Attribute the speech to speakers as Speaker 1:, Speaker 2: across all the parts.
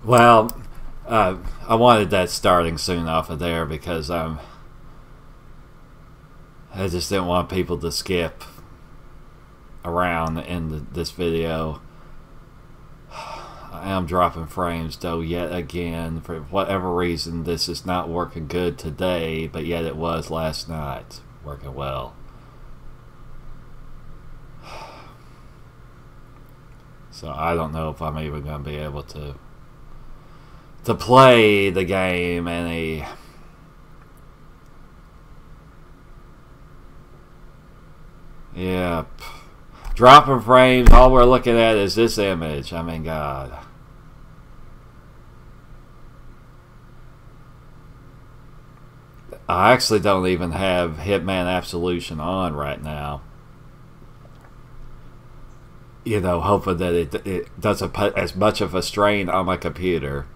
Speaker 1: Well, I wanted that starting soon off of there because I just didn't want people to skip around in this video. I am dropping frames though yet again. For whatever reason, this is not working good today, but yet it was last night. Working well. So I don't know if I'm even going to be able to play the game any. Yep. Dropping frames, all we're looking at is this image. I mean, God. I actually don't even have Hitman Absolution on right now. You know, hoping that it doesn't put as much of a strain on my computer.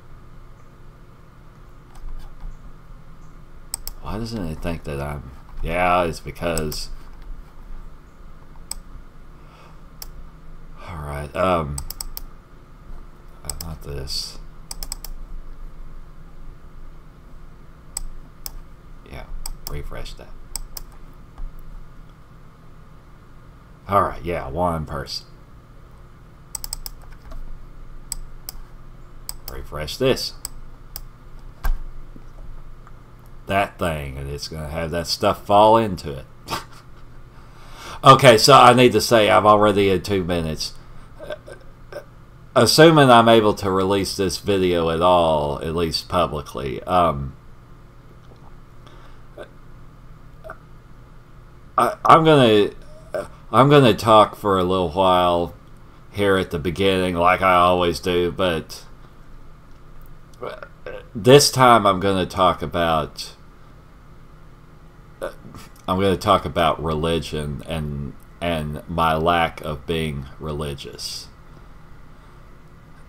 Speaker 1: Why doesn't it think that I'm... Yeah, it's because... Alright, not this. Yeah, refresh that. Alright, yeah, one person. Refresh this. That thing, and it's going to have that stuff fall into it. Okay, so I need to say I've already had 2 minutes. Assuming I'm able to release this video at all, at least publicly, I'm gonna talk for a little while here at the beginning, like I always do, but this time I'm gonna talk about religion and my lack of being religious.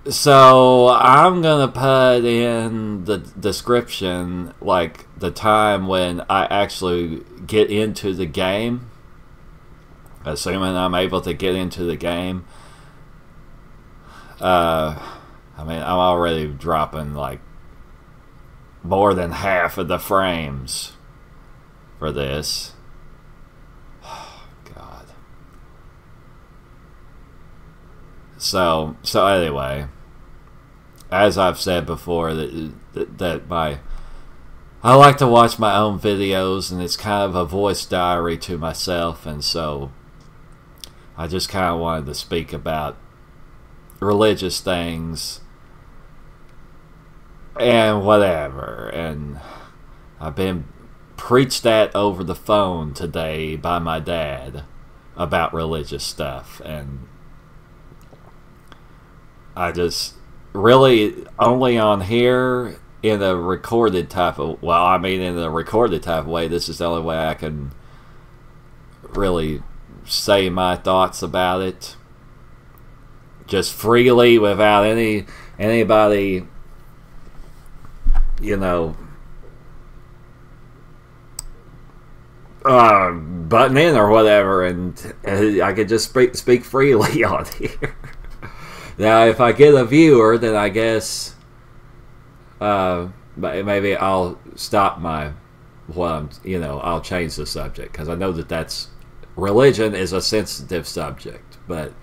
Speaker 1: So I'm gonna put in the description like the time when I actually get into the game, assuming I'm able to get into the game. I mean, I'm already dropping like more than half of the frames for this. God. So anyway, as I've said before, I like to watch my own videos, and it's kind of a voice diary to myself, and so I just kind of wanted to speak about religious things and whatever. And I've been preached at over the phone today by my dad about religious stuff, and I just really only on here in a recorded type of, well, I mean in a recorded type of way, this is the only way I can really say my thoughts about it just freely without anybody, you know, butting in or whatever, and I could just speak freely on here. Now, if I get a viewer, then I guess maybe I'll stop I'll change the subject, because I know that's religion is a sensitive subject. But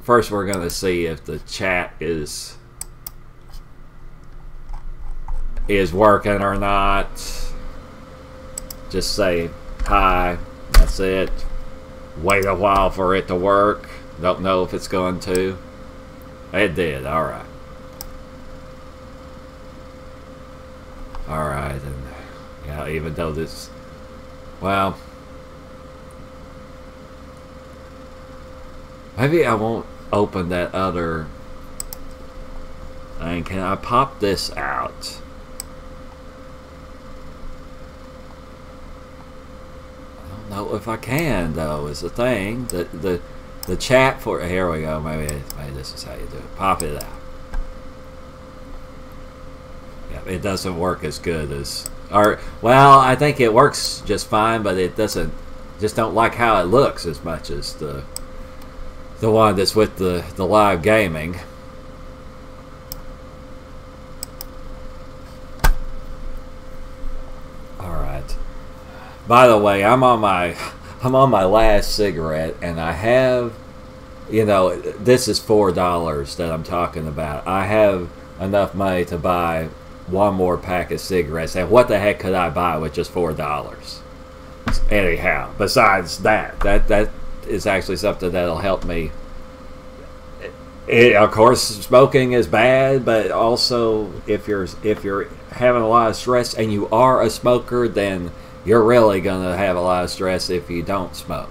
Speaker 1: first, we're going to see if the chat is working or not. Just say hi. That's it. Wait a while for it to work. Don't know if it's going to. It did. Alright. Alright. And yeah, even though this... Well... Maybe I won't open that other... And can I pop this out? I don't know if I can, though, is the thing. The chat for... Here we go. Maybe this is how you do it. Pop it out. Yeah, it doesn't work as good as... Well, I think it works just fine, but it doesn't... Just don't like how it looks as much as the one that's with the live gaming. By the way, I'm on my last cigarette, and I have, you know, this is $4 that I'm talking about. I have enough money to buy one more pack of cigarettes, and what the heck could I buy with just $4? Anyhow, besides that is actually something that'll help me. Of course, smoking is bad, but also if you're having a lot of stress and you are a smoker, then you're really gonna have a lot of stress if you don't smoke.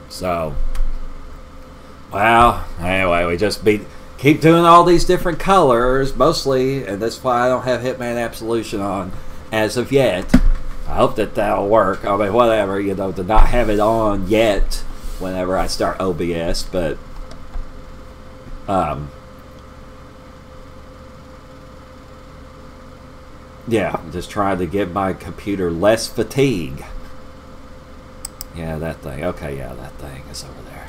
Speaker 1: So, well, anyway, we just keep doing all these different colors, mostly, and that's why I don't have Hitman Absolution on as of yet. I hope that'll work. I mean, whatever, you know, to not have it on yet whenever I start OBS, but yeah, I'm just trying to give my computer less fatigue. Yeah, that thing. Okay, yeah, that thing is over there.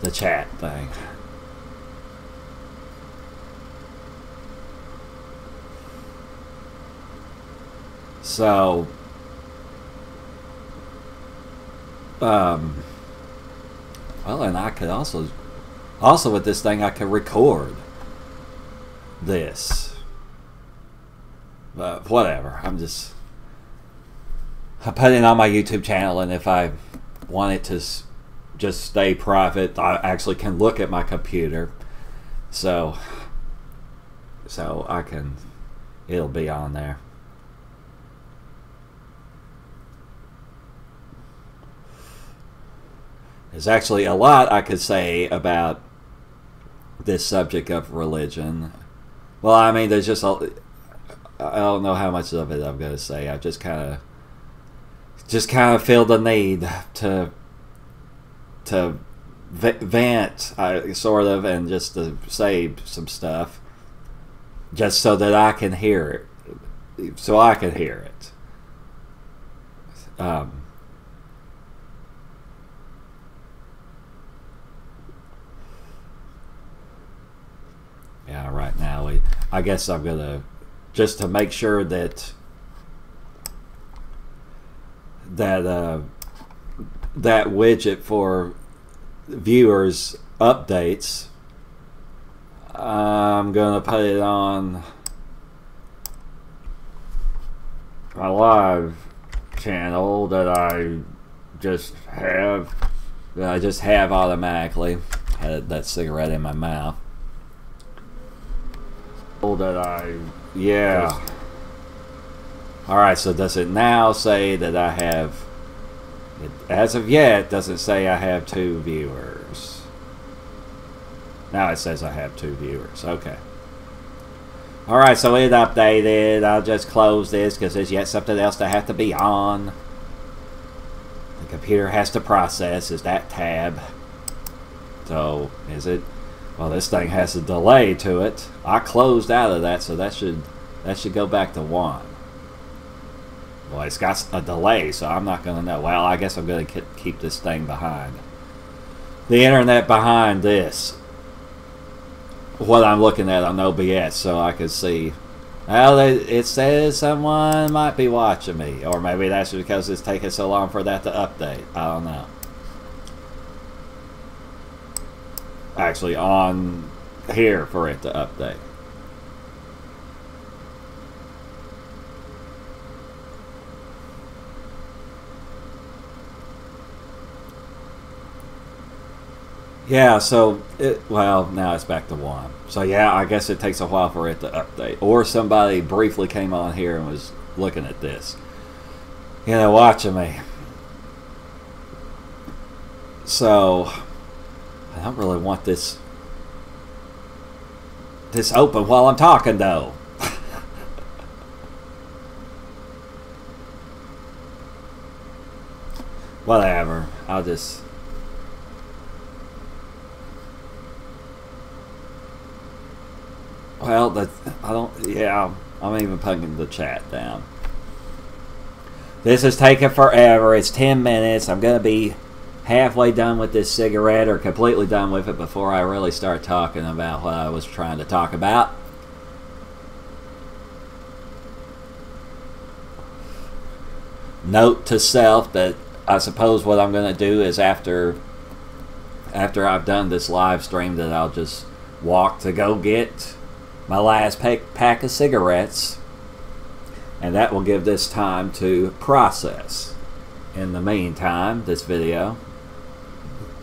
Speaker 1: The chat thing. So, well, and I could also with this thing, I can record this. But whatever, I put it on my YouTube channel, and if I want it to just stay private, I actually can look at my computer, so I can, it'll be on there. There's actually a lot I could say about this subject of religion. Well, I mean, there's just I don't know how much of it I'm going to say. I just kind of feel the need to vent, sort of, and just to say some stuff, just so that I can hear it, so I can hear it. Yeah, right now I guess I'm gonna, just to make sure that that widget for viewers updates, I'm gonna put it on my live channel that I just have automatically. Had that cigarette in my mouth. Yeah. Alright, so does it now say that I have, as of yet, doesn't say I have 2 viewers. Now it says I have 2 viewers. Okay. Alright, so it updated. I'll just close this because there's yet something else that has to be on. The computer has to process. Is that tab? So, is it? Well, this thing has a delay to it. I closed out of that, so that should go back to 1. Well, it's got a delay, so I'm not going to know. Well, I guess I'm going to keep this thing behind. The internet behind this. What I'm looking at on OBS, so I can see. Well, it says someone might be watching me. Or maybe that's because it's taking so long for that to update. I don't know. Actually, on here for it to update. Yeah, so well, now it's back to 1. So yeah, I guess it takes a while for it to update. Or somebody briefly came on here and was looking at this, you know, watching me. So I don't really want this open while I'm talking, though. Whatever. I'll just... Well, I don't... Yeah, I'm even putting the chat down. This is taking forever. It's 10 minutes. I'm going to be halfway done with this cigarette or completely done with it before I really start talking about what I was trying to talk about. Note to self that I suppose what I'm going to do is after I've done this live stream that I'll just walk to go get my last pack of cigarettes, and that will give this time to process. In the meantime, this video,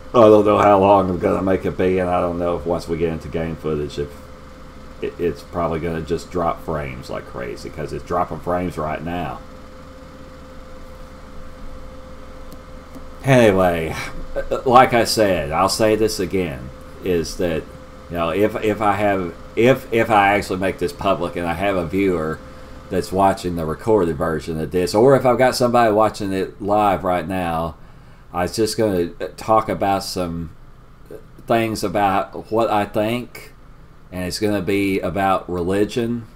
Speaker 1: I don't know how long I'm going to make it be, and I don't know if once we get into game footage if it's probably going to just drop frames like crazy, because it's dropping frames right now. Anyway, like I said, I'll say this again, is that, you know, if I actually make this public and I have a viewer that's watching the recorded version of this, or if I've got somebody watching it live right now, I was just going to talk about some things about what I think, and it's going to be about religion.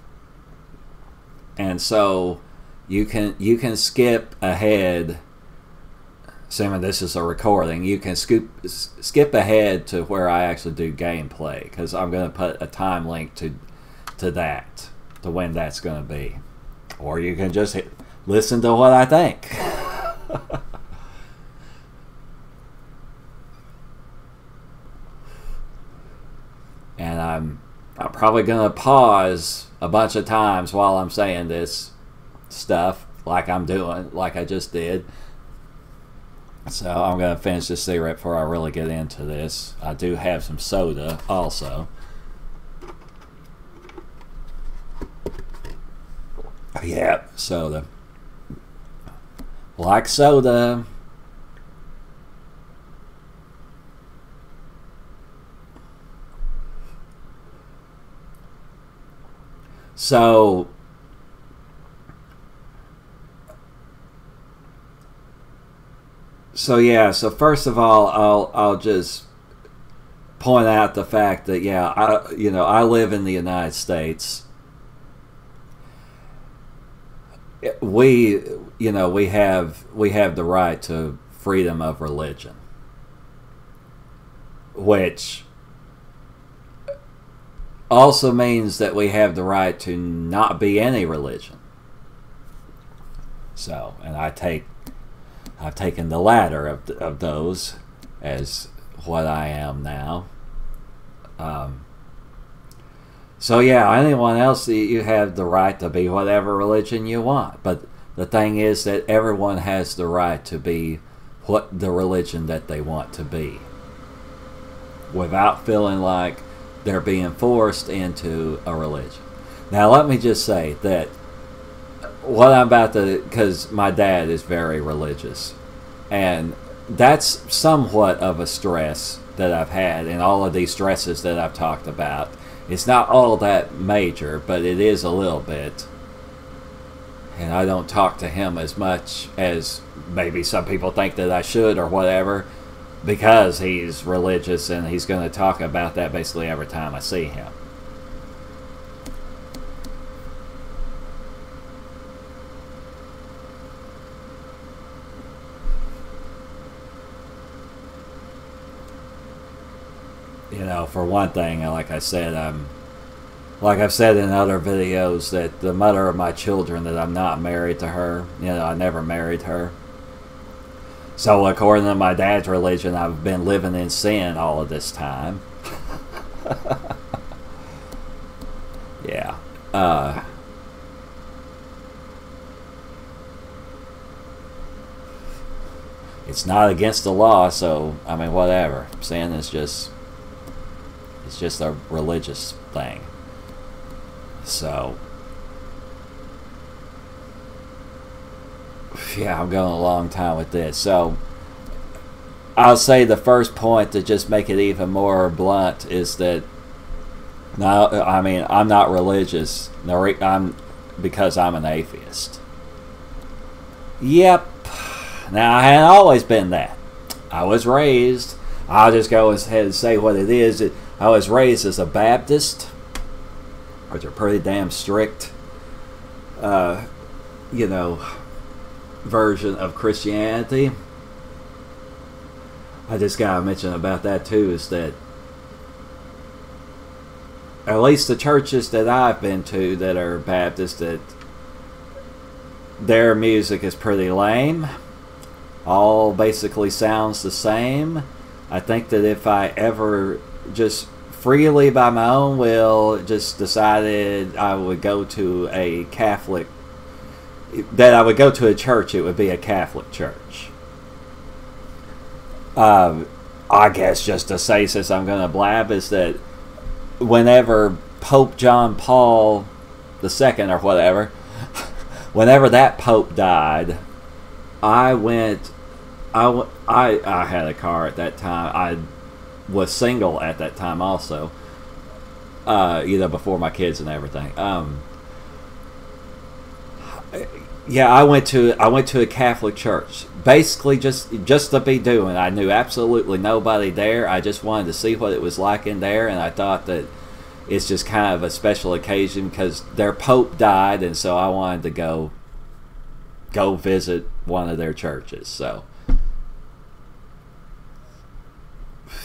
Speaker 1: And so you can skip ahead. Assuming this is a recording, you can skip ahead to where I actually do gameplay, because I'm going to put a time link to that, to when that's going to be. Or you can just listen to what I think. And I'm probably going to pause a bunch of times while I'm saying this stuff, like I'm doing, like I just did. So I'm going to finish this cigarette before I really get into this. I do have some soda also. Yeah, soda. Like soda. So yeah, so first of all, I'll just point out the fact that, yeah, I live in the United States. We have the right to freedom of religion, which also means that we have the right to not be any religion. So, and I've taken the latter of those as what I am now. So yeah, anyone else, you have the right to be whatever religion you want. But the thing is that everyone has the right to be what the religion that they want to be, without feeling like they're being forced into a religion. Now let me just say that what I'm about to, because my dad is very religious, and that's somewhat of a stress that I've had, and all of these stresses that I've talked about. It's not all that major, but it is a little bit. And I don't talk to him as much as maybe some people think that I should or whatever, because he's religious and he's going to talk about that basically every time I see him. You know, for one thing, like I said, like I've said in other videos, that the mother of my children, that I'm not married to her. You know, I never married her. So according to my dad's religion, I've been living in sin all of this time. Yeah. It's not against the law, so, I mean, whatever. Sin is just... it's just a religious thing. So, yeah, I'm going a long time with this. So, I'll say the first point to just make it even more blunt is that, no, I mean, I'm not religious. Because I'm an atheist. Yep. Now, I hadn't always been that. I was raised, I'll just go ahead and say what it is. I was raised as a Baptist, which are pretty damn strict, you know, version of Christianity. I just gotta mention about that too is that at least the churches that I've been to that are Baptist, that their music is pretty lame. All basically sounds the same. I think that if I ever just freely by my own will just decided I would go to a Catholic, that I would go to a church, it would be a Catholic church. I guess just to say, since I'm going to blab, is that whenever Pope John Paul II or whatever, whenever that Pope died, I had a car at that time. I was single at that time also, before my kids and everything. Yeah, I went to a Catholic church, basically just to be doing. I knew absolutely nobody there. I just wanted to see what it was like in there, and I thought that it's just kind of a special occasion because their Pope died, and so I wanted to go visit one of their churches. So,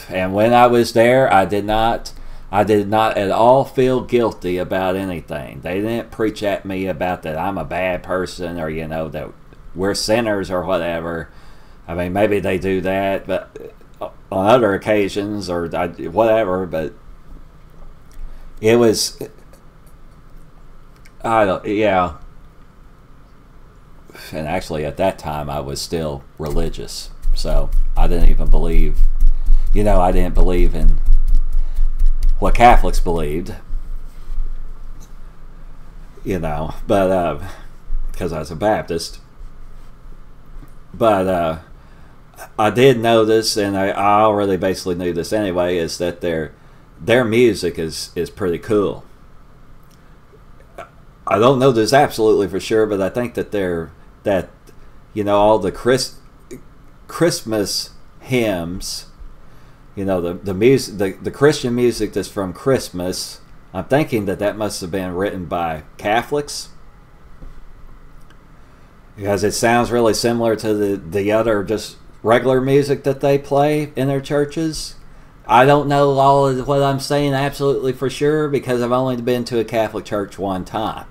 Speaker 1: and when I was there, I did not at all feel guilty about anything. They didn't preach at me about that I'm a bad person or, that we're sinners or whatever. I mean, maybe they do that, but on other occasions or whatever, but it was, yeah. And actually at that time I was still religious. So I didn't even believe, I didn't believe in what Catholics believed, but because I was a Baptist. But I did notice, and I already basically knew this anyway, is that their music is pretty cool. I don't know this absolutely for sure, but I think that all the Christmas hymns, the music, the Christian music that's from Christmas, I'm thinking that must have been written by Catholics, because it sounds really similar to the other just regular music that they play in their churches. I don't know all of what I'm saying absolutely for sure because I've only been to a Catholic church one time.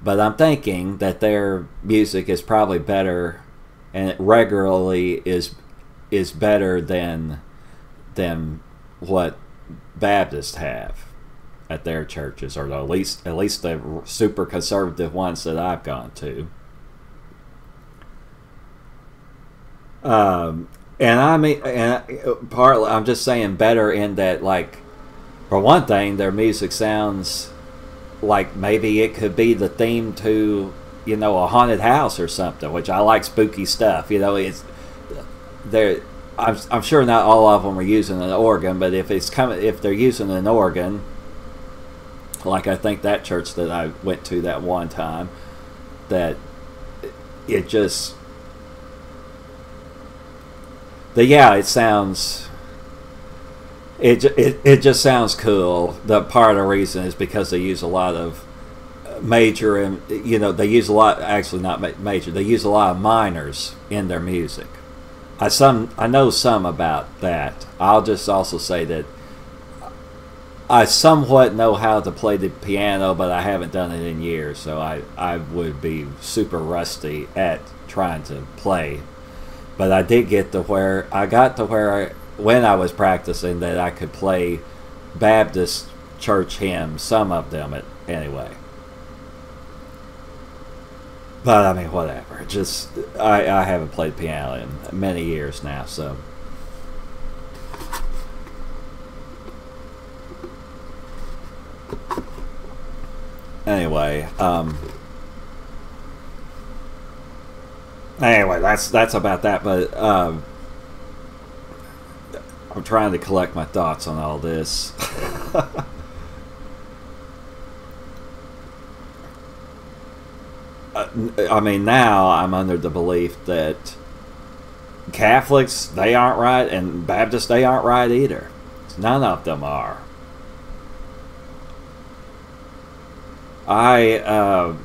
Speaker 1: But I'm thinking that their music is probably better, and it regularly is better than what Baptists have at their churches, or at least the super conservative ones that I've gone to. And I mean, and partly I'm just saying better in that, like, for one thing, their music sounds like maybe it could be the theme to, a haunted house or something, which I like spooky stuff. It's there. I'm sure not all of them are using an organ, but if they're using an organ, like I think that church that I went to that one time, that it just, it sounds. It just sounds cool. The part of the reason is because they use a lot of major, and they use a lot, actually not major, they use a lot of minors in their music. I know some about that. I'll just also say that I somewhat know how to play the piano, but I haven't done it in years, so I would be super rusty at trying to play. But I did get to where when I was practicing, that I could play Baptist church hymns, some of them anyway. But I mean, whatever. Just I haven't played piano in many years now, so. Anyway, that's about that. But I'm trying to collect my thoughts on all this. I mean, now I'm under the belief that Catholics, they aren't right, and Baptists, they aren't right either. None of them are. I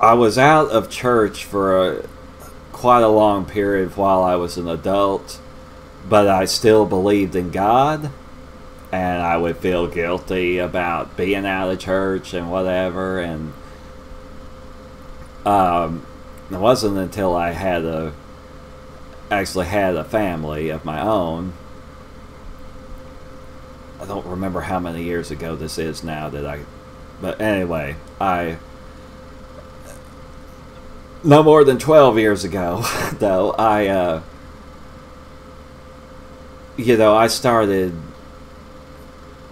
Speaker 1: was out of church for quite a long period while I was an adult, but I still believed in God, and I would feel guilty about being out of church and whatever. And it wasn't until I actually had a family of my own. I don't remember how many years ago this is now but anyway, no more than 12 years ago, though, I started,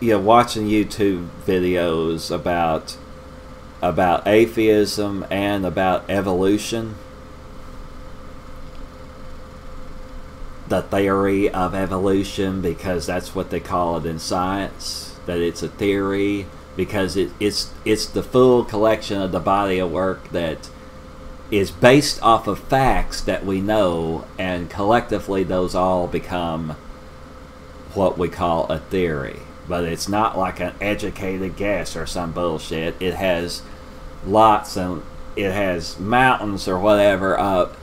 Speaker 1: watching YouTube videos about atheism and about evolution. The theory of evolution, because that's what they call it in science, that it's a theory, because it's the full collection of the body of work that is based off of facts that we know, and collectively those all become what we call a theory. But it's not like an educated guess or some bullshit. It has lots, and it has mountains or whatever of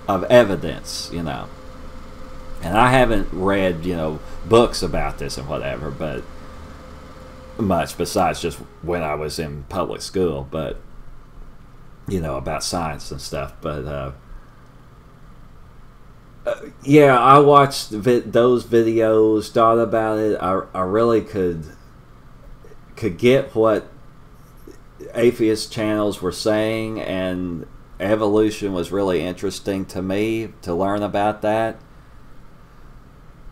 Speaker 1: evidence, And I haven't read, books about this and whatever, but much besides just when I was in public school, but about science and stuff. But yeah, I watched those videos, thought about it. I really could get what atheist channels were saying, and evolution was really interesting to me to learn about that.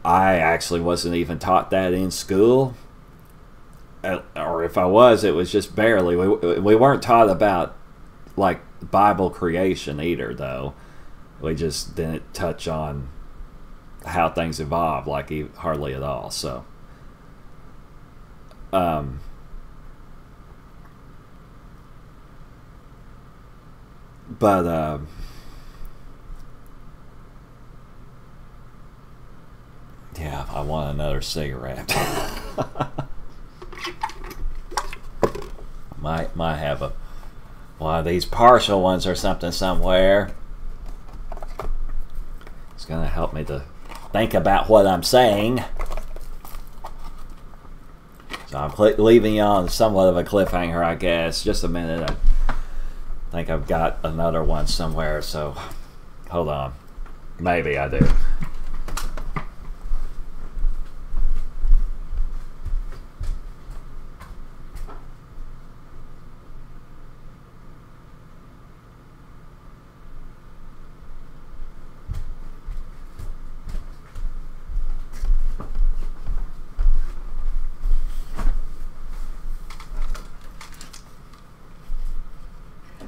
Speaker 1: I actually wasn't even taught that in school, or if I was, it was just barely. We weren't taught about like Bible creation either, though. We just didn't touch on how things evolved like hardly at all. So but yeah, I want another cigarette. might have one of these partial ones or something somewhere. It's gonna help me to think about what I'm saying. So I'm leaving you on somewhat of a cliffhanger, I guess. Just a minute. I think I've got another one somewhere, so hold on. Maybe I do.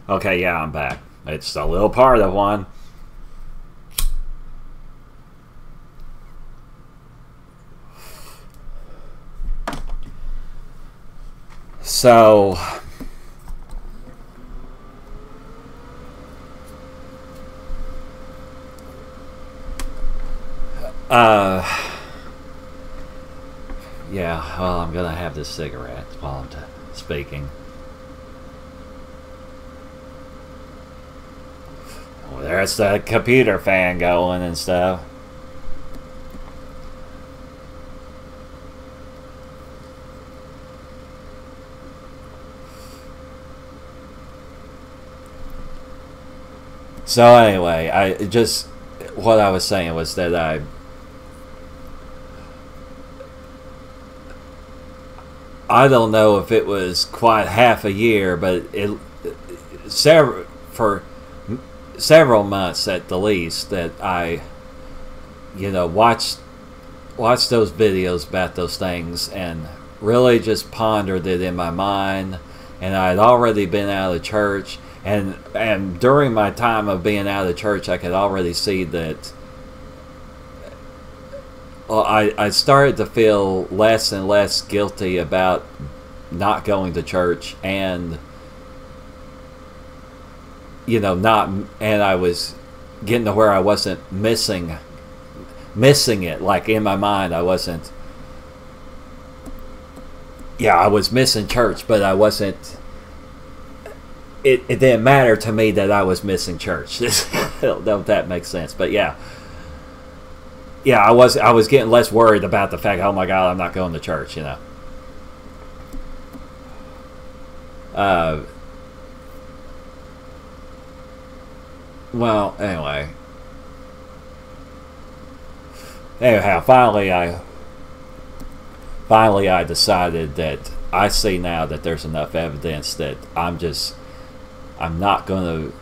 Speaker 1: Okay, yeah, I'm back. It's a little part of one. So, yeah, well, I'm gonna have this cigarette while I'm speaking. Well, there's the computer fan going and stuff. So anyway, what I was saying was that I don't know if it was quite half a year, but for several months at the least, that I watched those videos about those things and really just pondered it in my mind. And I had already been out of church, and during my time of being out of church, I could already see that I started to feel less and less guilty about not going to church, and and I was getting to where I wasn't missing it. Like in my mind, I wasn't. Yeah, I was missing church, but I wasn't it didn't matter to me that I was missing church. I don't know if that makes sense, but yeah. Yeah, I was getting less worried about the fact, oh my God, I'm not going to church, you know. Well, anyway. Anyhow, finally I decided that I see now that there's enough evidence that I'm not going to,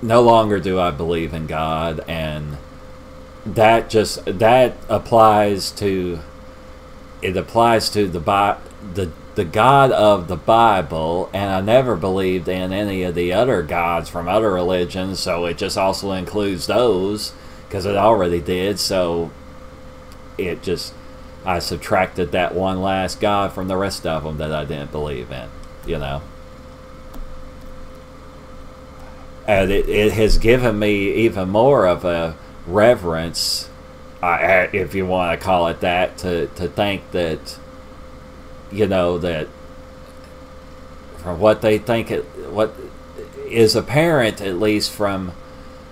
Speaker 1: no longer do I believe in God, and that applies to the God of the Bible, and I never believed in any of the other gods from other religions, so it just also includes those, because it already did, so I subtracted that one last God from the rest of them that I didn't believe in, you know. And it has given me even more of a reverence, if you want to call it that, to think that, you know, that from what they think, what is apparent, at least from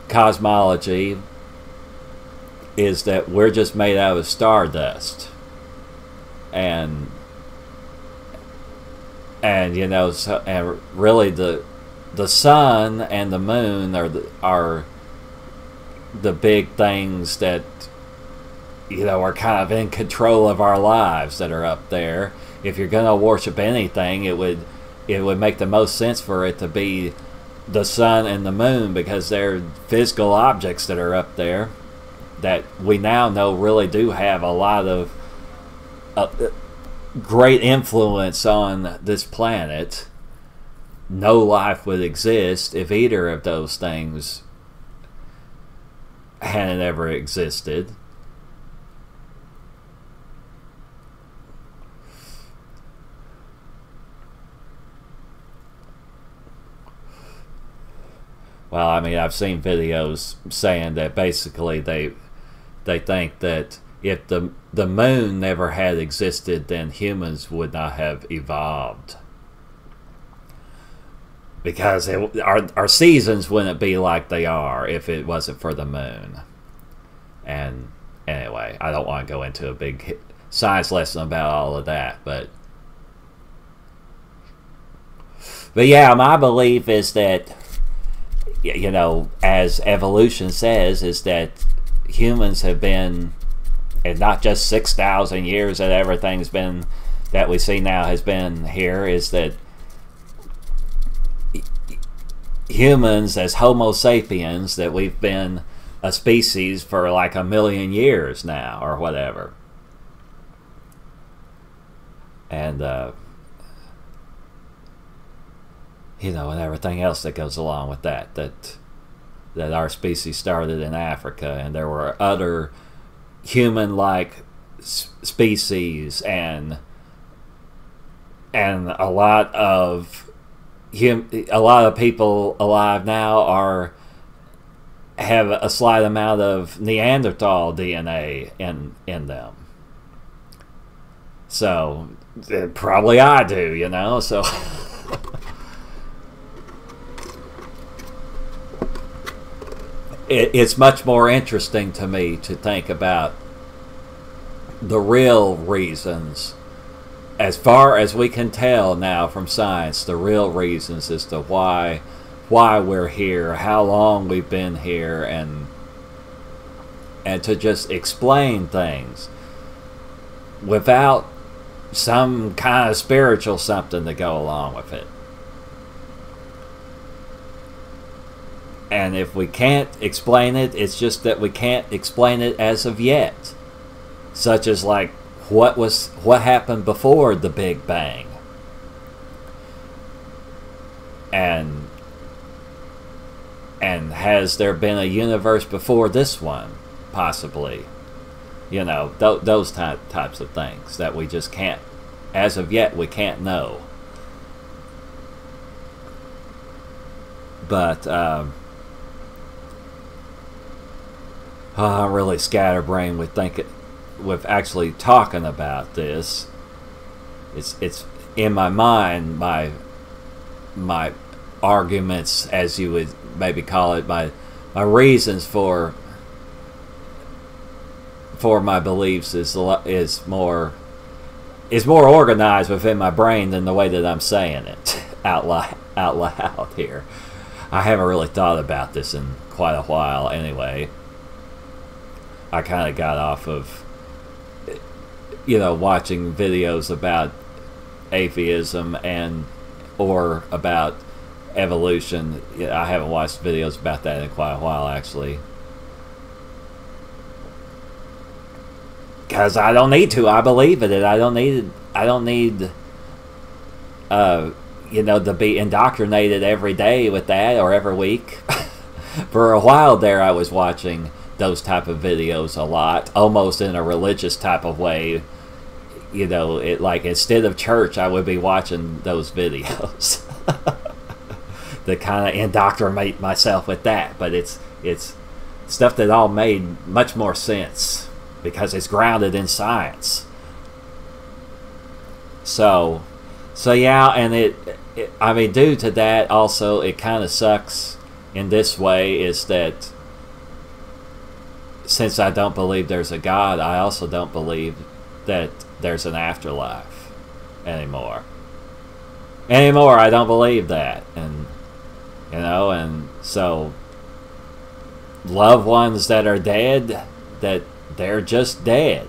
Speaker 1: cosmology, is that we're just made out of stardust, and you know, so, and really the sun and the moon are the big things that, you know, are kind of in control of our lives, that are up there. If you're going to worship anything, it would make the most sense for it to be the sun and the moon, because they're physical objects that are up there that we now know really do have a lot of great influence on this planet. No life would exist if either of those things hadn't ever existed. Well, I mean, I've seen videos saying that basically they think that if the moon never had existed, then humans would not have evolved, because our seasons wouldn't be like they are if it wasn't for the moon. And anyway, I don't want to go into a big science lesson about all of that, but yeah, my belief is that, you know, as evolution says, is that humans have been, and not just 6,000 years that everything's been, that we see now has been here, is that humans as Homo sapiens, that we've been a species for like 1 million years now, or whatever. And you know, and everything else that goes along with that our species started in Africa, and there were other human-like species, and a lot of people alive now have a slight amount of Neanderthal DNA in them. So probably I do, you know, so it's much more interesting to me to think about the real reasons, as far as we can tell now from science, the real reasons as to why we're here, how long we've been here, and to just explain things without some kind of spiritual something to go along with it. And if we can't explain it, it's just that we can't explain it as of yet. Such as like what happened before the Big Bang. And has there been a universe before this one, possibly? You know, those types of things that we just can't, as of yet, we can't know. But I'm really scatterbrained with actually talking about this. It's in my mind, my arguments, as you would maybe call it, my reasons for my beliefs is more organized within my brain than the way that I'm saying it out loud here. I haven't really thought about this in quite a while anyway. I kind of got off of, watching videos about atheism or about evolution. I haven't watched videos about that in quite a while, actually. Because I don't need to. I believe in it. I don't need to be indoctrinated every day with that, or every week. For a while there, I was watching those type of videos a lot, almost in a religious type of way. It like, instead of church, I would be watching those videos to kind of indoctrinate myself with that. But it's stuff that all made much more sense because it's grounded in science. So yeah, and I mean, due to that, also, it kind of sucks in this way, is that since I don't believe there's a God, I also don't believe that there's an afterlife anymore. I don't believe that. And, and so loved ones that are dead, that they're just dead.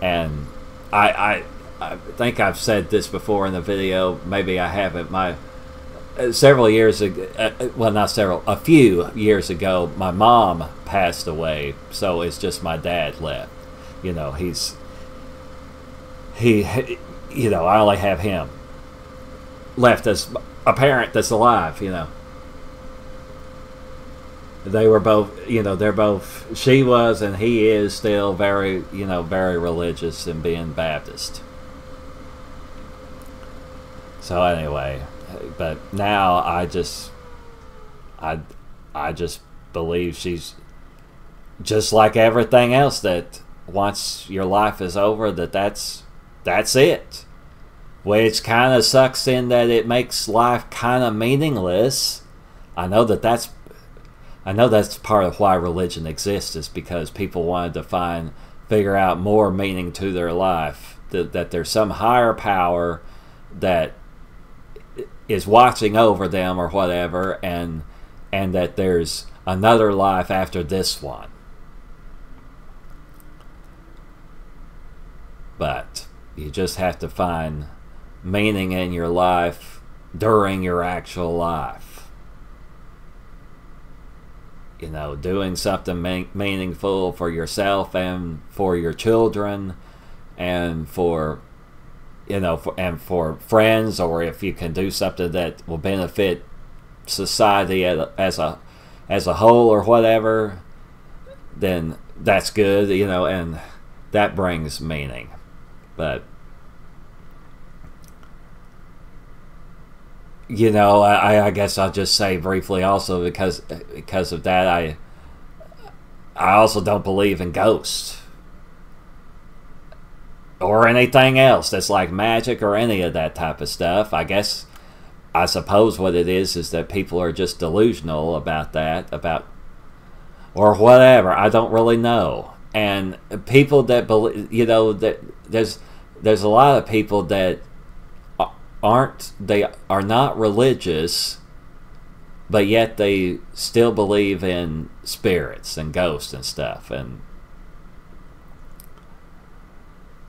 Speaker 1: And I think I've said this before in the video, maybe I haven't. Several years ago, a few years ago, my mom passed away, so it's just my dad left. I only have him left as a parent that's alive. They were both, they're both, she was and he is still very, very religious and being Baptist. So anyway, but now I just believe she's just like everything else, that once your life is over, that's it. Which kind of sucks in that it makes life kind of meaningless. I know that's part of why religion exists, is because people wanted to figure out more meaning to their life, that there's some higher power that is watching over them or whatever, and that there's another life after this one. But you just have to find meaning in your life during your actual life. Doing something meaningful for yourself and for your children, and for for friends, or if you can do something that will benefit society as a whole or whatever, then that's good, and that brings meaning. But I guess I'll just say briefly also, because of that, I also don't believe in ghosts or anything else that's like magic or any of that type of stuff. I suppose what it is that people are just delusional about that, or whatever. I don't really know. And people that believe, that there's a lot of people that are not religious, but yet they still believe in spirits and ghosts and stuff. And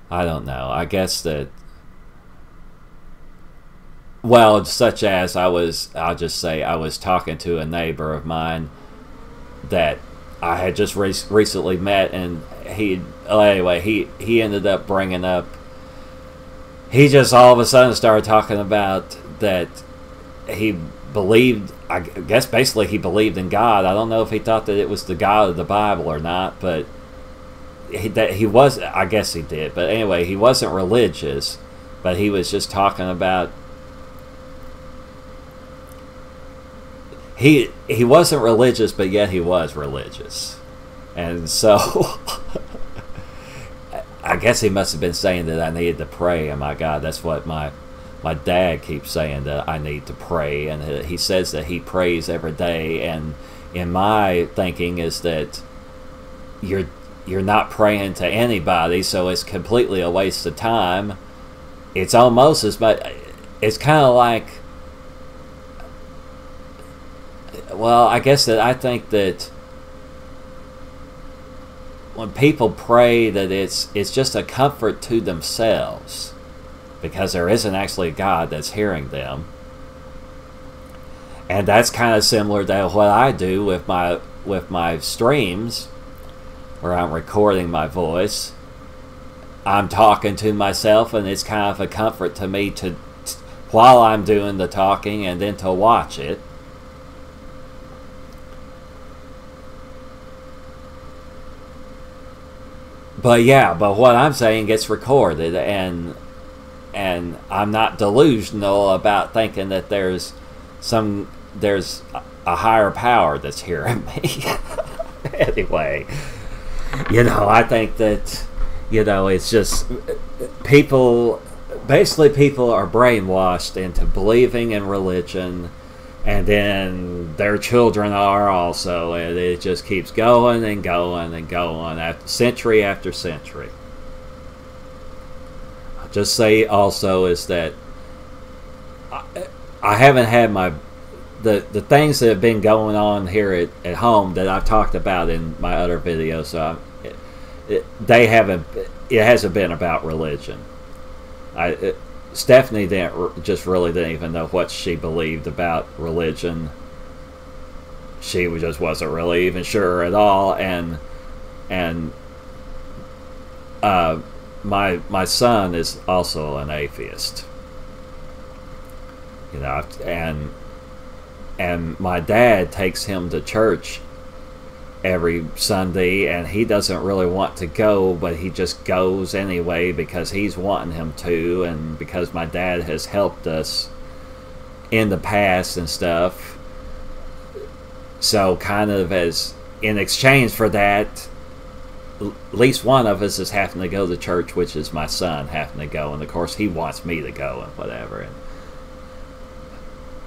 Speaker 1: I don't know. I guess that, well, such as I'll just say I was talking to a neighbor of mine that I had just recently met, and he ended up bringing up, he just all of a sudden started talking about that he believed, I guess basically he believed in God. I don't know if he thought that it was the God of the Bible or not, but he was, I guess he did. But anyway, he wasn't religious, but he was just talking about, he wasn't religious, but yet he was religious. And so I guess he must have been saying that I needed to pray, and my God, that's what my dad keeps saying that I need to pray, and he says that he prays every day. And in my thinking is that you're not praying to anybody, so it's completely a waste of time. It's almost as much. It's kind of like, well, I guess that I think that when people pray, that it's just a comfort to themselves, because there isn't actually a God that's hearing them. And that's kind of similar to what I do with my streams, where I'm recording my voice. I'm talking to myself, and it's kind of a comfort to me to while I'm doing the talking, and then to watch it. But yeah, but what I'm saying gets recorded, and I'm not delusional about thinking that there's a higher power that's hearing me. Anyway, I think that, it's just basically people are brainwashed into believing in religion, and then their children are also, and it just keeps going and going and going, century after century. I'll just say also is that I haven't had the things that have been going on here at home that I've talked about in my other videos. So it hasn't been about religion. Stephanie didn't even know what she believed about religion. She just wasn't really even sure at all. And my son is also an atheist. And my dad takes him to church every Sunday, and he doesn't really want to go, but he just goes anyway because he's wanting him to, and because my dad has helped us in the past and stuff. So kind of as in exchange for that, at least one of us is having to go to church, which is my son having to go, and of course he wants me to go and whatever.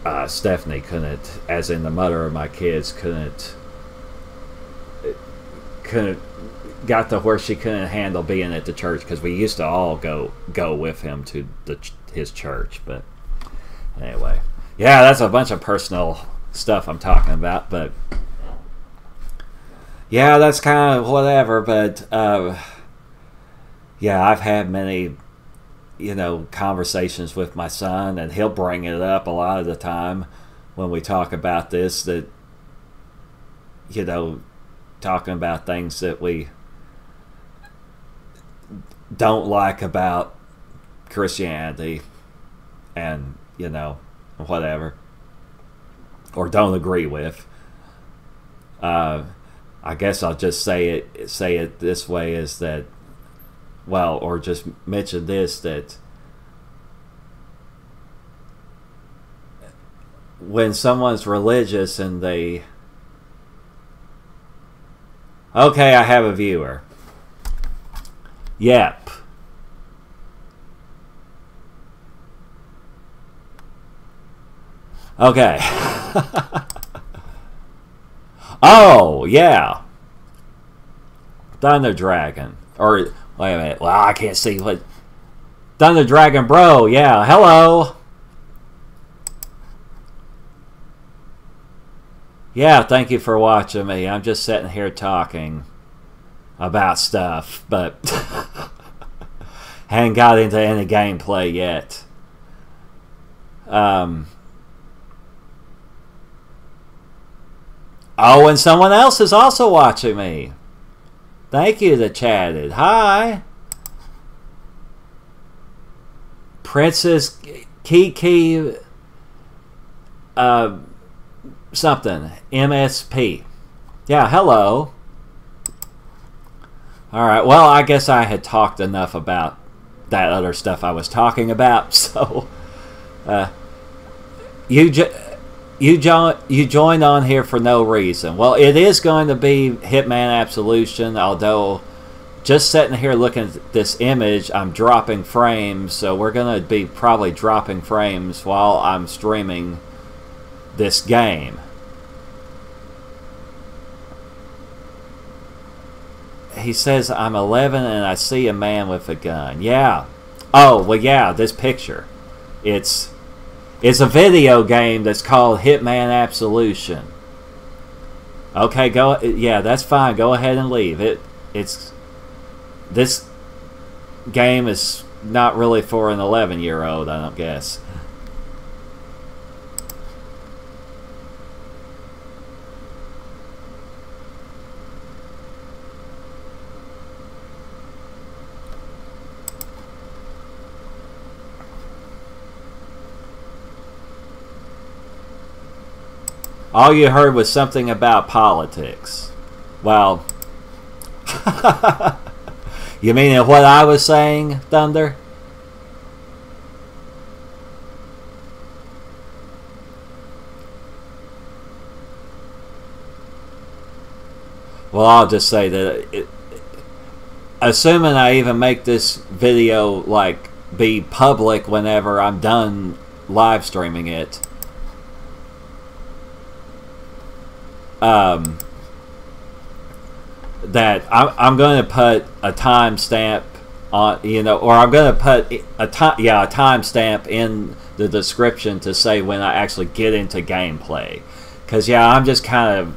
Speaker 1: And Stephanie couldn't, as in the mother of my kids, couldn't got to where she couldn't handle being at the church, because we used to all go with him to his church. But anyway, yeah, that's a bunch of personal stuff I'm talking about, but yeah, that's kind of whatever. But yeah, I've had many conversations with my son, and he'll bring it up a lot of the time when we talk about this, that talking about things that we don't like about Christianity, and whatever, or don't agree with. I guess I'll just say it this way, is that, well, or just mention this, that when someone's religious and they... Okay, I have a viewer. Yep. Okay. Oh, yeah. Thunder Dragon. Or, wait a minute. Well, I can't see what... Thunder Dragon Bro, yeah. Hello. Yeah, thank you for watching me. I'm just sitting here talking about stuff, but haven't got into any gameplay yet. Oh, and someone else is also watching me. Thank you that chatted. Hi. Princess Kiki something. MSP. Yeah, hello. Alright, well, I guess I had talked enough about that other stuff I was talking about, so you joined on here for no reason. Well, it is going to be Hitman Absolution, although just sitting here looking at this image, I'm dropping frames, so we're going to be probably dropping frames while I'm streaming this game. He says, I'm 11 and I see a man with a gun. Yeah. Oh, well, yeah, this picture. It's a video game that's called Hitman Absolution. Okay, go. Yeah, that's fine. Go ahead and leave. This game is not really for an 11-year-old, I don't guess. All you heard was something about politics. Well, you mean what I was saying, Thunder? Well, I'll just say that assuming I even make this video like be public whenever I'm done live streaming it, that I'm going to put a timestamp on, or I'm going to put a timestamp in the description to say when I actually get into gameplay. Because I'm just kind of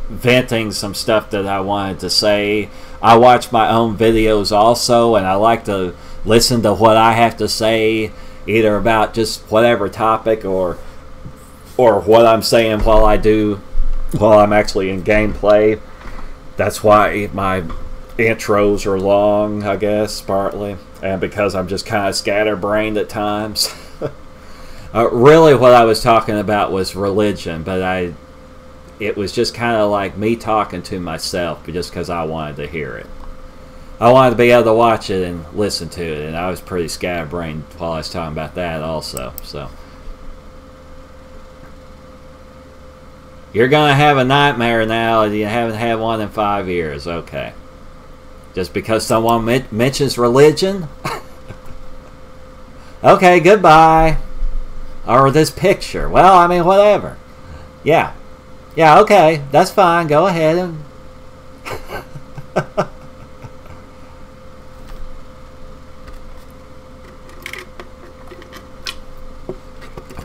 Speaker 1: venting some stuff that I wanted to say. I watch my own videos also, and I like to listen to what I have to say, either about just whatever topic or what I'm saying while I'm actually in gameplay. That's why my intros are long, I guess, partly. And because I'm just kind of scatterbrained at times. Really what I was talking about was religion, but it was just kind of like me talking to myself just because I wanted to hear it. I wanted to be able to watch it and listen to it, and I was pretty scatterbrained while I was talking about that also. So you're going to have a nightmare now, and you haven't had one in 5 years. Okay. Just because someone mentions religion? Okay, goodbye. Or this picture. Well, I mean, whatever. Yeah. Yeah, okay. That's fine. Go ahead and...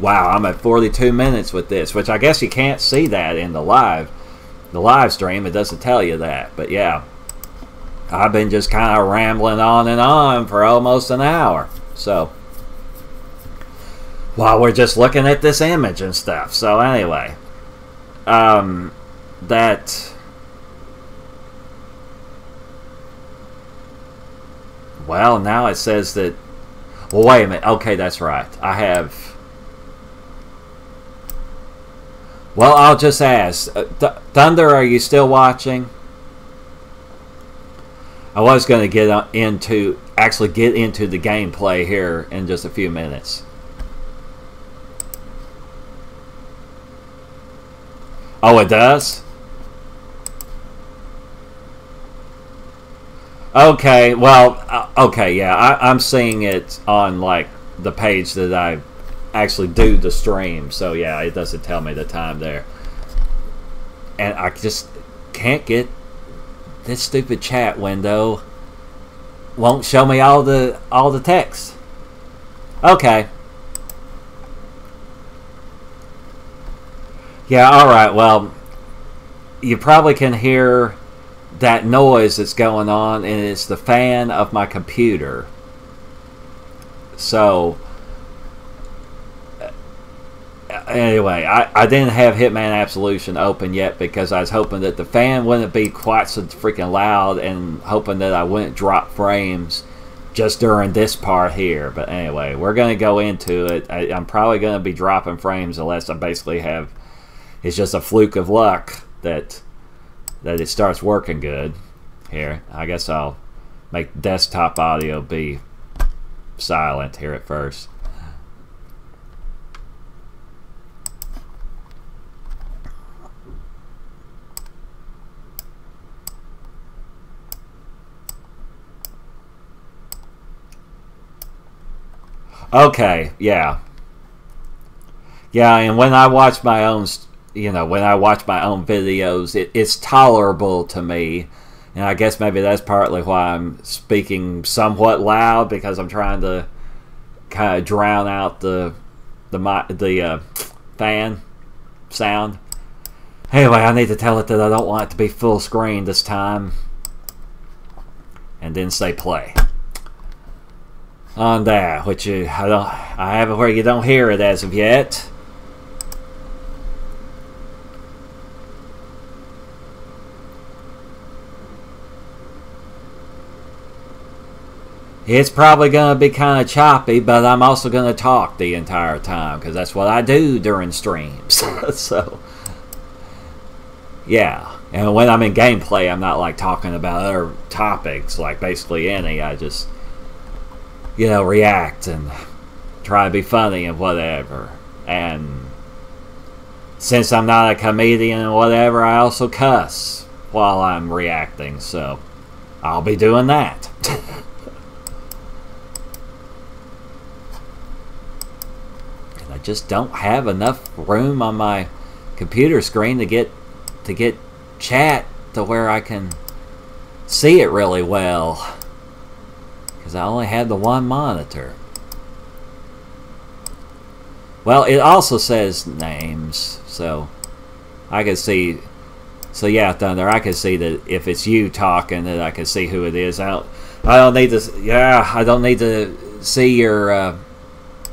Speaker 1: Wow, I'm at 42 minutes with this, which I guess you can't see that in the live stream. It doesn't tell you that, but yeah, I've been just kind of rambling on and on for almost an hour. So while we're just looking at this image and stuff. So anyway, well, now it says that. Well, wait a minute. Okay, that's right. I have. Well, I'll just ask. Thunder, are you still watching? I was going to get into the gameplay here in just a few minutes. Oh, it does? Okay, well, okay, yeah, I'm seeing it on, like, the page that I actually do the stream, so yeah, it doesn't tell me the time there. And I just can't get this stupid chat window. Won't show me all the text. Okay. Yeah, alright, well, you probably can hear that noise that's going on, and it's the fan of my computer. So anyway, I didn't have Hitman Absolution open yet because I was hoping that the fan wouldn't be quite so freaking loud, and hoping that I wouldn't drop frames just during this part here. But anyway, we're going to go into it. I'm probably going to be dropping frames unless I basically have... It's just a fluke of luck that it starts working good. Here, I guess I'll make desktop audio be silent here at first. Okay, yeah. Yeah, and when I watch my own, when I watch my own videos, it's tolerable to me. And I guess maybe that's partly why I'm speaking somewhat loud, because I'm trying to kind of drown out the fan sound. Anyway, I need to tell it that I don't want it to be full screen this time. And then say play. On that, which I have it where you don't hear it as of yet. It's probably going to be kind of choppy, but I'm also going to talk the entire time, because that's what I do during streams. So, yeah. And when I'm in gameplay, I'm not like talking about other topics, like basically any. I just, react and try to be funny and whatever. And since I'm not a comedian and whatever, I also cuss while I'm reacting, so I'll be doing that. I just don't have enough room on my computer screen to get chat to where I can see it really well, because I only had the one monitor. Well, it also says names, so I can see. So yeah, Thunder, I can see that if it's you talking, that I can see who it is. I don't need to. Yeah, I don't need to see your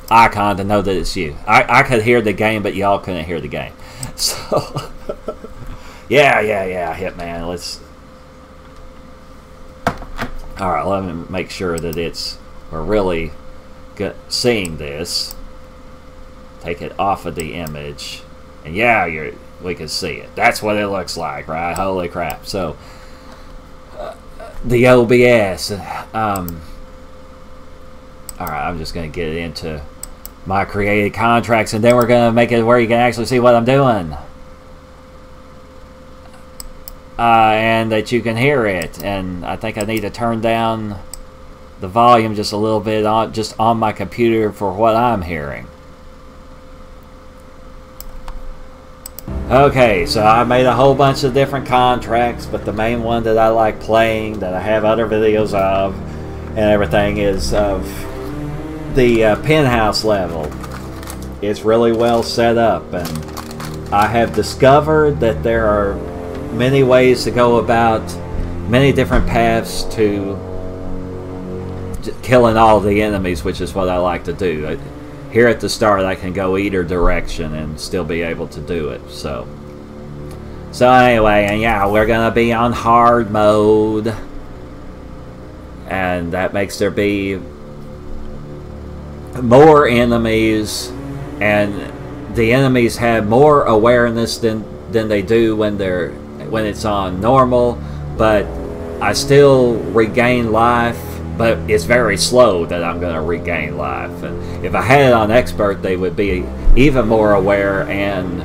Speaker 1: icon to know that it's you. I could hear the game, but y'all couldn't hear the game. So yeah, Hitman. Let's. All right, let me make sure that we're really seeing this. Take it off of the image, and yeah, we can see it. That's what it looks like, right? Holy crap! So the OBS. All right, I'm just gonna get into my created contracts, and then we're gonna make it where you can actually see what I'm doing, and that you can hear it. And I think I need to turn down the volume just a little bit on my computer for what I'm hearing. Okay, so I made a whole bunch of different contracts, but the main one that I like playing, that I have other videos of and everything, is of the Penthouse level. It's really well set up, and I have discovered that there are many ways to go about, many different paths to killing all the enemies, which is what I like to do. Here at the start, I can go either direction and still be able to do it. So anyway, and yeah, we're gonna be on hard mode, and that makes there be more enemies, and the enemies have more awareness than they do when it's on normal. But I still regain life, but it's very slow that I'm going to regain life. And if I had it on expert, they would be even more aware, and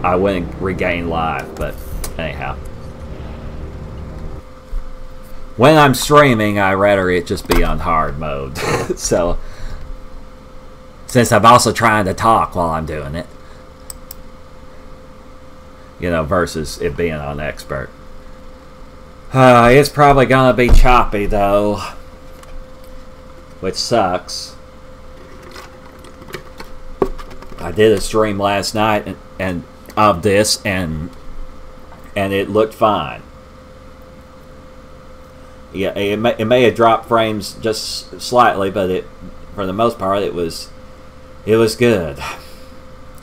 Speaker 1: I wouldn't regain life. But anyhow, when I'm streaming, I'd rather it just be on hard mode. So, since I'm also trying to talk while I'm doing it, versus it being on expert. It's probably going to be choppy, though, which sucks. I did a stream last night and of this, and it looked fine. Yeah, it may have dropped frames just slightly, but for the most part it was good.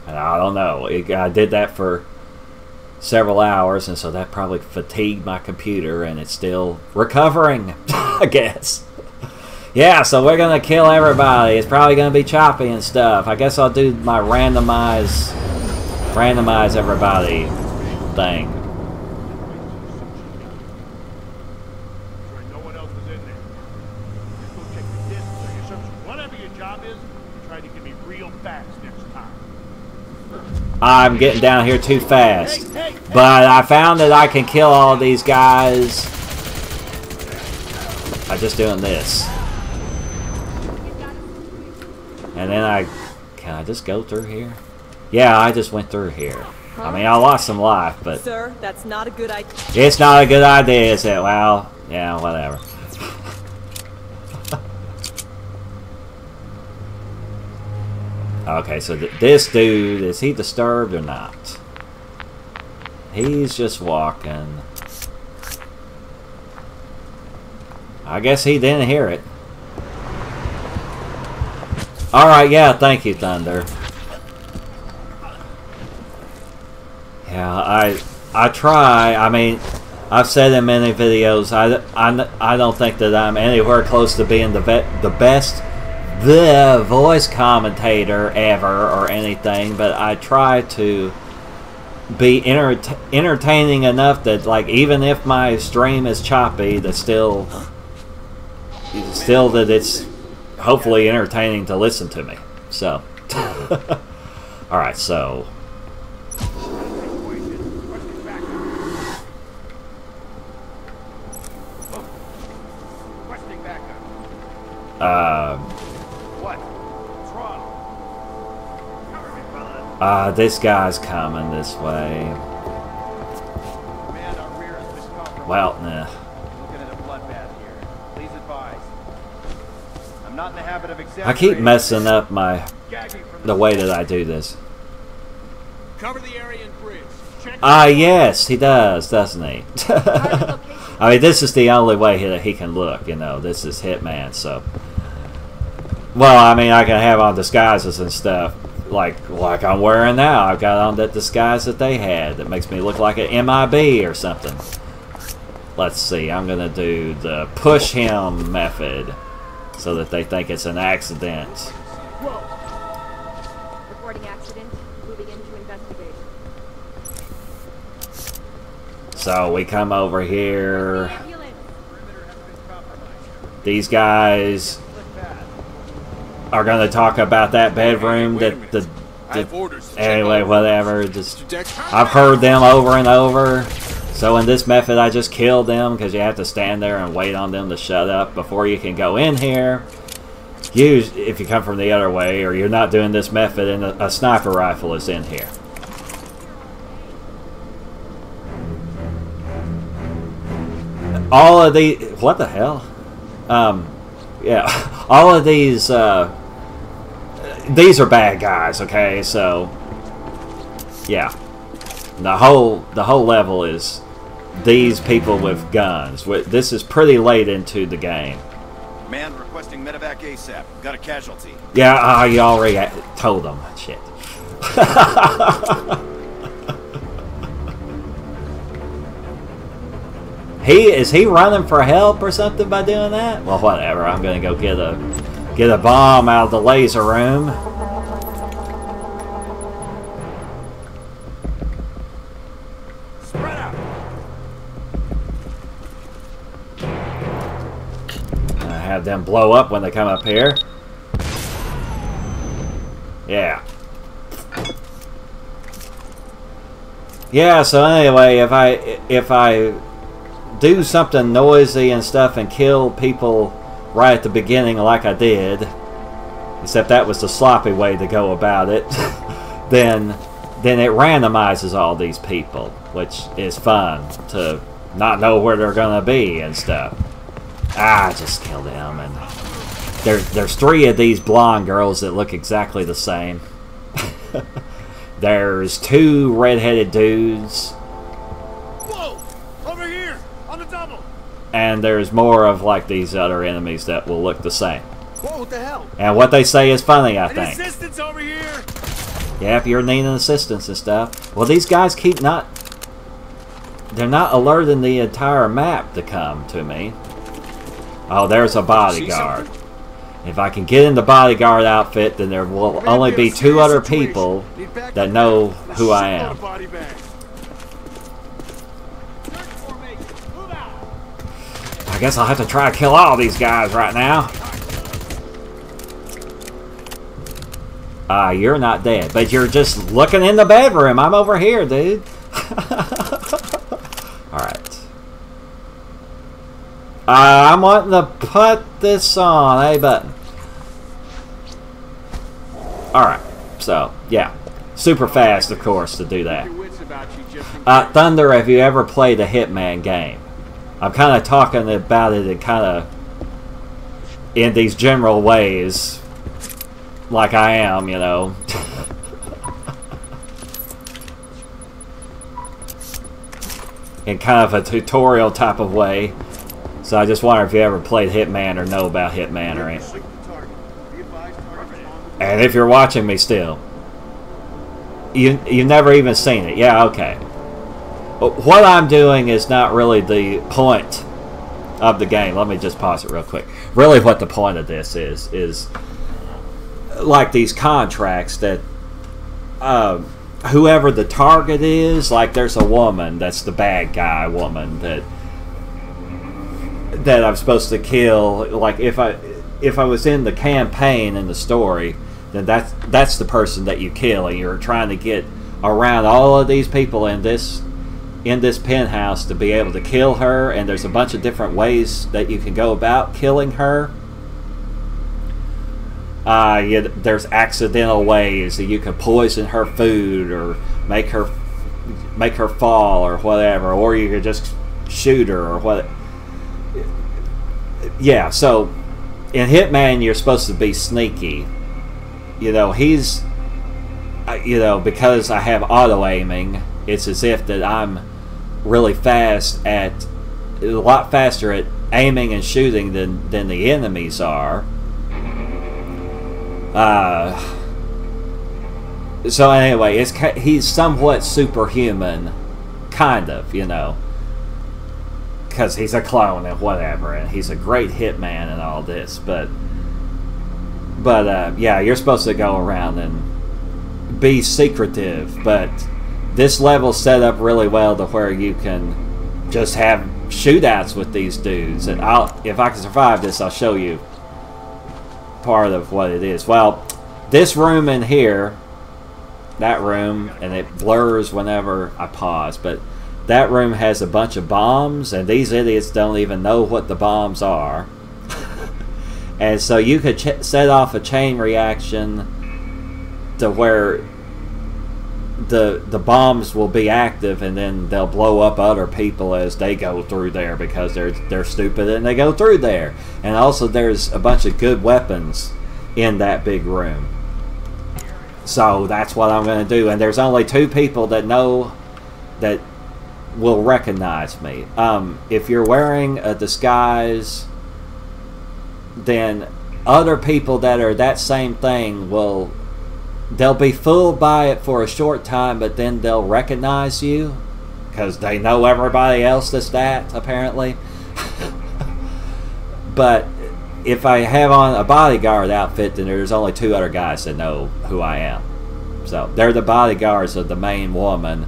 Speaker 1: And I don't know, I did that for several hours, and so that probably fatigued my computer, and it's still recovering, I guess. Yeah, so we're gonna kill everybody. It's probably gonna be choppy and stuff. I guess I'll do my randomize everybody thing.
Speaker 2: No one else is in there. Just go check the discs or your service. Whatever your job is, try to give me real facts next time.
Speaker 1: I'm getting down here too fast. But I found that I can kill all these guys by just doing this. And then can I just go through here? Yeah, I just went through here. I mean, I lost some life, but...
Speaker 3: Sir, that's not a good idea.
Speaker 1: It's not a good idea, is it? Well, yeah, whatever. Okay, so this dude, is he disturbed or not? He's just walking. I guess he didn't hear it. Alright, yeah, thank you, Thunder. Yeah, I try. I mean, I've said in many videos, I don't think that I'm anywhere close to being the best voice commentator ever or anything, but I try to be entertaining enough that, like, even if my stream is choppy, that still that it's hopefully entertaining to listen to me. So, all right, so. This guy's coming this way. Well, nah.
Speaker 4: Looking at a bloodbath here. Please advise. I'm not in the habit of exaggerating.
Speaker 1: I keep messing up the way that I do this.
Speaker 2: Cover the area and bridge. Check.
Speaker 1: Yes, he does, doesn't he? I mean, this is the only way that he can look. You know, this is Hitman, so. Well, I mean, I can have on disguises and stuff. Like I'm wearing now. I've got on that disguise that they had that makes me look like an MIB or something. Let's see. I'm going to do the push him method so that they think it's an accident.
Speaker 5: Whoa. Reporting accident. Moving into investigation.
Speaker 1: So we come over here. These guys are going to talk about that bedroom anyway, whatever. Just I've heard them over and over. So in this method, I just killed them because you have to stand there and wait on them to shut up before you can go in here. If you come from the other way, or you're not doing this method, and a sniper rifle is in here. All of these, what the hell? Yeah, all of these are bad guys. Okay, so yeah, the whole level is these people with guns. This is pretty late into the game.
Speaker 4: Man requesting medevac ASAP. Got a casualty.
Speaker 1: Yeah, you already told them. Shit. Is he running for help or something by doing that? Well, whatever. I'm gonna go get a bomb out of the laser room.
Speaker 4: Spread out.
Speaker 1: I have them blow up when they come up here. Yeah. Yeah. So anyway, if I do something noisy and stuff and kill people right at the beginning like I did, except that was the sloppy way to go about it, then it randomizes all these people, which is fun to not know where they're gonna be and stuff. I just killed him, and there's 3 of these blonde girls that look exactly the same. There's 2 redheaded dudes.
Speaker 2: Whoa! Over here! On the double!
Speaker 1: And there's more of like these other enemies that will look the same.
Speaker 2: Whoa, what the hell?
Speaker 1: And what they say is funny, I
Speaker 2: An
Speaker 1: think.
Speaker 2: assistance over here!
Speaker 1: Yeah, if you're needing assistance and stuff. Well, these guys they're not alerting the entire map to come to me. Oh, there's a bodyguard. If I can get in the bodyguard outfit, then there will only be 2 other people that know who I am. I guess I'll have to try to kill all these guys right now. You're not dead, but you're just looking in the bedroom. I'm over here, dude. Alright. I'm wanting to put this on. A button. Alright, so, yeah. Super fast, of course, to do that.
Speaker 2: Your wits about you just in case.
Speaker 1: Thunder, have you ever played a Hitman game? I'm kind of talking about it in kind of in these general ways, like I am, you know. In kind of a tutorial type of way. So I just wonder if you ever played Hitman or know about Hitman or anything. And if you're watching me still, you've never even seen it. Yeah, okay. But what I'm doing is not really the point of the game. Let me just pause it real quick. Really what the point of this is like these contracts that whoever the target is, like there's a woman that's the bad guy woman that I'm supposed to kill. Like if I was in the campaign in the story, then that's the person that you kill, and you're trying to get around all of these people in this penthouse to be able to kill her. And there's a bunch of different ways that you can go about killing her. Yeah, there's accidental ways that you can poison her food or make her fall or whatever, or you could just shoot her or what. Yeah, so in Hitman you're supposed to be sneaky. You know, he's, you know, because I have auto aiming, it's as if that I'm really fast at, a lot faster at aiming and shooting than the enemies are. So anyway, he's somewhat superhuman, kind of, you know, because he's a clone and whatever, and he's a great hitman and all this, but yeah, you're supposed to go around and be secretive, but this level's set up really well to where you can just have shootouts with these dudes, and if I can survive this, I'll show you part of what it is. Well, this room in here, that room, and it blurs whenever I pause, but that room has a bunch of bombs, and these idiots don't even know what the bombs are. And so you could set off a chain reaction to where the bombs will be active, and then they'll blow up other people as they go through there because they're stupid and they go through there. And also there's a bunch of good weapons in that big room. So that's what I'm going to do. And there's only 2 people that know that will recognize me. If you're wearing a disguise, then other people that are that same thing they'll be fooled by it for a short time, but then they'll recognize you because they know everybody else that's that, apparently. But if I have on a bodyguard outfit, then there's only 2 other guys that know who I am. So they're the bodyguards of the main woman.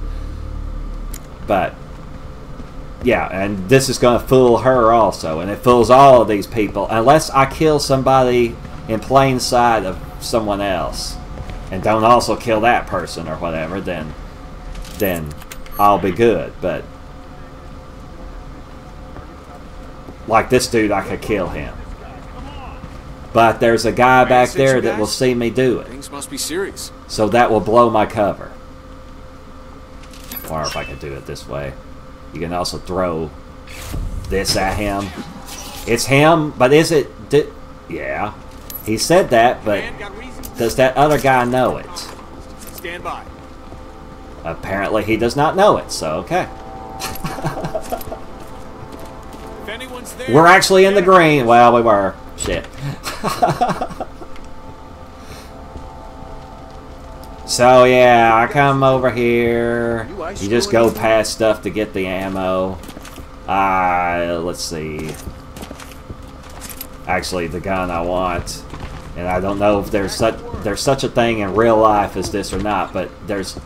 Speaker 1: But yeah, and this is going to fool her also, and it fools all of these people unless I kill somebody in plain sight of someone else and don't also kill that person or whatever, then I'll be good. But like this dude, I could kill him, but there's a guy back there that will see me do it.
Speaker 3: Things must be serious.
Speaker 1: So that will blow my cover. Or if I could do it this way. You can also throw this at him. It's him, but is it... yeah. He said that, but does that other guy know it?
Speaker 3: Stand by.
Speaker 1: Apparently he does not know it, so okay.
Speaker 3: If anyone's there,
Speaker 1: We're actually in the green. Well, we were. Shit. So yeah, I come over here. You just go past stuff to get the ammo. Let's see. Actually, the gun I want, and I don't know if there's such a thing in real life as this or not, but there's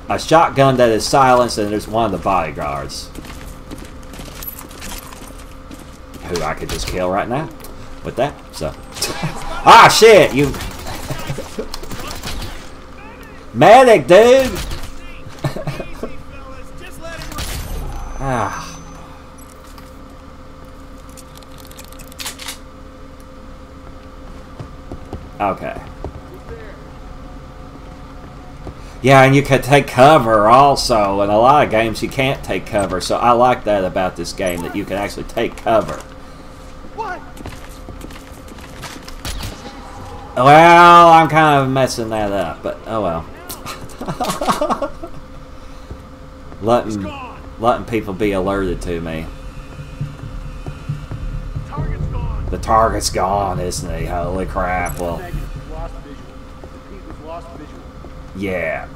Speaker 1: a shotgun that is silenced, and there's one of the bodyguards who I could just kill right now with that. So, ah, shit, you. Medic, dude! Ah. Okay. Yeah, and you can take cover also. In a lot of games, you can't take cover. So I like that about this game, that you can actually take cover.
Speaker 2: What?
Speaker 1: Well, I'm kind of messing that up, but oh well. letting people be alerted to me.
Speaker 2: Target's gone.
Speaker 1: The target's gone, isn't he? Holy crap! Well,
Speaker 2: Lost visual. Repeat, was lost visual.
Speaker 1: yeah.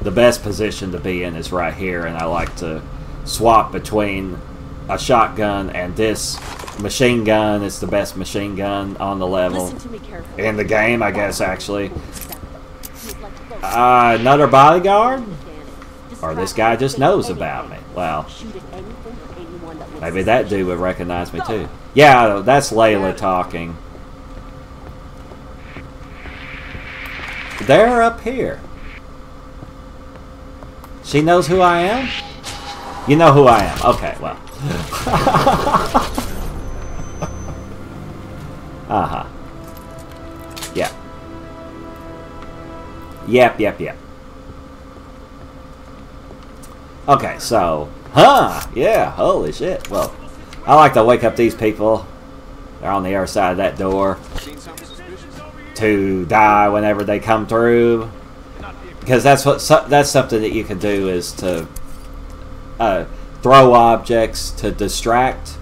Speaker 1: The best position to be in is right here, and I like to swap between a shotgun and this machine gun. It's the best machine gun on the level.
Speaker 5: Listen to me carefully.
Speaker 1: In the game, I guess, actually. Another bodyguard? Or this guy just knows about me. Well, maybe that dude would recognize me too. Yeah, that's Layla talking. They're up here. She knows who I am? You know who I am. Okay, well. Uh-huh. Yeah. Yep. Okay, so, yeah, holy shit. Well, I like to wake up these people. They're on the other side of that door to die whenever they come through, because that's something that you can do, is to throw objects to distract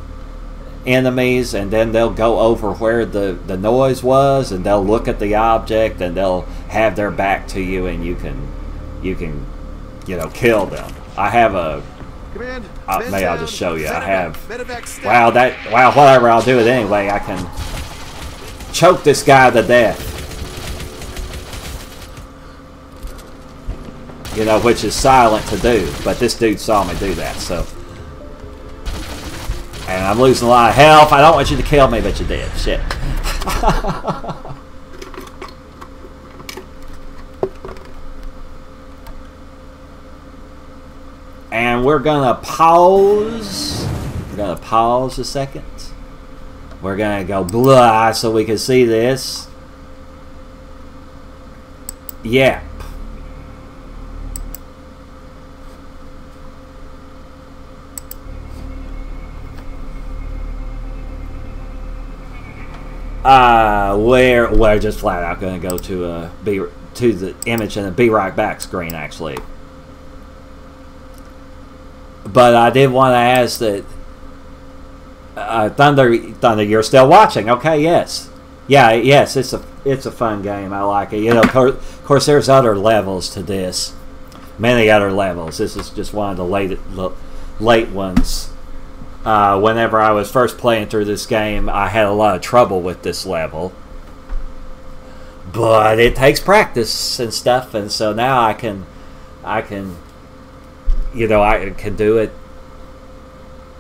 Speaker 1: enemies, and then they'll go over where the noise was, and they'll look at the object, and they'll have their back to you, and you can kill them. I have a maybe I'll just show you. I have whatever, I'll do it anyway. I can choke this guy to death, which is silent to do, but this dude saw me do that, so. And I'm losing a lot of health. I don't want you to kill me, but you did. Shit. And we're gonna pause. We're gonna pause a second. We're gonna go blah so we can see this. Yeah. We're just flat out going to go to the image and a be right back screen, actually. But I did want to ask that Thunder, you're still watching? Okay, yes, yes, it's a fun game. I like it. Of course, there's other levels to this, many other levels. This is just one of the late ones. Whenever I was first playing through this game, I had a lot of trouble with this level, but it takes practice and stuff, and so now I can do it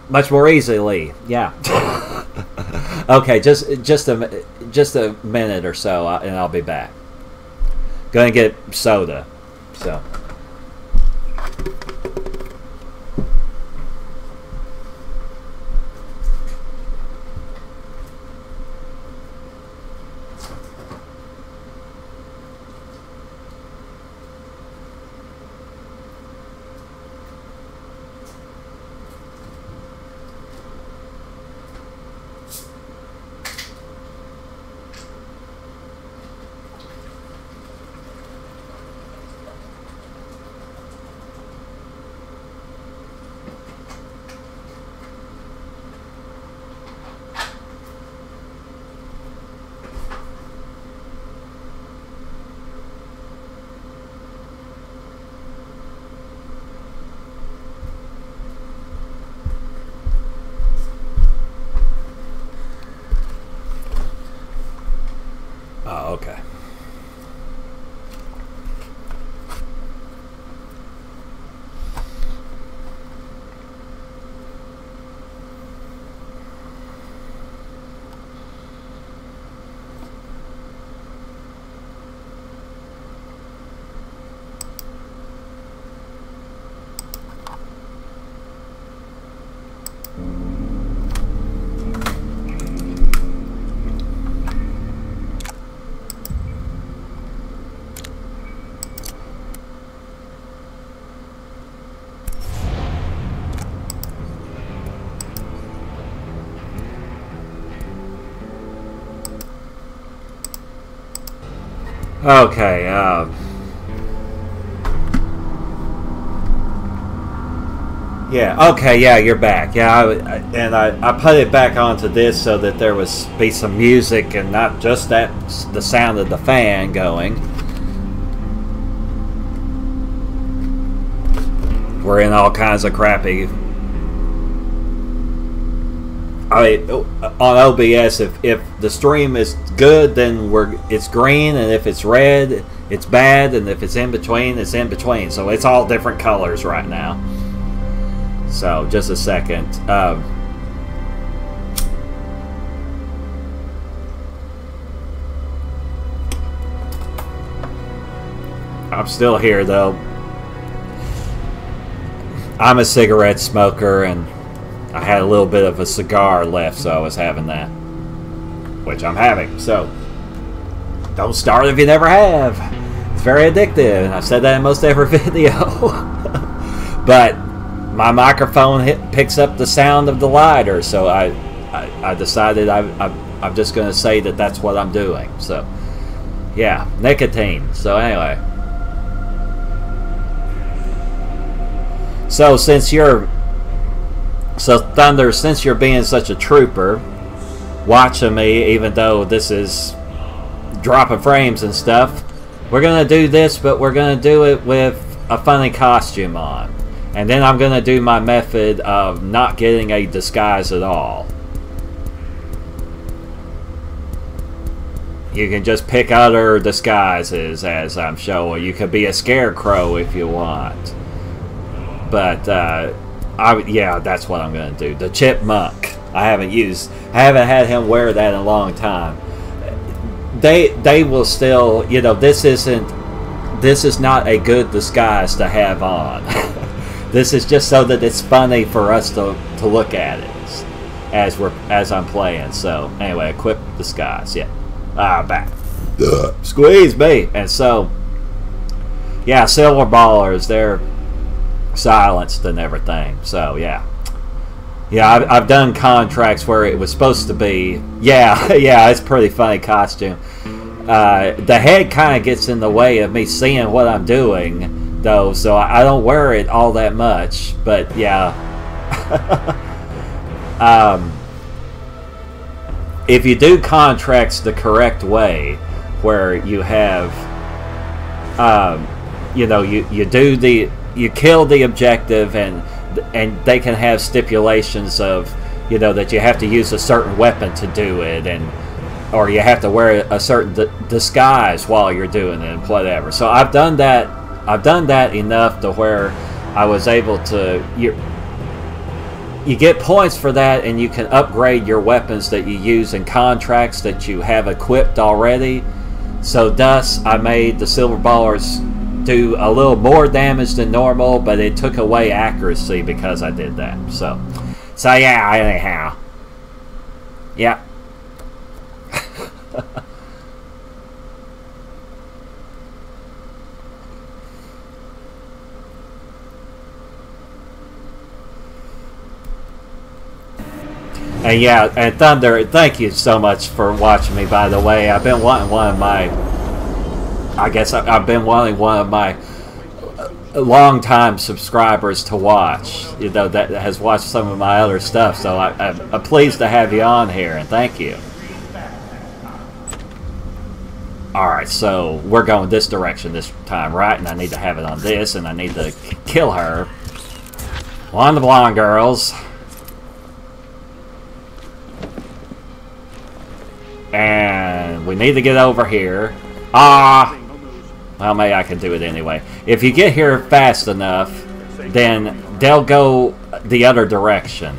Speaker 1: much more easily. Yeah. Okay, just a minute or so, and I'll be back. Going to get soda. So. Okay, yeah, okay, yeah, you're back. Yeah, I put it back onto this so that there was be some music and not just the sound of the fan going. We're in all kinds of crappy. I mean, on OBS, if the stream is good, then it's green, and if it's red, it's bad, and if it's in between, it's in between. So it's all different colors right now. So just a second. I'm still here though. I'm a cigarette smoker, and I had a little bit of a cigar left, so I was having that, which I'm having. So don't start if you never have. It's very addictive, and I've said that in most every video. But my microphone picks up the sound of the lighter, so I decided I'm just going to say that that's what I'm doing. So yeah, nicotine. So anyway, so Thunder, since you're being such a trooper, watching me, even though this is dropping frames and stuff, we're going to do this, but we're going to do it with a funny costume on. And then I'm going to do my method of not getting a disguise at all. You can just pick other disguises as I'm showing. You could be a scarecrow if you want. But, yeah, that's what I'm going to do. The chipmunk. I haven't had him wear that in a long time. They will still, you know, this is not a good disguise to have on. This is just so that it's funny for us to look at it as I'm playing. So anyway, equip disguise. Yeah. Back. Squeeze me. And so, yeah, silver ballers, they're silenced and everything. So yeah, I've done contracts where it was supposed to be. Yeah, it's a pretty funny costume. The head kind of gets in the way of me seeing what I'm doing, though, so I don't wear it all that much. But yeah, if you do contracts the correct way, where you have, you know, you kill the objective, and they can have stipulations of, you know, that you have to use a certain weapon to do it, or you have to wear a certain disguise while you're doing it, and whatever. So I've done that enough to where I was able to. You get points for that, and you can upgrade your weapons that you use in contracts that you have equipped already. So thus, I made the silver ballers do a little more damage than normal, but it took away accuracy because I did that. So yeah, anyhow. Yeah. And yeah, and Thunder, thank you so much for watching me, by the way. I've been wanting one of my long-time subscribers to watch, you know, that has watched some of my other stuff. So I'm pleased to have you on here, and thank you. Alright, so we're going this direction this time, right? And I need to have it on this, and I need to kill her. One of the blonde girls. And we need to get over here. Well, maybe I can do it anyway. If you get here fast enough, then they'll go the other direction.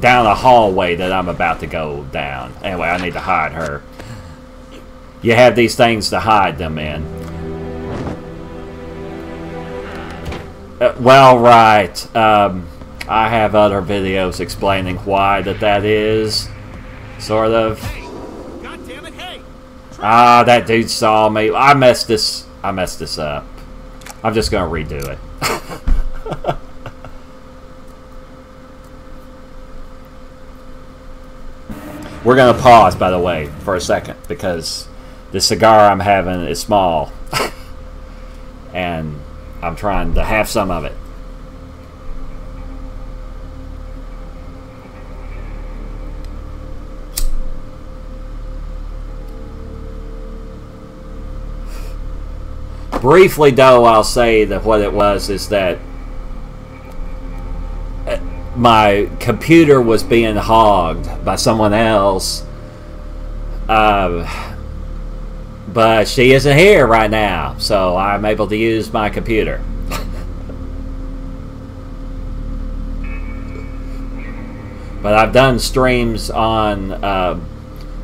Speaker 1: Down a hallway that I'm about to go down. Anyway, I need to hide her. You have these things to hide them in. Well, right. I have other videos explaining why that is. Sort of. That dude saw me. I messed this up. I'm just gonna redo it. We're gonna pause, by the way, for a second, because the cigar I'm having is small. And I'm trying to have some of it. Briefly, though, I'll say that what it was is that my computer was being hogged by someone else. But she isn't here right now, so I'm able to use my computer. But I've done streams on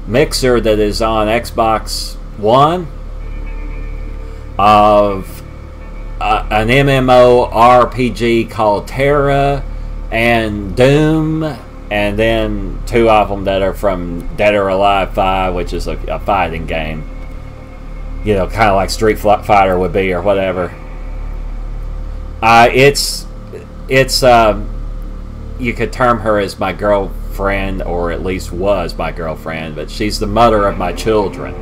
Speaker 1: Mixer that is on Xbox One of an MMO RPG called Terra and Doom, and then 2 of them that are from Dead or Alive 5, which is a fighting game. You know, kind of like Street Fighter would be, or whatever. It's you could term her as my girlfriend, or at least was my girlfriend, but she's the mother of my children.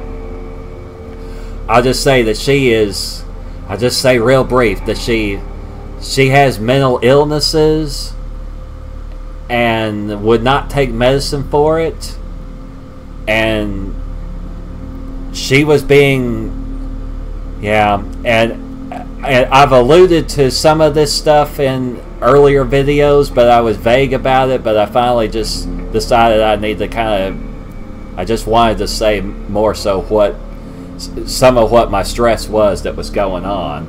Speaker 1: I'll just say that she is, I'll just say real brief, that she has mental illnesses and would not take medicine for it, and she was being, yeah, and I've alluded to some of this stuff in earlier videos, but I was vague about it, but I finally just decided I need to I just wanted to say more so what, some of what my stress was that was going on.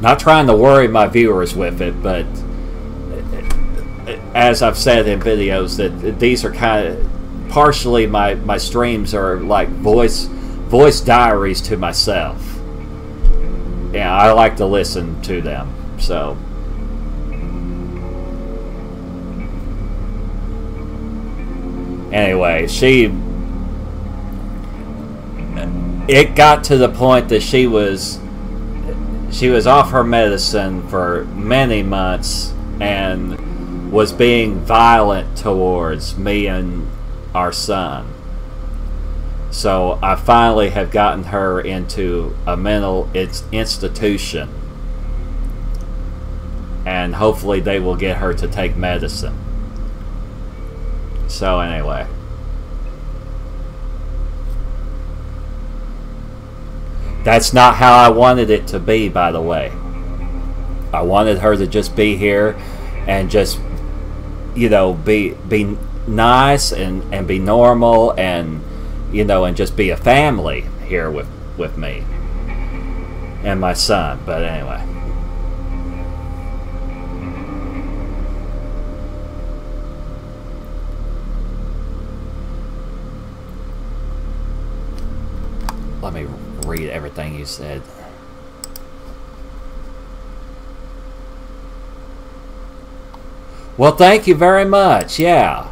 Speaker 1: Not trying to worry my viewers with it, but as I've said in videos, that these are kind of, partially my streams are like voice diaries to myself. Yeah, I like to listen to them. So anyway, it got to the point that she was off her medicine for many months and was being violent towards me and our son. So I finally have gotten her into a mental institution, and hopefully they will get her to take medicine. So anyway, that's not how I wanted it to be, by the way. I wanted her to just be here and just, you know, be nice and be normal, and, you know, and just be a family here with me and my son. But anyway, let me read everything you said. Well, thank you very much. Yeah.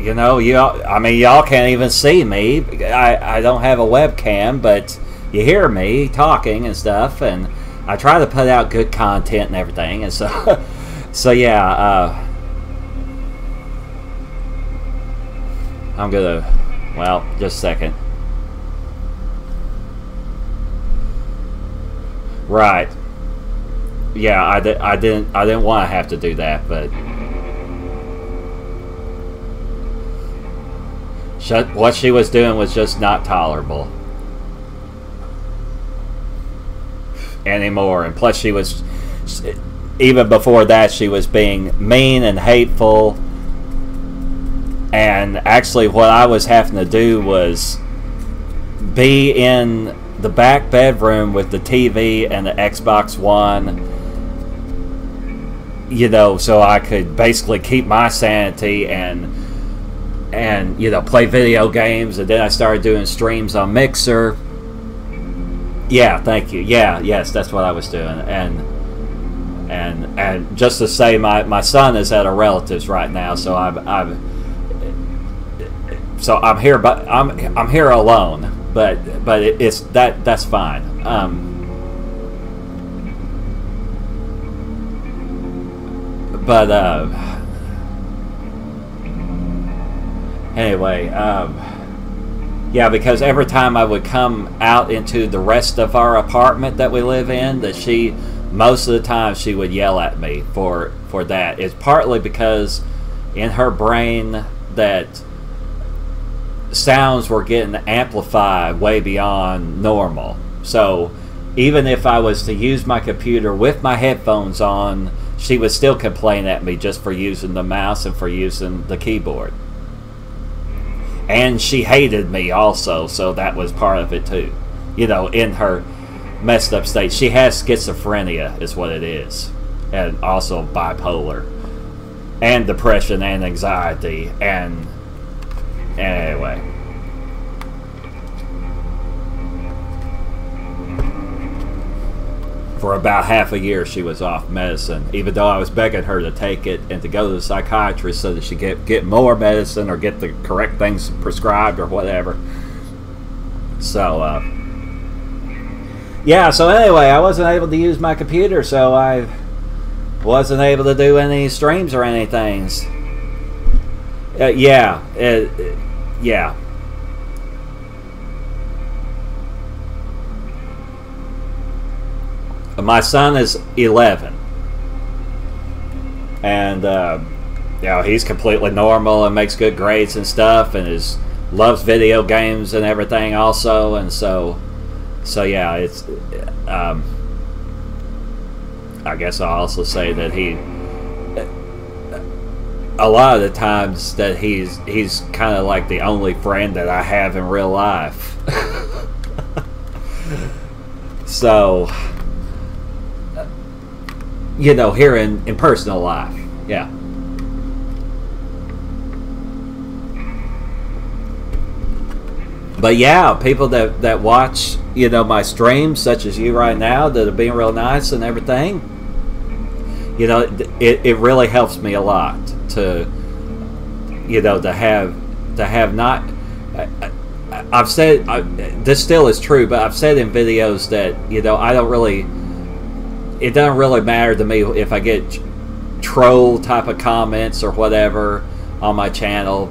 Speaker 1: You know, I mean, y'all can't even see me. I don't have a webcam, but you hear me talking and stuff, and I try to put out good content and everything, and so, so yeah. I'm gonna, well, just a second. Right. Yeah, I didn't want to have to do that, but what she was doing was just not tolerable anymore. And plus, she was, even before that, she was being mean and hateful. And actually, what I was having to do was be in the back bedroom with the TV and the Xbox One, you know, so I could basically keep my sanity and you know, play video games. And then I started doing streams on Mixer. Yeah, thank you. Yeah, yes, that's what I was doing. And just to say, my son is at a relative's right now, so I'm here, but I'm here alone. But it's that's fine. Anyway, yeah, because every time I would come out into the rest of our apartment that we live in, that she, most of the time, she would yell at me for that. It's partly because in her brain that sounds were getting amplified way beyond normal. So even if I was to use my computer with my headphones on, she would still complain at me just for using the mouse and for using the keyboard. And she hated me also, so that was part of it too. You know, in her messed up state. She has schizophrenia is what it is. And also bipolar. And depression and anxiety. And anyway. For about half a year she was off medicine, even though I was begging her to take it and to go to the psychiatrist so that she get more medicine or get the correct things prescribed or whatever. So yeah, so anyway, I wasn't able to use my computer, so I wasn't able to do any streams or anything. Yeah. My son is 11, and you know, he's completely normal and makes good grades and stuff, and loves video games and everything also, and so yeah, it's I guess I'll also say that he, a lot of the times that he's kind of like the only friend that I have in real life. So, you know, here in personal life, yeah. But yeah, people that watch, you know, my streams, such as you right now, that are being real nice and everything, you know, it really helps me a lot to, you know, to have not. I've said this still is true, but I've said in videos that, you know, it doesn't really matter to me if I get troll type of comments or whatever on my channel.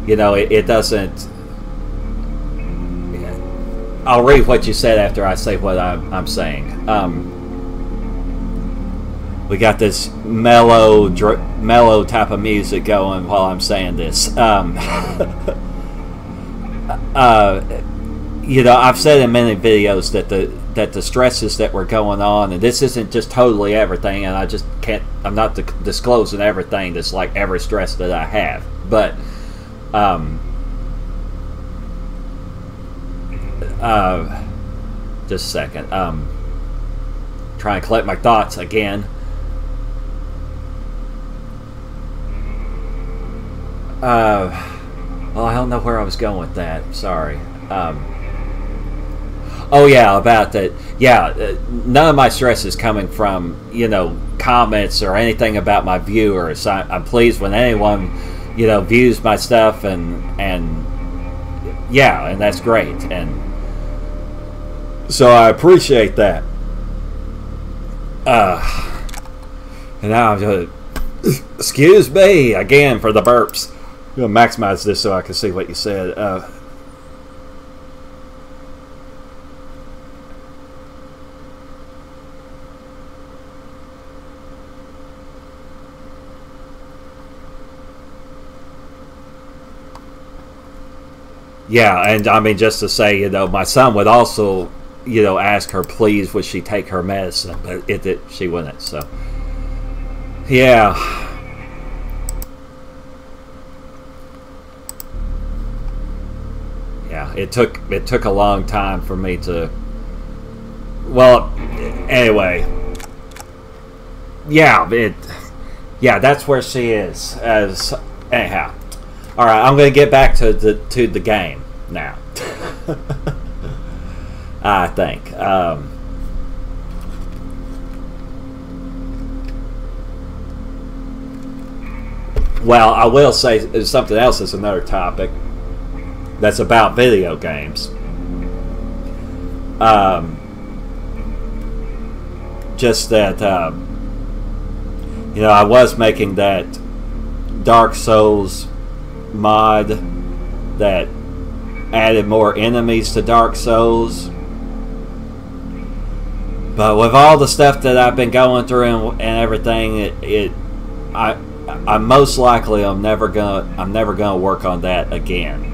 Speaker 1: You know, it doesn't. I'll read what you said after I say what I'm saying. We got this mellow type of music going while I'm saying this. You know, I've said in many videos that the stresses that were going on, and this isn't just totally everything, and I just can't. I'm not disclosing everything that's like every stress that I have, but. Just a second. Trying to collect my thoughts again. Well, I don't know where I was going with that. Sorry. Oh yeah, about that. Yeah, none of my stress is coming from, you know, comments or anything about my viewers. I'm pleased when anyone, you know, views my stuff, and yeah, and that's great, and so I appreciate that. And now I'm just, excuse me again for the burps. I'm gonna maximize this so I can see what you said. Yeah, and I mean, just to say, you know, my son would also, you know, ask her, please, would she take her medicine? But she wouldn't, so. Yeah. Yeah, it took a long time for me to, well, anyway. Yeah, that's where she is, anyhow. All right, I'm going to get back to the game now. I think. Well, I will say something else is another topic that's about video games. Just that, you know, I was making that Dark Souls mod that added more enemies to Dark Souls. But with all the stuff that I've been going through and everything, I most likely I'm never gonna work on that again.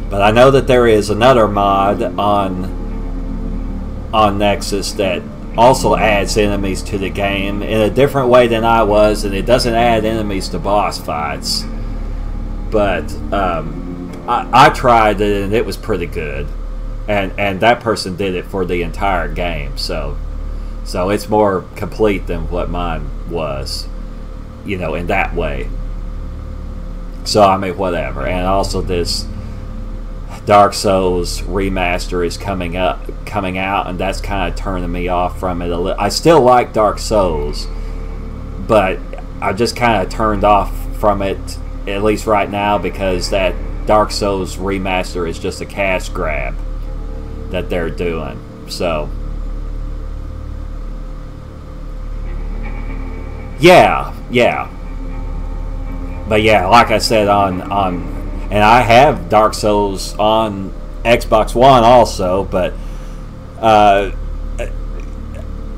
Speaker 1: But I know that there is another mod on Nexus that also adds enemies to the game in a different way than I was, and it doesn't add enemies to boss fights. But I tried it and it was pretty good, and that person did it for the entire game, so it's more complete than what mine was, you know, in that way. So I mean, whatever. And also this Dark Souls remaster is coming out, and that's kind of turning me off from it a little. I still like Dark Souls, but I just kind of turned off from it, at least right now, because that Dark Souls remaster is just a cash grab that they're doing. So yeah. But yeah, like I said, and I have Dark Souls on Xbox One also, but I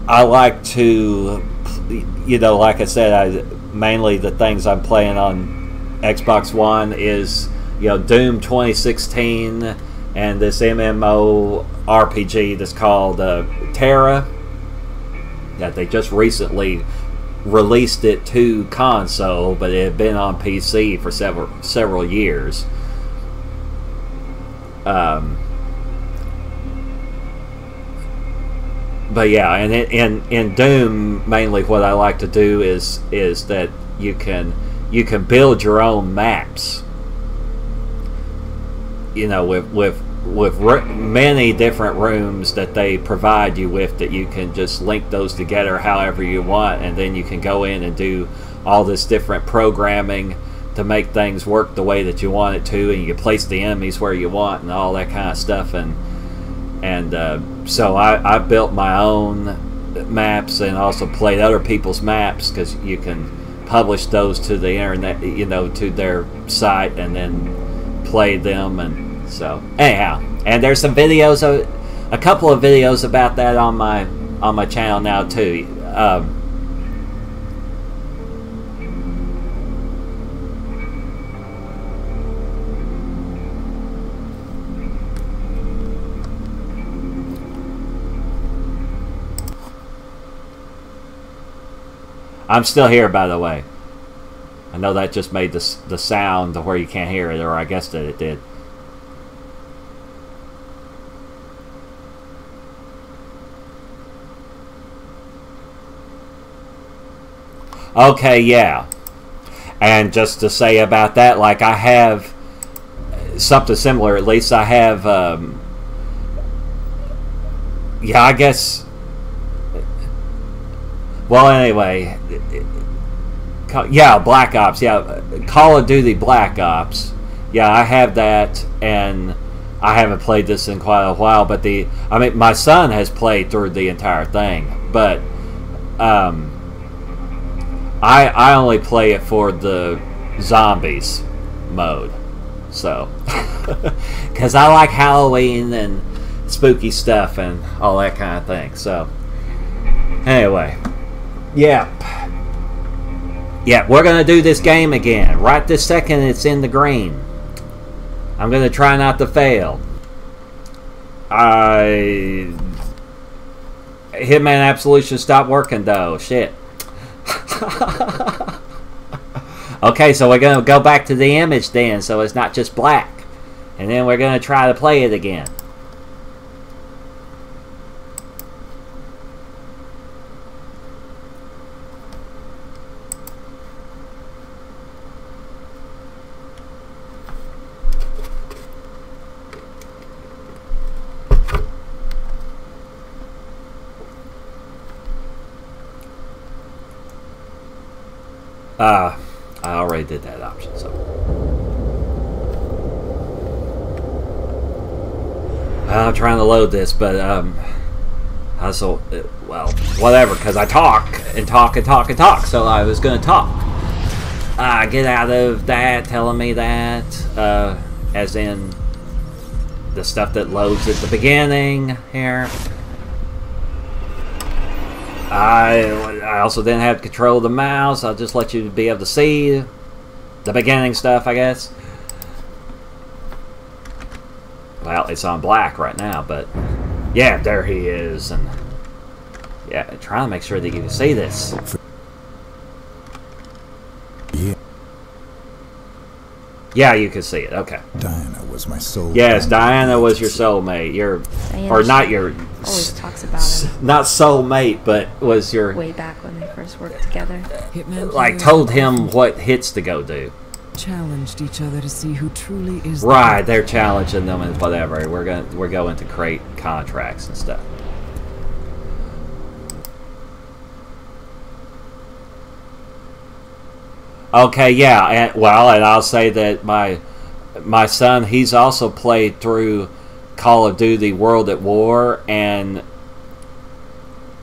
Speaker 1: like to, you know, like I said, mainly the things I'm playing on Xbox One is, you know, Doom 2016 and this MMO RPG that's called Terra, that they just recently released it to console, but it had been on PC for several years. But yeah, and in Doom, mainly what I like to do is that you can build your own maps. You know, with many different rooms that they provide you with, that you can just link those together however you want, and then you can go in and do all this different programming to make things work the way that you want it to, and you can place the enemies where you want and all that kind of stuff. And so I built my own maps and also played other people's maps, because you can publish those to the internet, you know, to their site, and then play them. And so anyhow, and there's some videos, a couple of videos about that on my channel now too. I'm still here, by the way. I know that just made the sound to where you can't hear it, or I guess that it did. Okay, yeah. And just to say about that, like, I have something similar. At least I have, yeah, I guess. Well, anyway, yeah, Black Ops, yeah, Call of Duty Black Ops, yeah, I have that, and I haven't played this in quite a while, but I mean, my son has played through the entire thing, but I only play it for the zombies mode, so, because I like Halloween and spooky stuff and all that kind of thing, so, anyway. Yeah, we're going to do this game again. Right this second, it's in the green. I'm going to try not to fail. Hitman Absolution stopped working, though. Shit. Okay, so we're going to go back to the image then, so it's not just black. And then we're going to try to play it again. I already did that option, so I'm trying to load this, but well, whatever, because I talk and talk and talk and talk, so I was going to talk. Get out of that telling me that. As in the stuff that loads at the beginning here. I also didn't have control of the mouse. I'll just let you be able to see the beginning stuff, I guess. Well, it's on black right now, but yeah, there he is. And yeah, trying to make sure that you can see this. Yeah, you can see it. Okay.
Speaker 6: Diana was my soul.
Speaker 1: Yes, Diana was your soulmate. Or not your.
Speaker 7: Always talks about him.
Speaker 1: Not soulmate, but was your.
Speaker 7: Way back when they first worked together.
Speaker 8: Hitman
Speaker 1: Like told him what hits to go do.
Speaker 8: challenged each other to see who truly is.
Speaker 1: Right, they're challenging them and whatever. We're going to create contracts and stuff. Okay, yeah, and I'll say that my son, he's also played through Call of Duty World at War, and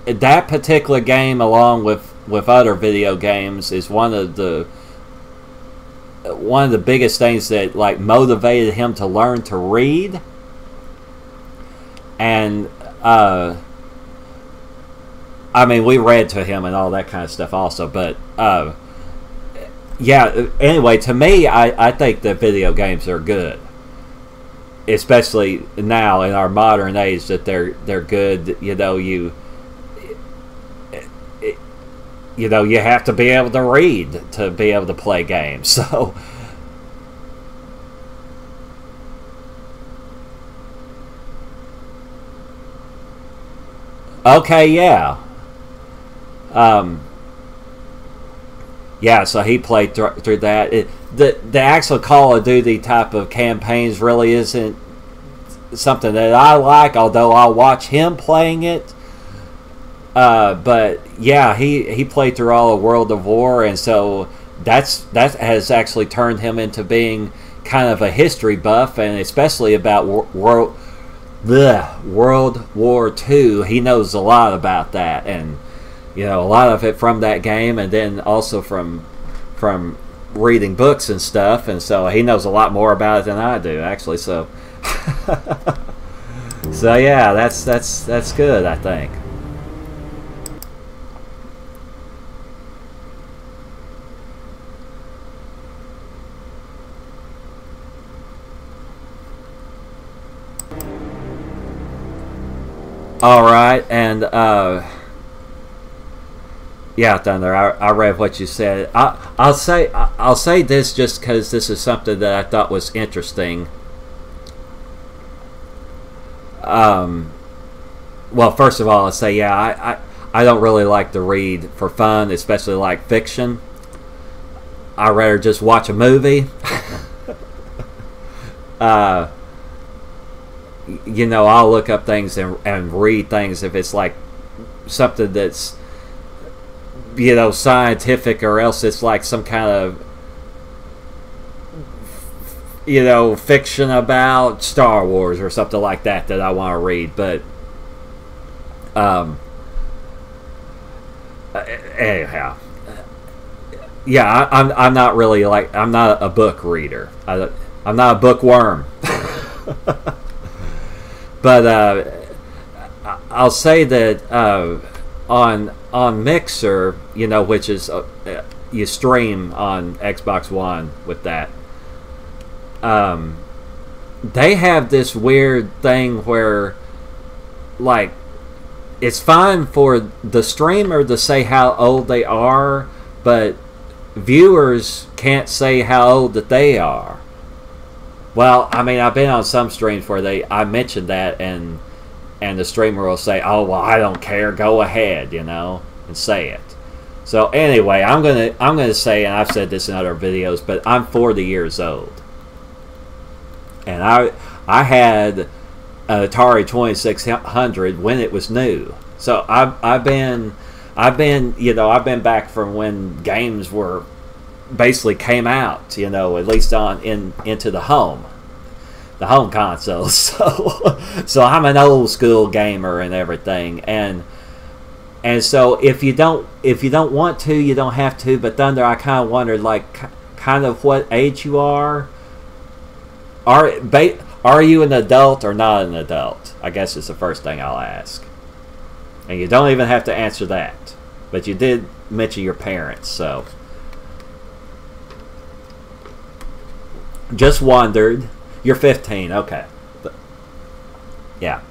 Speaker 1: that particular game, along with other video games, is one of the biggest things that like motivated him to learn to read. And I mean, we read to him and all that kind of stuff also, but yeah, anyway, to me, I think that video games are good, especially now in our modern age, that they're good. You know, you have to be able to read to be able to play games. So okay, yeah. Yeah, so he played through that. The actual Call of Duty type of campaigns really isn't something that I like, although I'll watch him playing it. But yeah, he played through all of World of War, and so that has actually turned him into being kind of a history buff, and especially about World War II. He knows a lot about that, and you know, a lot of it from that game, and then also from reading books and stuff, and so he knows a lot more about it than I do, actually. So, so yeah, that's good, I think. All right, and yeah, Thunder, I read what you said. I'll say this just because this is something that I thought was interesting. Well, first of all, I'll say, yeah, I don't really like to read for fun, especially like fiction. I'd rather just watch a movie. You know, I'll look up things and read things if it's like something that's, you know, scientific, or else it's like some kind of, you know, fiction about Star Wars or something like that I want to read. But anyhow, yeah, I'm not really like, I'm not a book reader. I'm not a bookworm. But I'll say that on Mixer, you know, which is you stream on Xbox One with that. They have this weird thing where, like, it's fine for the streamer to say how old they are, but viewers can't say how old that they are. Well, I mean, I've been on some streams where I mentioned that, and the streamer will say, "Oh, well, I don't care. Go ahead, you know, and say it." So anyway, I'm gonna say, and I've said this in other videos, but I'm 40 years old, and I had an Atari 2600 when it was new. So I've been you know, I've been back from when games were basically came out, you know, at least into the home consoles. So I'm an old school gamer and everything, and And so if you don't want to, you don't have to. But Thunder, I kind of wondered, like, kind of what age you are. Are you an adult or not an adult? I guess it's the first thing I'll ask. And you don't even have to answer that. But you did mention your parents, so. Just wondered. You're 15, okay. Yeah.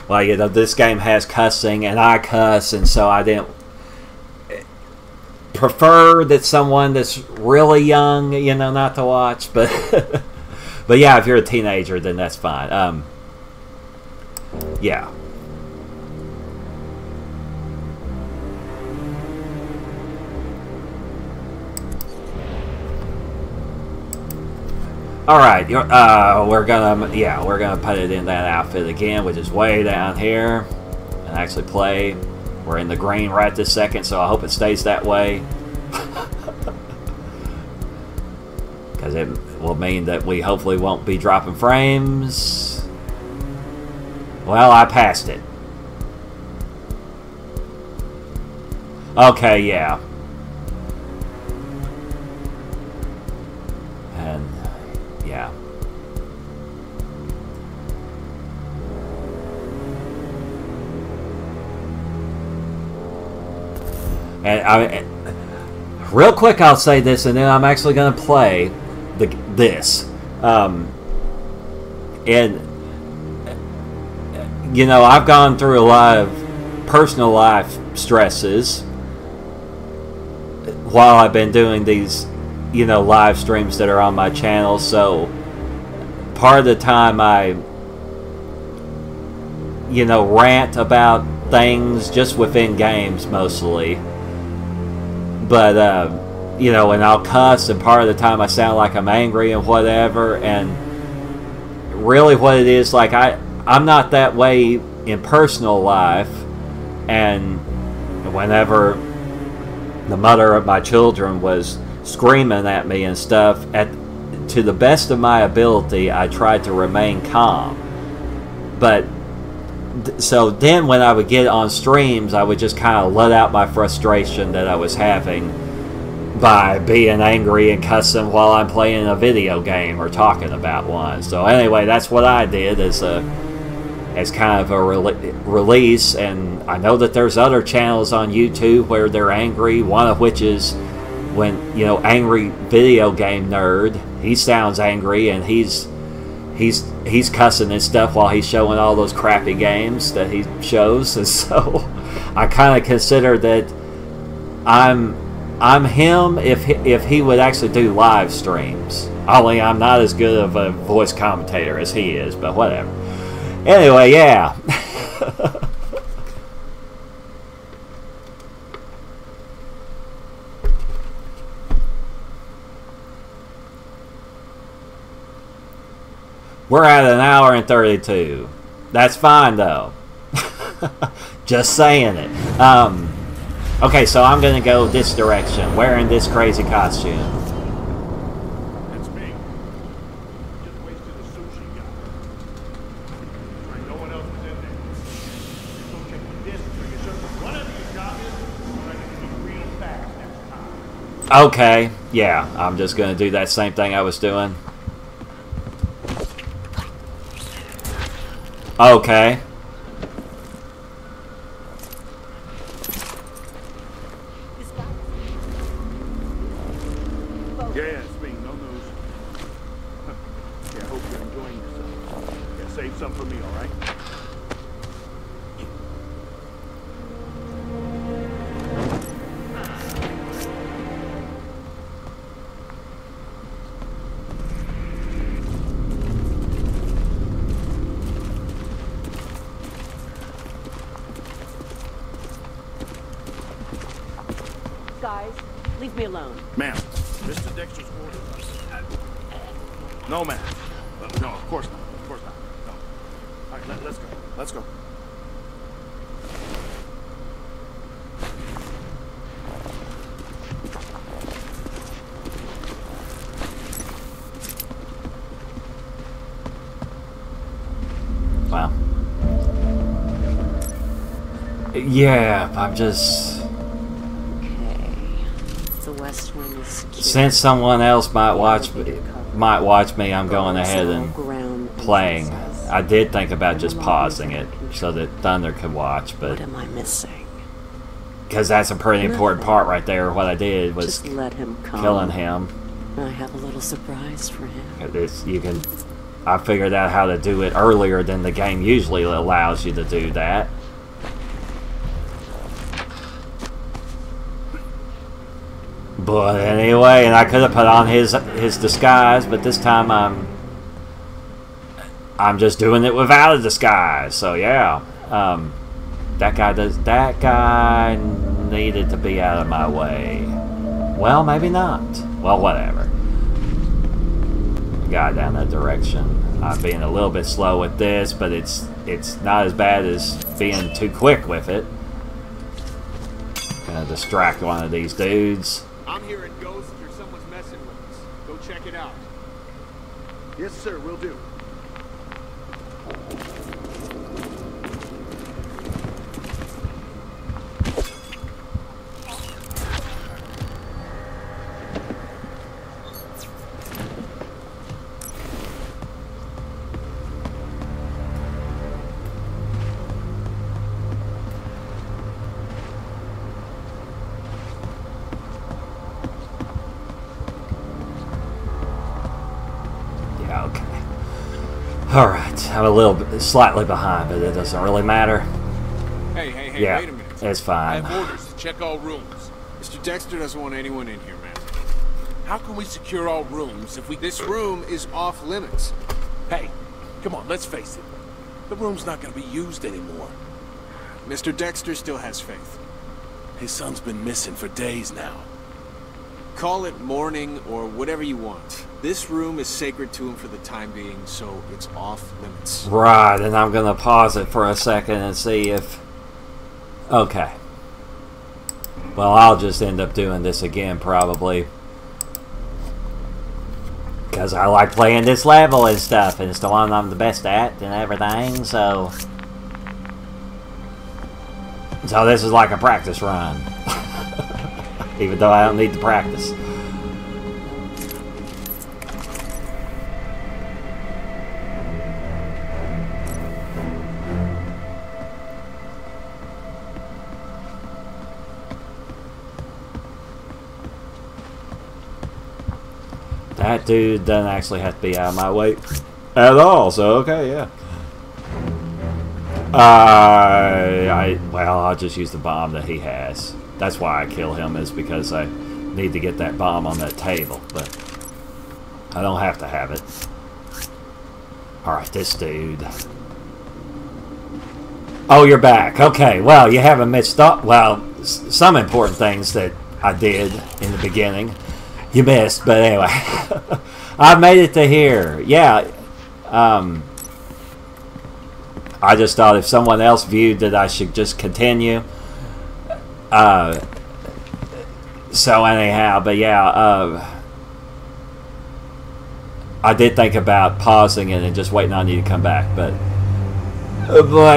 Speaker 1: Well, you know, this game has cussing, and I cuss, and so I didn't prefer that someone that's really young, you know, not to watch. But, but yeah, if you're a teenager, then that's fine. Yeah. All right, we're gonna put it in that outfit again, which is way down here, and actually play. We're in the green right this second, so I hope it stays that way, because it will mean that we hopefully won't be dropping frames. Well, I passed it. Okay, yeah. And yeah. And real quick, I'll say this, and then I'm actually going to play this. And you know, I've gone through a lot of personal life stresses while I've been doing these, you know, live streams that are on my channel. So part of the time I, you know, rant about things just within games mostly. But you know, and I'll cuss, and part of the time I sound like I'm angry and whatever. And really what it is, like, I'm not that way in personal life. And whenever the mother of my children was screaming at me and stuff, to the best of my ability, I tried to remain calm. But so then when I would get on streams, I would just kind of let out my frustration that I was having by being angry and cussing while I'm playing a video game or talking about one. So anyway, that's what I did as kind of a release. And I know that there's other channels on YouTube where they're angry, one of which is, when, you know, Angry Video Game Nerd, he sounds angry, and he's cussing and stuff while he's showing all those crappy games that he shows. And so I kind of consider that I'm him if he would actually do live streams. Only I'm not as good of a voice commentator as he is, but whatever. Anyway, yeah. We're at 1 hour and 32. That's fine, though. Just saying it. Okay, so I'm going to go this direction, wearing this crazy costume.
Speaker 2: That's me. Just wasted a sushi guy. Right, no one else was in there. Just go check the disc or your service. Whatever your job is, try to be real fast next time.
Speaker 1: Okay, yeah, I'm just going to do that same thing I was doing. Okay.
Speaker 2: Yeah, it's me. No news. Yeah, I hope you're enjoying yourself. Yeah, save some for me, all right?
Speaker 5: Guys, leave me alone.
Speaker 2: Ma'am, Mr. Dexter's orders. No, ma'am. No, of course not. Of course not. No. All right, let's go. Let's go.
Speaker 1: Wow. Yeah, I'm just...
Speaker 5: Okay. The West Wing is secure.
Speaker 1: Since someone else might watch me, I'm going ahead and
Speaker 5: Ground
Speaker 1: playing.
Speaker 5: entrances.
Speaker 1: I did think about just pausing it so that Thunder could watch,
Speaker 5: What
Speaker 1: but
Speaker 5: am I missing?
Speaker 1: because that's a pretty important part right there. What I did was
Speaker 5: Just let him come.
Speaker 1: killing him.
Speaker 5: I have a little surprise for him.
Speaker 1: I figured out how to do it earlier than the game usually allows you to do that. But anyway, and I could have put on his disguise, but this time I'm just doing it without a disguise. So yeah, that guy needed to be out of my way. Well, maybe not. Well, whatever. Guy down that direction. I'm being a little bit slow with this, but it's not as bad as being too quick with it. Gonna distract one of these dudes.
Speaker 3: I'm hearing ghosts or someone's messing with us. Go check it out.
Speaker 2: Yes, sir, will do.
Speaker 1: Yeah, okay. Alright, I'm a little bit, slightly behind, but it doesn't really matter.
Speaker 3: Hey,
Speaker 1: Yeah,
Speaker 3: wait a minute.
Speaker 1: it's
Speaker 3: I
Speaker 1: fine.
Speaker 3: have orders to check all rooms. Mr. Dexter doesn't want anyone in here, man. How can we secure all rooms if this room is off limits?
Speaker 6: Hey, come on, let's face it. The room's not gonna be used anymore.
Speaker 3: Mr. Dexter still has faith.
Speaker 6: His son's been missing for days now.
Speaker 3: Call it mourning or whatever you want. This room is sacred to him for the time being, so it's off limits.
Speaker 1: Right, and I'm gonna pause it for a second and see if... Okay. Well, I'll just end up doing this again, probably. Because I like playing this level and stuff, and it's the one I'm the best at and everything, so... So this is like a practice run. Even though I don't need to practice. That dude doesn't actually have to be out of my way at all, so okay, yeah. Well, I'll just use the bomb that he has. That's why I kill him, is because I need to get that bomb on that table, but I don't have to have it. Alright, this dude. Oh, you're back. Okay, well, you haven't missed up. Well, some important things that I did in the beginning. You missed, but anyway. I made it to here. Yeah. I just thought if someone else viewed that I should just continue. So anyhow, but yeah, I did think about pausing it and just waiting on you to come back, but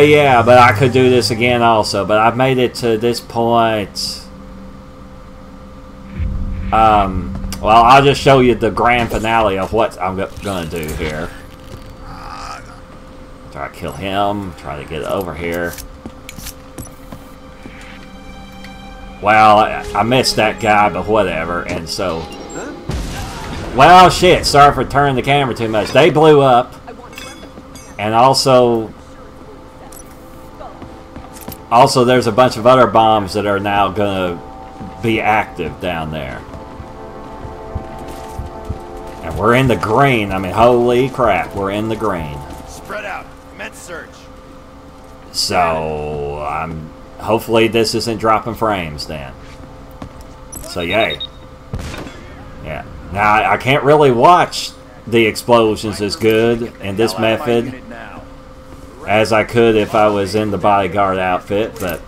Speaker 1: yeah, but I could do this again also, but I've made it to this point. Well, I'll just show you the grand finale of what I'm gonna do here. Try to kill him, try to get over here. Well, I missed that guy, but whatever, and so... Well, shit, sorry for turning the camera too much. They blew up, and also there's a bunch of other bombs that are now gonna be active down there. And we're in the green. I mean, holy crap, we're in the green.
Speaker 4: Spread out. Commence search.
Speaker 1: So, hopefully this isn't dropping frames then. So, yay. Yeah. Now, I can't really watch the explosions as good in this method as I could if I was in the bodyguard outfit, but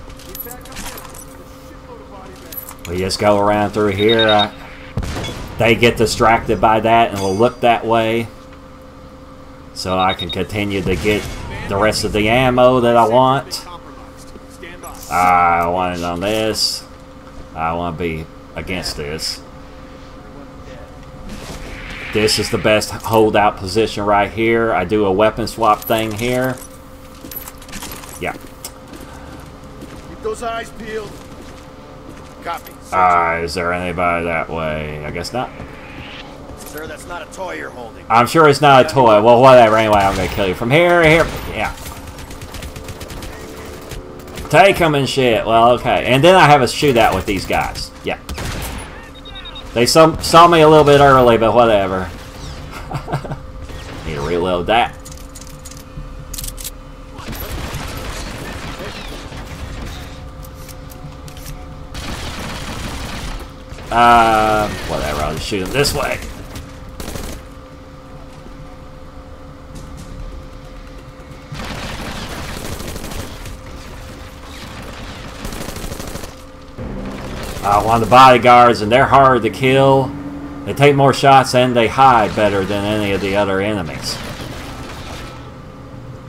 Speaker 1: we just go around through here. They get distracted by that and will look that way, so I can continue to get the rest of the ammo that I want. I want it on this. I want to be against this. This is the best holdout position right here. I do a weapon swap thing here. Yeah.
Speaker 2: Keep those eyes peeled.
Speaker 3: Copy.
Speaker 1: Is there anybody that way? I guess not.
Speaker 4: Sir, that's not a toy you're holding.
Speaker 1: I'm sure it's not a toy. Well, whatever. Anyway, I'm going to kill you from here to here. Yeah. Take them and shit. Well, okay. And then I have a shootout with these guys. Yeah. They saw me a little bit early, but whatever. Need to reload that. Whatever. I'll just shoot them this way. One of the bodyguards, and they're hard to kill. They take more shots and they hide better than any of the other enemies.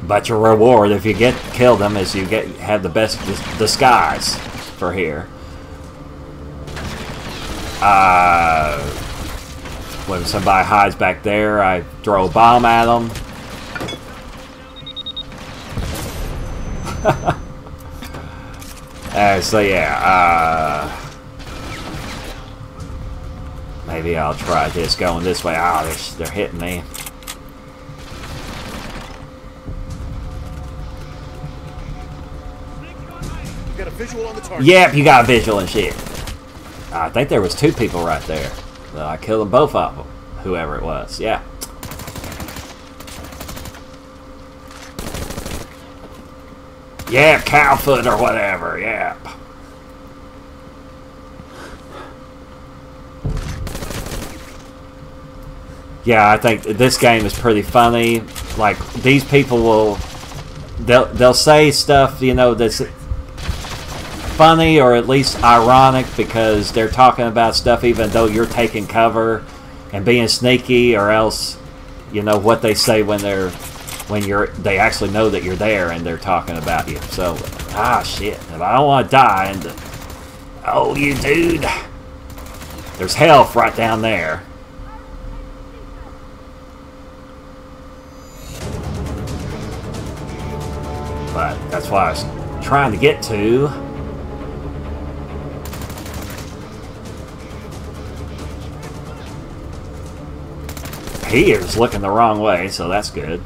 Speaker 1: But your reward, if you kill them, is you have the best disguise for here. When somebody hides back there, I throw a bomb at them. So yeah, maybe I'll try this going this way. They're hitting me.
Speaker 2: You got a visual on the target.
Speaker 1: Yep, you got a visual and shit. I think there was 2 people right there. Well, I killed them both of them. Whoever it was, yeah. Yeah, cowfoot or whatever, yeah. Yeah, I think this game is pretty funny. Like, these people they'll say stuff, you know, that's funny or at least ironic because they're talking about stuff even though you're taking cover and being sneaky, or else, you know, what they say when they actually know that you're there and they're talking about you. So, shit, if I don't want to die, and oh, you dude, there's health right down there. But that's what I was trying to get to. He is looking the wrong way, so that's good.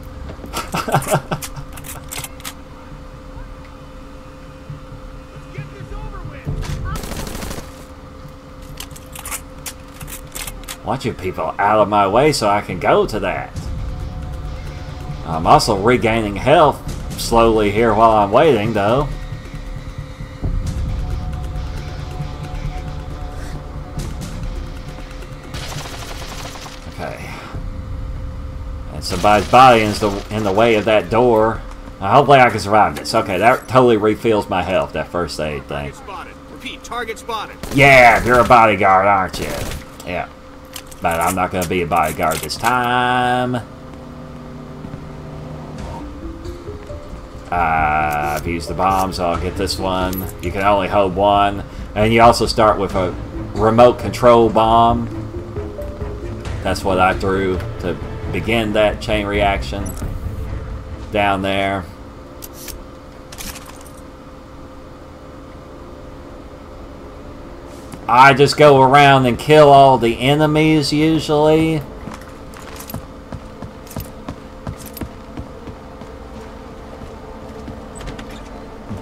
Speaker 1: Want you people out of my way so I can go to that. I'm also regaining health slowly here while I'm waiting, though. Okay. And somebody's body is in the way of that door. Hopefully I can survive this. Okay, that totally refills my health, that first aid thing.
Speaker 3: Target spotted. Repeat, target spotted.
Speaker 1: Yeah, you're a bodyguard, aren't you? Yeah. But I'm not going to be a bodyguard this time. I've used the bomb, so I'll get this one. You can only hold one. And you also start with a remote control bomb. That's what I threw to begin that chain reaction down there. I just go around and kill all the enemies usually.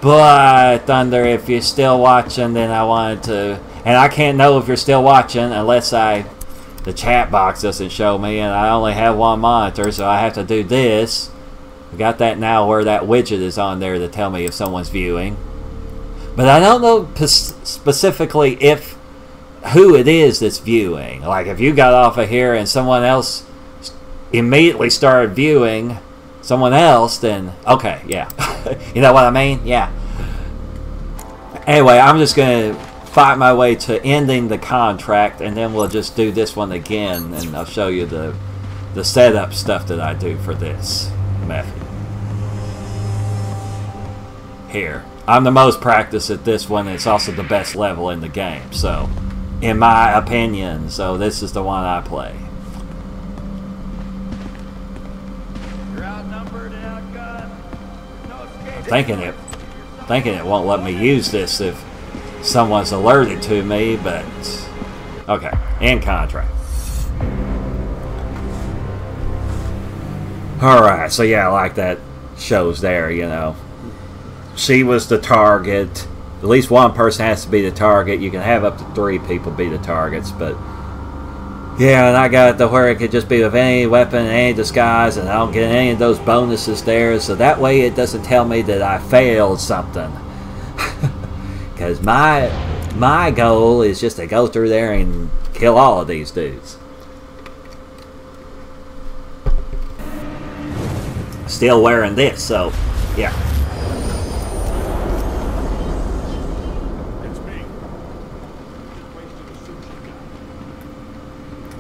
Speaker 1: But Thunder, if you're still watching, then I wanted to, and I can't know if you're still watching unless the chat box doesn't show me, and I only have one monitor, so I have to do this. I got that now where that widget is on there to tell me if someone's viewing. But I don't know specifically who it is that's viewing. Like if you got off of here and someone else immediately started viewing someone else, then okay, yeah. You know what I mean? Yeah. Anyway, I'm just going to fight my way to ending the contract, and then we'll just do this one again, and I'll show you the setup stuff that I do for this method. here. I'm the most practiced at this one. It's also the best level in the game, so in my opinion, so this is the one I play.
Speaker 4: You're outnumbered and outgunned. No escape.
Speaker 1: Thinking it won't let me use this if someone's alerted to me, but okay. In contract. Alright, so yeah, like that shows there, you know. She was the target. At least one person has to be the target. You can have up to 3 people be the targets, but yeah, and I got it to where it could just be with any weapon, any disguise, and I don't get any of those bonuses there, so that way it doesn't tell me that I failed something. Because my goal is just to go through there and kill all of these dudes. Still wearing this, so yeah.
Speaker 2: It's me. Just wasted a sushi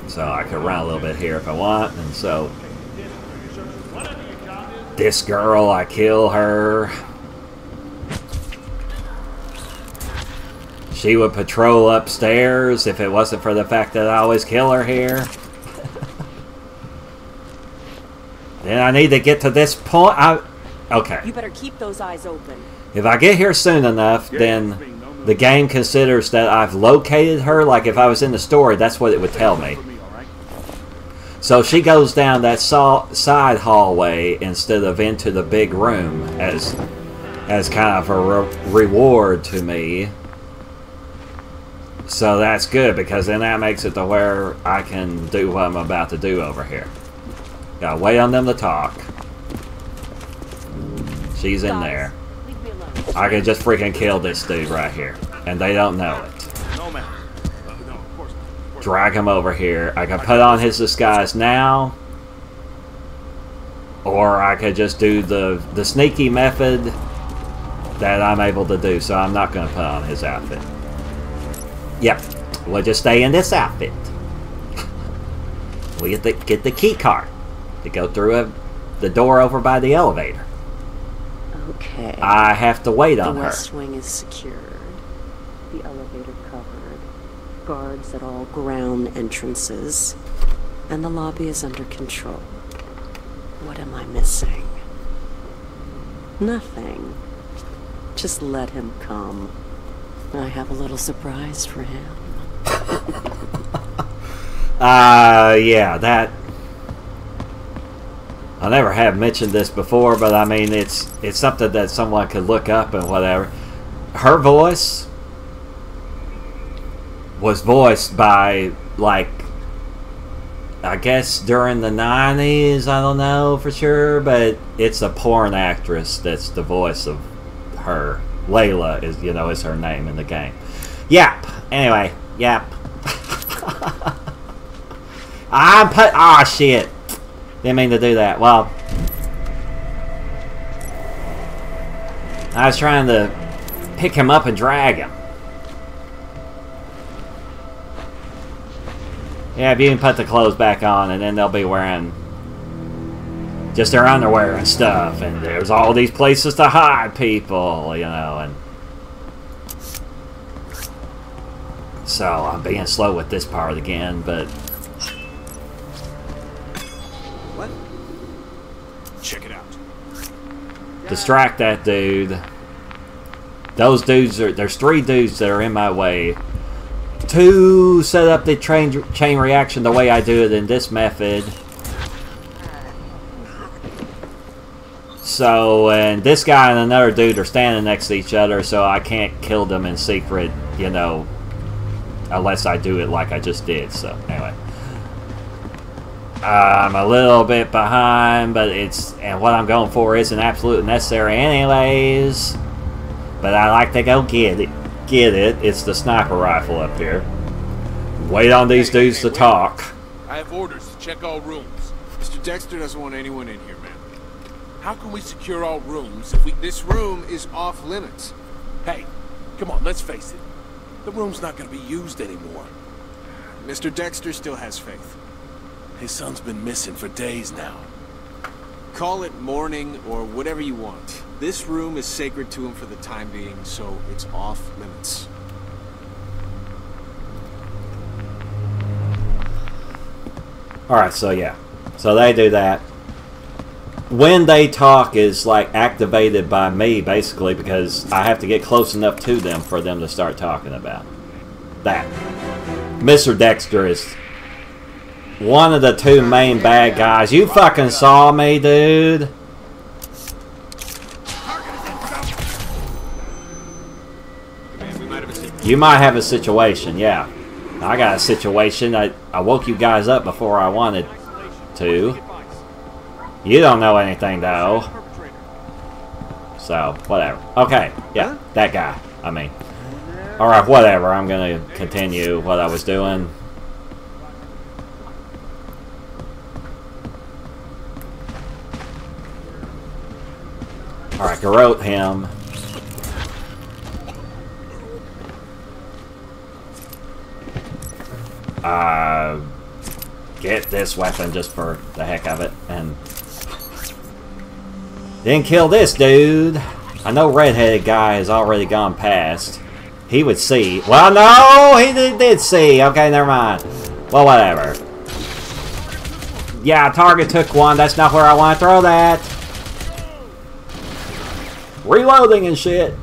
Speaker 2: guy.
Speaker 1: So I could run a little bit here if I want, and so
Speaker 2: This for your services. Whatever your job is.
Speaker 1: this girl, I kill her. She would patrol upstairs if it wasn't for the fact that I always kill her here. Then I need to get to this point. Okay.
Speaker 5: You better keep those eyes open.
Speaker 1: If I get here soon enough, then the game considers that I've located her. Like if I was in the story, that's what it would tell me. So she goes down that side hallway instead of into the big room as kind of a reward to me. So that's good, because then that makes it to where I can do what I'm about to do over here. Gotta wait on them to talk. She's in there.
Speaker 5: Leave me alone.
Speaker 1: I can just freaking kill this dude right here, and they don't know it.
Speaker 2: No, ma'am. No, of course not.
Speaker 1: Drag him over here. I can put on his disguise now, or I could just do the sneaky method that I'm able to do. So I'm not going to put on his outfit. Yep, we'll just stay in this outfit. We get the key card to go through the door over by the elevator.
Speaker 5: Okay.
Speaker 1: I have to wait on
Speaker 5: The
Speaker 1: her.
Speaker 5: West Wing is secured. The elevator covered. Guards at all ground entrances. And the lobby is under control. What am I missing? Nothing. Just let him come. I have a little surprise for him.
Speaker 1: Yeah, that... I never have mentioned this before, but I mean, it's something that someone could look up and whatever. Her voice was voiced by, like, I guess during the 90s, I don't know for sure, but it's a porn actress that's the voice of her. Layla is, you know, is her name in the game. Yep. Anyway, yep. Ah, shit. Didn't mean to do that. Well, I was trying to pick him up and drag him. Yeah, if you can put the clothes back on, and then they'll be wearing just their underwear and stuff, and there's all these places to hide people, you know, and so I'm being slow with this part again, but
Speaker 3: What? Check it out.
Speaker 1: distract that dude. Those dudes there's 3 dudes that are in my way. 2 set up the chain reaction the way I do it in this method. So, and this guy and another dude are standing next to each other, so I can't kill them in secret, you know, unless I do it like I just did. So, anyway. I'm a little bit behind, but and what I'm going for isn't absolutely necessary anyways. But I like to go get it. It's the sniper rifle up here. Wait on these dudes to talk.
Speaker 3: I have orders to check all rooms. Mr. Dexter doesn't want anyone in here, man. How can we secure all rooms if this room is off limits?
Speaker 6: Hey, come on, let's face it. The room's not gonna be used anymore.
Speaker 3: Mr. Dexter still has faith.
Speaker 6: His son's been missing for days now.
Speaker 3: Call it mourning or whatever you want. This room is sacred to him for the time being, so it's off limits.
Speaker 1: Alright, so yeah. So they do that. When they talk is like activated by me, basically, because I have to get close enough to them for them to start talking about that. Mr. Dexter is one of the two main bad guys. You fucking saw me, dude. You might have a situation, yeah. I got a situation. I woke you guys up before I wanted to. You don't know anything, though. So, whatever. Okay, yeah, that guy. I mean. Alright, whatever. I'm gonna continue what I was doing. Alright, garrote him. Get this weapon just for the heck of it, and then kill this dude. I know redheaded guy has already gone past. He would see. Well, no, he did see. Okay, never mind. Well, whatever. Yeah, target took one. That's not where I want to throw that. Reloading and shit.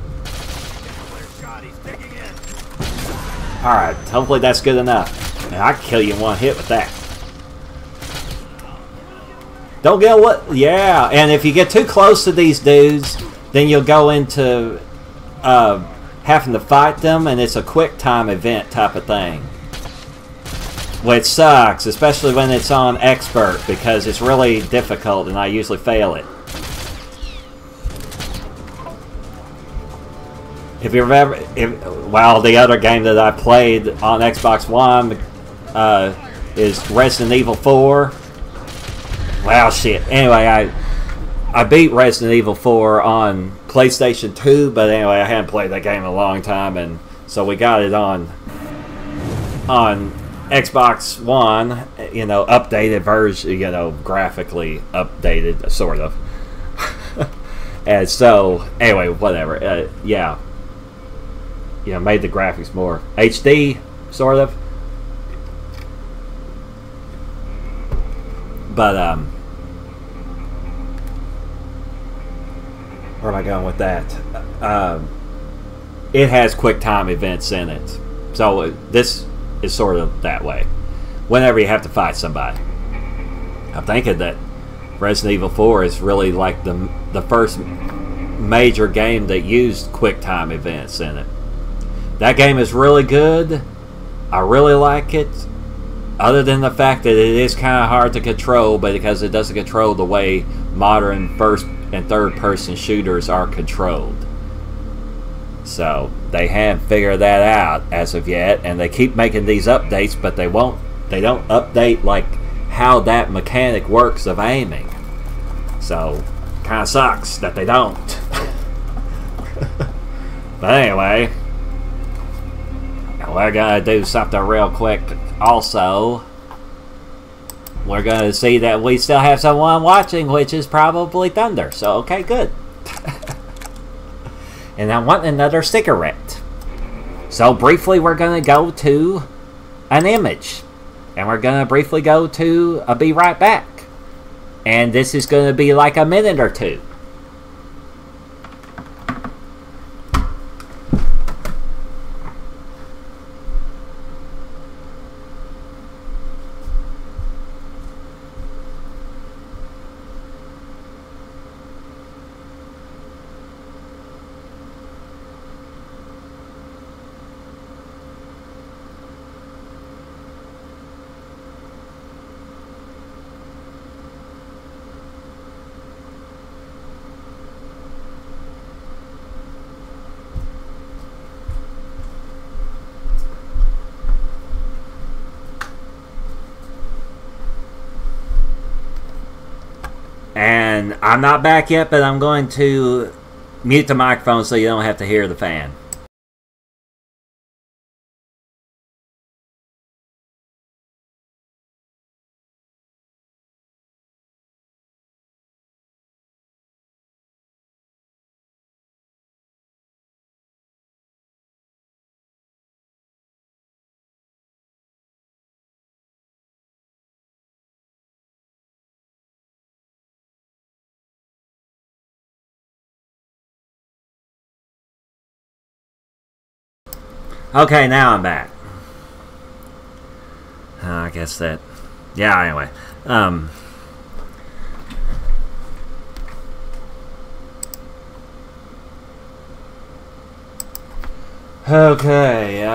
Speaker 1: Alright, hopefully that's good enough. And I can kill you in one hit with that. Don't get what? Yeah, and if you get too close to these dudes, then you'll go into having to fight them, and it's a quick time event type of thing. Which sucks, especially when it's on expert, because it's really difficult and I usually fail it. If you've ever, well, the other game that I played on Xbox One is Resident Evil 4. Well, shit. Anyway, I beat Resident Evil 4 on PlayStation 2, but anyway, I hadn't played that game in a long time, and so we got it on Xbox One, you know, updated version, you know, graphically updated, sort of. And so, anyway, whatever. Yeah. You know, made the graphics more HD, sort of. But, where am I going with that? It has quick time events in it. So, this is sort of that way. Whenever you have to fight somebody. I'm thinking that Resident Evil 4 is really like the first major game that used quick time events in it. That game is really good. I really like it. Other than the fact that it is kind of hard to control, but because it doesn't control the way modern first and third person shooters are controlled. So they haven't figured that out as of yet, and they keep making these updates, but they don't update like how that mechanic works of aiming. So kind of sucks that they don't. But anyway, we're gonna do something real quick. Also, we're gonna see that we still have someone watching, which is probably Thunder. So okay, good. And I want another cigarette. So briefly, we're gonna go to an image, and we're gonna briefly go to a be right back, and this is gonna be like a minute or two. And I'm not back yet, but I'm going to mute the microphone so you don't have to hear the fan. Okay, now I'm back. I guess that... Yeah, anyway. Okay,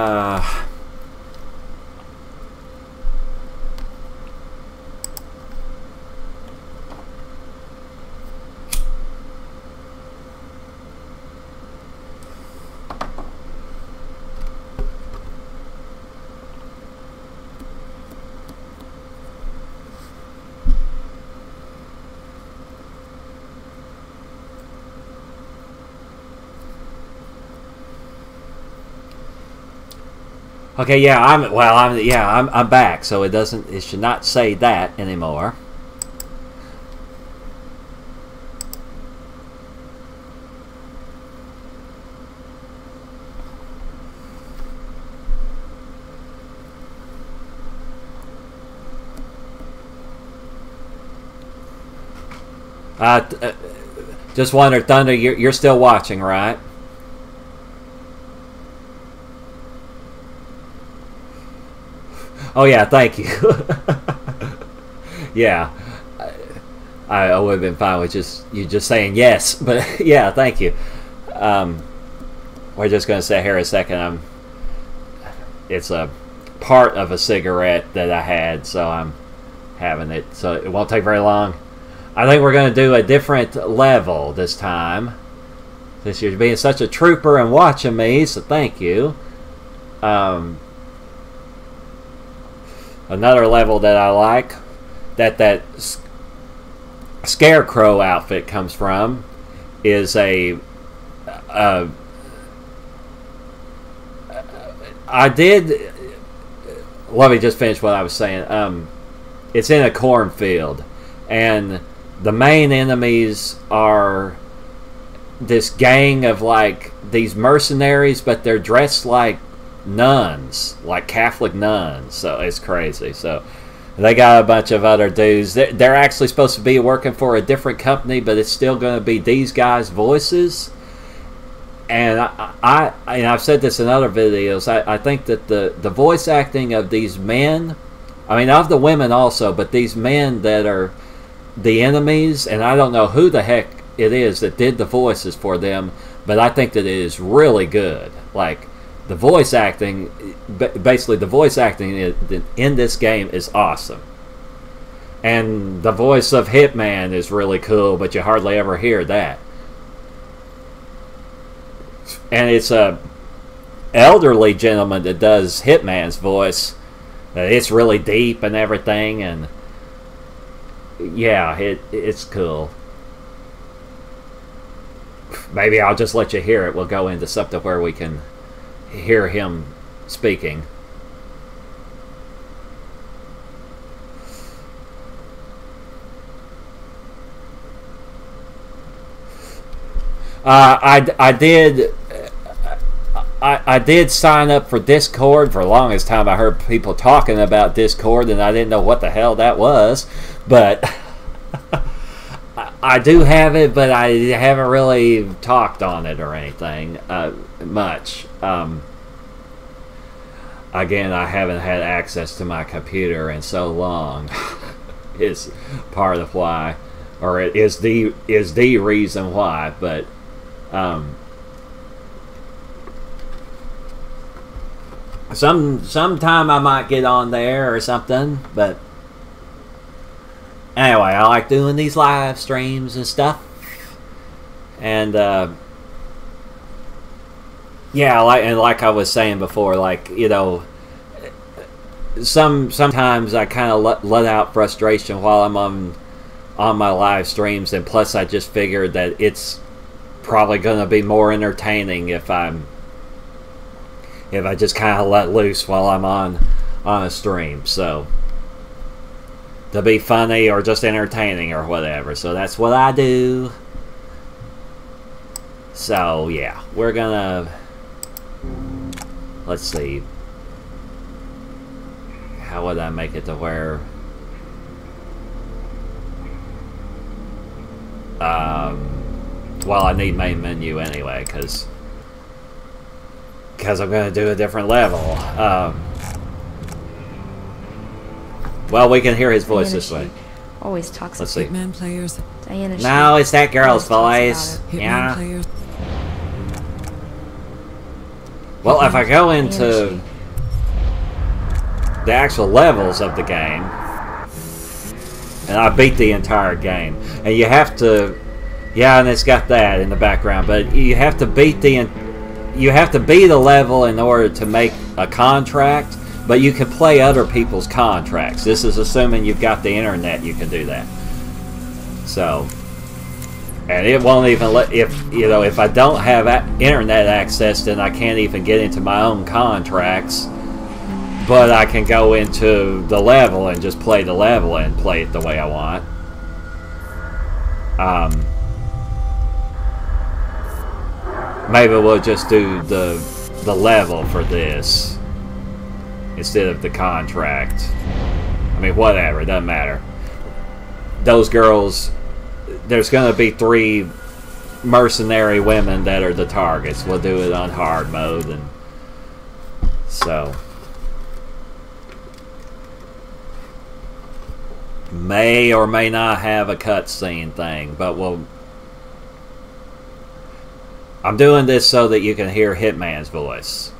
Speaker 1: okay, yeah, I'm back, so it should not say that anymore. Just wonder, Thunder, you're still watching, right? Oh yeah, thank you. Yeah, I would have been fine with you just saying yes, but yeah, thank you. We're just gonna sit here a second. It's a part of a cigarette that I had, so I'm having it. So it won't take very long. I think we're gonna do a different level this time. Since you're being such a trooper and watching me, so thank you. Another level that I like, that Scarecrow outfit comes from, is I did... Let me just finish what I was saying. It's in a cornfield, and the main enemies are this gang of, like, these mercenaries, but they're dressed like nuns, like Catholic nuns, so it's crazy. So they got a bunch of other dudes. They're actually supposed to be working for a different company, but it's still going to be these guys' voices. And I've said this in other videos, I think that the voice acting of these men, I mean of the women also, but these men that are the enemies, and I don't know who the heck it is that did the voices for them, but I think that it is really good. Like, the voice acting, basically the voice acting in this game is awesome. And the voice of Hitman is really cool, but you hardly ever hear that. And it's a elderly gentleman that does Hitman's voice. It's really deep and everything, and yeah, it's cool. Maybe I'll just let you hear it. We'll go into something where we can hear him speaking. I did sign up for Discord. For the longest time I heard people talking about Discord and I didn't know what the hell that was, but I do have it, but I haven't really talked on it or anything much. Again, I haven't had access to my computer in so long. Is part of why, or it is the reason why. But sometime I might get on there or something. But anyway, I like doing these live streams and stuff, and yeah, like I was saying before, like, you know, sometimes I kind of let out frustration while I'm on my live streams, and plus I just figured that it's probably going to be more entertaining if I just kind of let loose while I'm on a stream. So to be funny or just entertaining or whatever. So that's what I do. So yeah, we're gonna, let's see, how would I make it to where well, I need main menu anyway, because because I'm going to do a different level. Well, we can hear his voice this way.
Speaker 7: Always talks.
Speaker 1: Let's see.
Speaker 8: Hitman players.
Speaker 7: Diana.
Speaker 1: No, it's that girl's voice.
Speaker 8: Hitman
Speaker 1: Yeah.
Speaker 8: players.
Speaker 1: Well, if I go into the actual levels of the game, and I beat the entire game, and you have to, yeah, and it's got that in the background, but you have to beat the level in order to make a contract, but you can play other people's contracts. This is assuming you've got the internet, you can do that. So, and it won't even let, if I don't have internet access, then I can't even get into my own contracts. But I can go into the level and just play the level and play it the way I want. Maybe we'll just do the level for this instead of the contract. I mean, whatever, it doesn't matter. Those girls, there's going to be 3 mercenary women that are the targets. We'll do it on hard mode, and so may or may not have a cutscene thing, but I'm doing this so that you can hear Hitman's voice.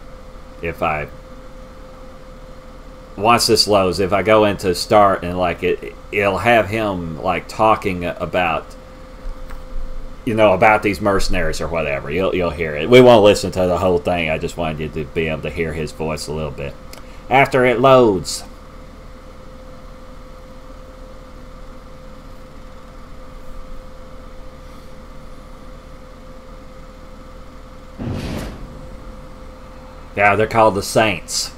Speaker 1: Once this loads, if I go into start and like it'll have him like talking about, about these mercenaries or whatever. You'll hear it. We won't listen to the whole thing. I just wanted you to be able to hear his voice a little bit after it loads. Yeah, they're called the Saints.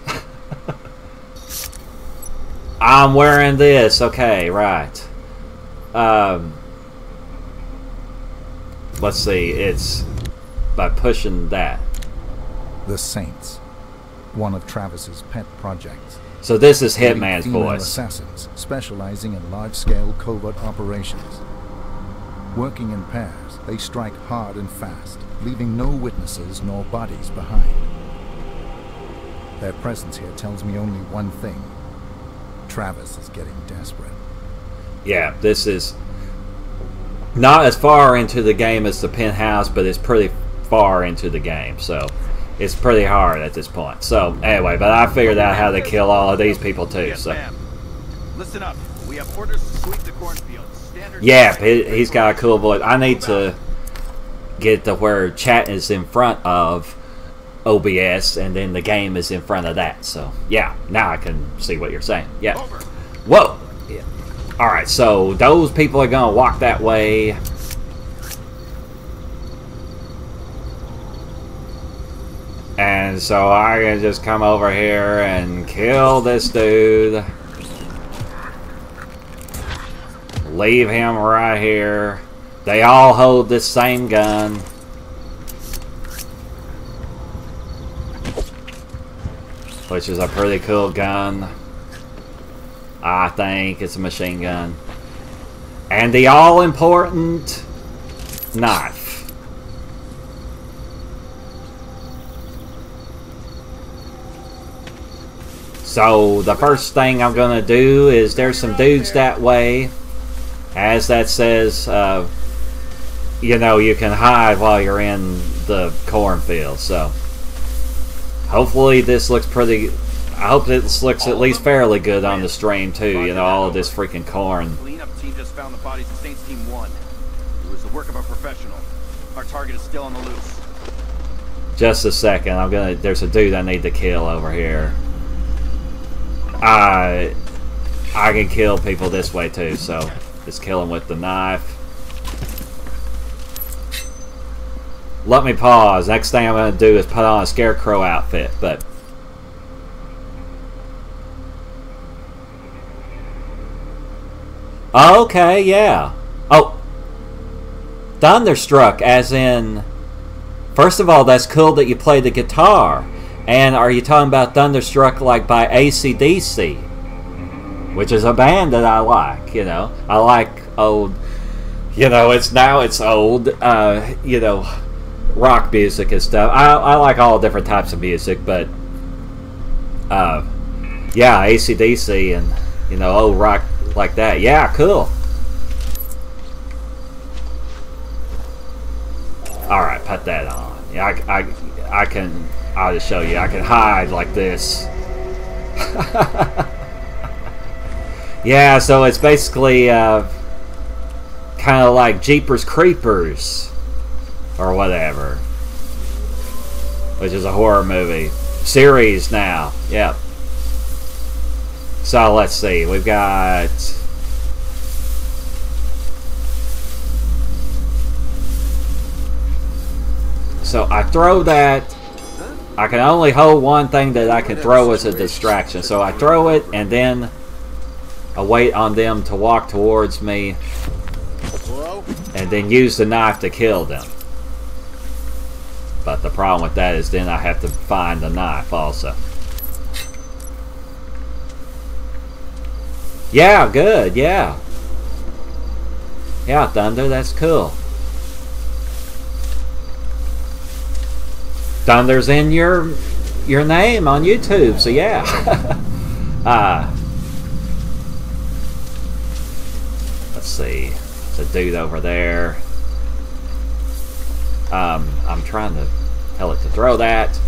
Speaker 1: I'm wearing this. Okay, right. Let's see. It's by pushing that.
Speaker 9: The Saints, one of Travis's pet projects.
Speaker 1: So this is Hitman's voice.
Speaker 9: Assassins specializing in large-scale covert operations. Working in pairs, they strike hard and fast, leaving no witnesses nor bodies behind. Their presence here tells me only one thing. Travis is getting desperate.
Speaker 1: Yeah, this is not as far into the game as the Penthouse, but it's pretty far into the game, so it's pretty hard at this point. So anyway, but I figured out how to kill all of these people too.
Speaker 4: Yes,
Speaker 1: So
Speaker 4: ma'am. Listen up. We have orders to sweep the cornfield. Standard.
Speaker 1: yeah, he's got a cool voice. I need to get to where chat is in front of OBS, and then the game is in front of that. So yeah, now I can see what you're saying. Yeah. Whoa. Yeah. All right. So those people are gonna walk that way. And so I can just come over here and kill this dude. Leave him right here. They all hold this same gun. Which is a pretty cool gun. I think it's a machine gun. And the all-important knife. So the first thing I'm gonna do is there's some dudes that way. As that says, you can hide while you're in the cornfield. So hopefully this looks pretty. I hope this looks at least fairly good on the stream too. All of this freaking corn.
Speaker 4: Cleanup team just found the bodies of Saints Team 1. It was the work of a professional. Our target is still on the loose.
Speaker 1: Just a second. There's a dude I need to kill over here. I can kill people this way too. So just kill him with the knife. Let me pause. Next thing I'm going to do is put on a scarecrow outfit, but okay, yeah. Oh, Thunderstruck, as in. First of all, that's cool that you play the guitar. And are you talking about Thunderstruck like by AC/DC? Which is a band that I like, I like old, it's old, rock music and stuff. I like all different types of music, but yeah, AC/DC and old rock like that. Yeah, cool. All right, put that on. Yeah, I can. I'll just show you. I can hide like this. Yeah, so it's basically kind of like Jeepers Creepers or whatever, which is a horror movie series now. Yep. So let's see. We've got so I throw that. I can only hold one thing that I can throw as a distraction. So I throw it and then I wait on them to walk towards me and then use the knife to kill them. But the problem with that is then I have to find the knife also. Yeah, good, yeah. Yeah, Thunder, that's cool. Thunder's in your name on YouTube, so yeah. Let's see. There's a dude over there. I'm trying to tell it to throw that.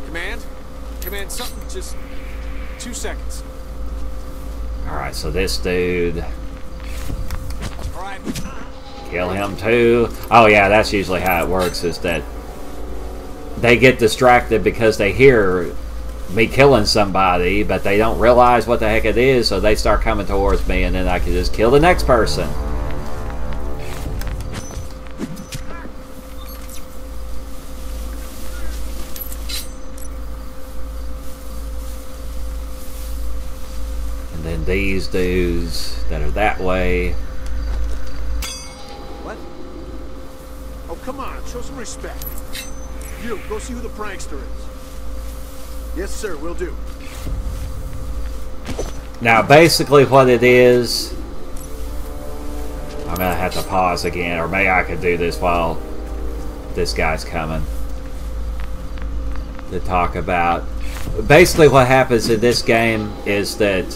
Speaker 3: Command, something, just 2 seconds.
Speaker 1: Alright, so this dude.
Speaker 3: Alright.
Speaker 1: Kill him too. Oh yeah, that's usually how it works, is that they get distracted because they hear me killing somebody, but they don't realize what the heck it is, so they start coming towards me, and then I can just kill the next person. And then these dudes that are that way.
Speaker 3: What? Oh, come on, show some respect. You, go see who the prankster is. Yes, sir, will do.
Speaker 1: Now, basically what it is... I'm going to have to pause again, or maybe I could do this while this guy's coming to talk about. Basically what happens in this game is that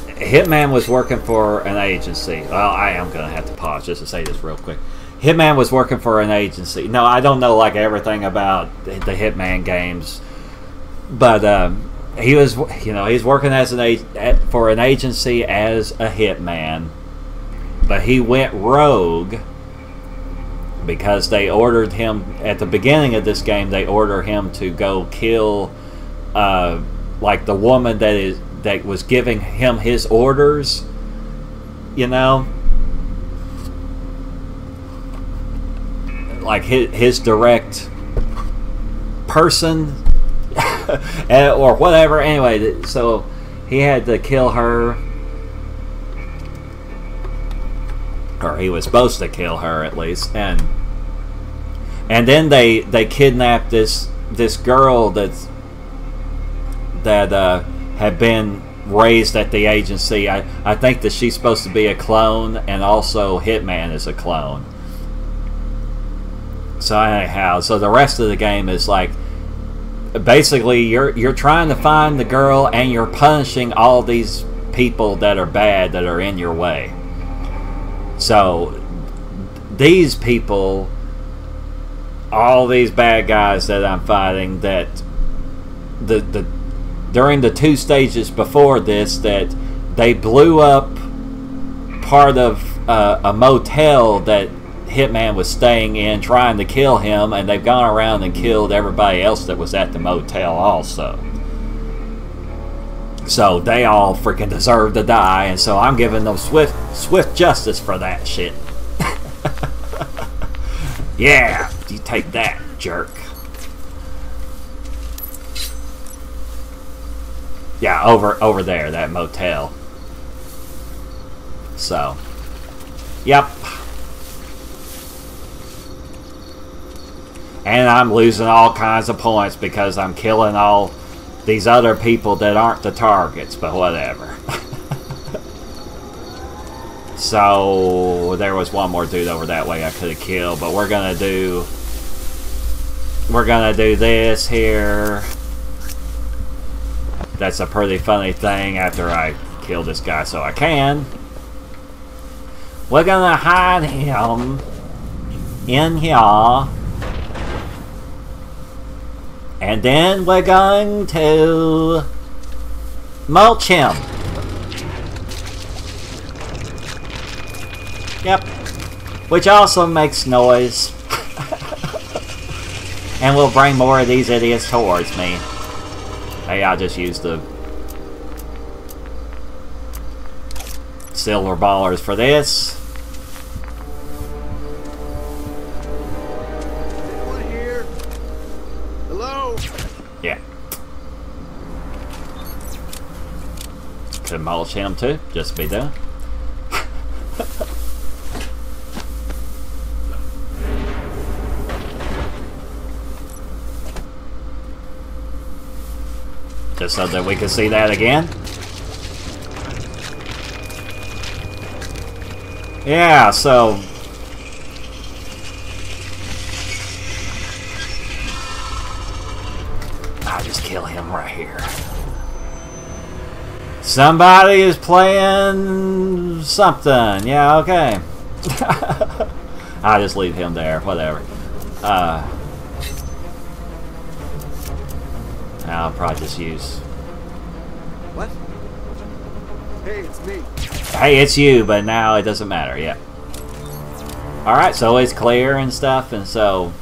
Speaker 1: Hitman was working for an agency. Well, I am going to have to pause just to say this real quick. Hitman was working for an agency. No, I don't know like everything about the Hitman games, but he was, he's working as for an agency as a hitman, but he went rogue because they ordered him at the beginning of this game. They order him to go kill, like the woman that was giving him his orders, like his direct person or whatever. Anyway, so he had to kill her, or he was supposed to kill her at least, and then they kidnapped this girl that had been raised at the agency. I think that she's supposed to be a clone, and also Hitman is a clone. So anyhow, so the rest of the game is like, basically you're trying to find the girl, and you're punishing all these people that are bad, that are in your way. So these people, all these bad guys that I'm fighting, that during the 2 stages before this, that they blew up part of a motel that Hitman was staying in, trying to kill him, and they've gone around and killed everybody else that was at the motel also. So they all freaking deserve to die, and so I'm giving them swift justice for that shit. Yeah, you take that, jerk. Yeah, over there, that motel. So, yep. And I'm losing all kinds of points because I'm killing all these other people that aren't the targets, but whatever. So there was one more dude over that way I could have killed, but we're gonna do this here. That's a pretty funny thing after I kill this guy, so I can. We're gonna hide him in here. And then we're going to mulch him. Yep. Which also makes noise. And will bring more of these idiots towards me. Hey, I'll just use the silver ballers for this.
Speaker 3: Anyone here? Hello?
Speaker 1: Yeah. Could mulch him too, just to be done. Just so that we can see that again. Yeah, so I'll just kill him right here. Somebody is playing something. Yeah, okay. I'll just leave him there, whatever. I'll probably just use...
Speaker 3: What? Hey, it's me.
Speaker 1: Hey, it's you, but now it doesn't matter, yeah. Alright, so it's clear and stuff, and so...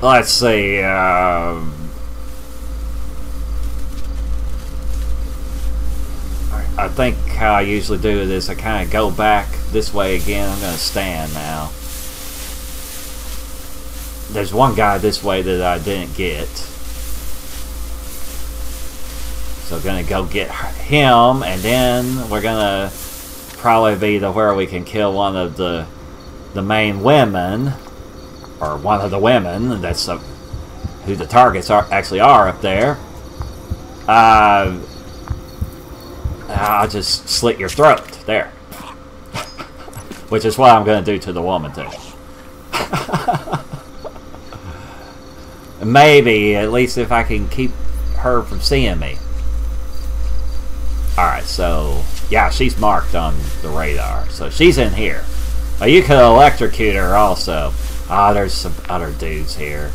Speaker 1: Let's see, I think how I usually do it is I kind of go back this way again. I'm going to stand now. There's one guy this way that I didn't get. So gonna go get him, and then we're gonna probably be to where we can kill one of the main women, or one of the women. That's who the targets actually are up there. I'll just slit your throat there, which is what I'm gonna do to the woman too. Maybe, at least if I can keep her from seeing me. Alright, so... yeah, she's marked on the radar. So she's in here. Well, you could electrocute her also. Ah, there's some other dudes here.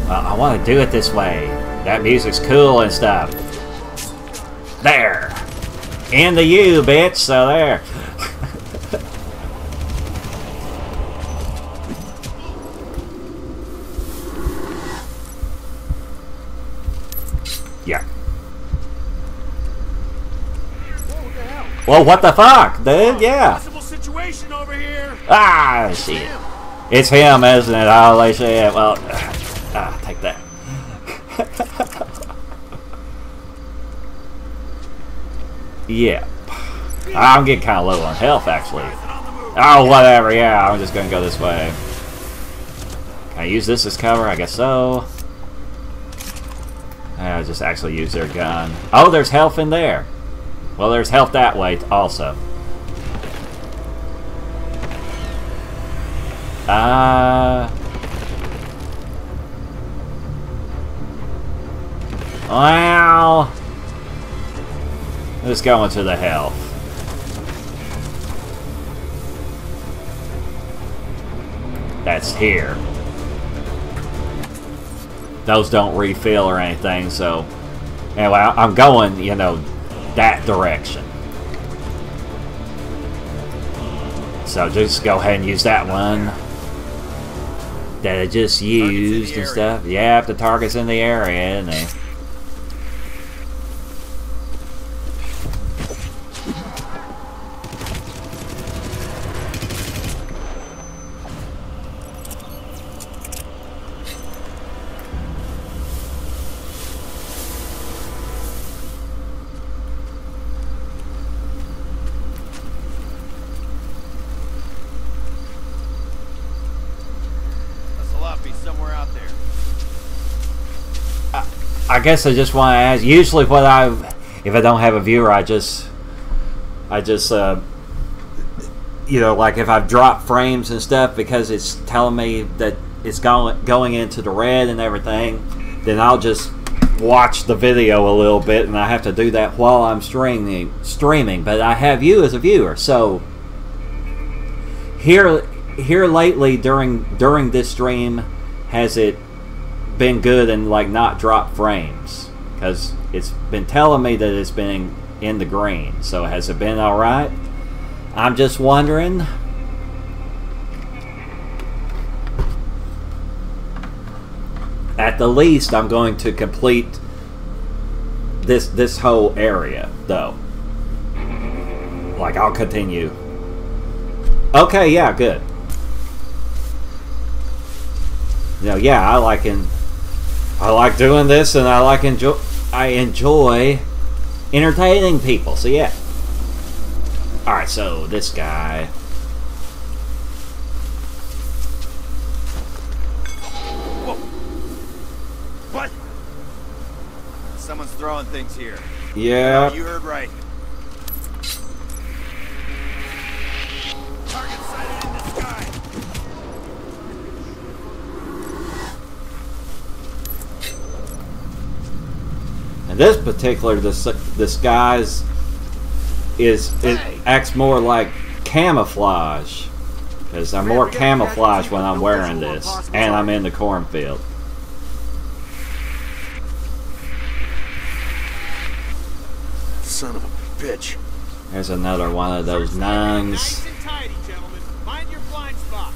Speaker 1: I want to do it this way. That music's cool and stuff. There. Into you, bitch. So there. Yeah. Whoa, what the fuck, dude? Yeah.
Speaker 6: Possible situation over here.
Speaker 1: Ah, shit. It's him, isn't it? Holy shit. Well, take that. Yeah. I'm getting kind of low on health, actually. Oh, whatever. Yeah, I'm just going to go this way. Can I use this as cover? I guess so. I'll just actually use their gun. Oh, there's health in there. Well, there's health that way also. Well, let's go into the health. That's here. Those don't refill or anything, so anyway, I'm going, you know, that direction. So just go ahead and use that one that I just used and stuff. Yeah, if the target's in the area, isn't it? I guess I just want to ask. Usually, if I don't have a viewer, I just you know, like if I've dropped frames and stuff because it's telling me that it's going into the red and everything, then I'll just watch the video a little bit, and I have to do that while I'm streaming. But I have you as a viewer, so here lately during this stream, has it been good and like not drop frames? Because it's been telling me that it's been in the green. So has it been all right? I'm just wondering. At the least, I'm going to complete this whole area, though. Like, I'll continue. Okay, yeah, good. You know, yeah, I like doing this, and I enjoy entertaining people. So yeah. All right, so this guy.
Speaker 4: What? Someone's throwing things here.
Speaker 1: Yeah.
Speaker 4: You heard right. Target sighted in the sky.
Speaker 1: And this particular disguise it acts more like camouflage, because I'm more camouflage when I'm wearing this, and I'm in the cornfield.
Speaker 3: Son of a bitch.
Speaker 1: There's another one of those nuns.
Speaker 3: Nice and tidy, gentlemen. Mind your blind spots.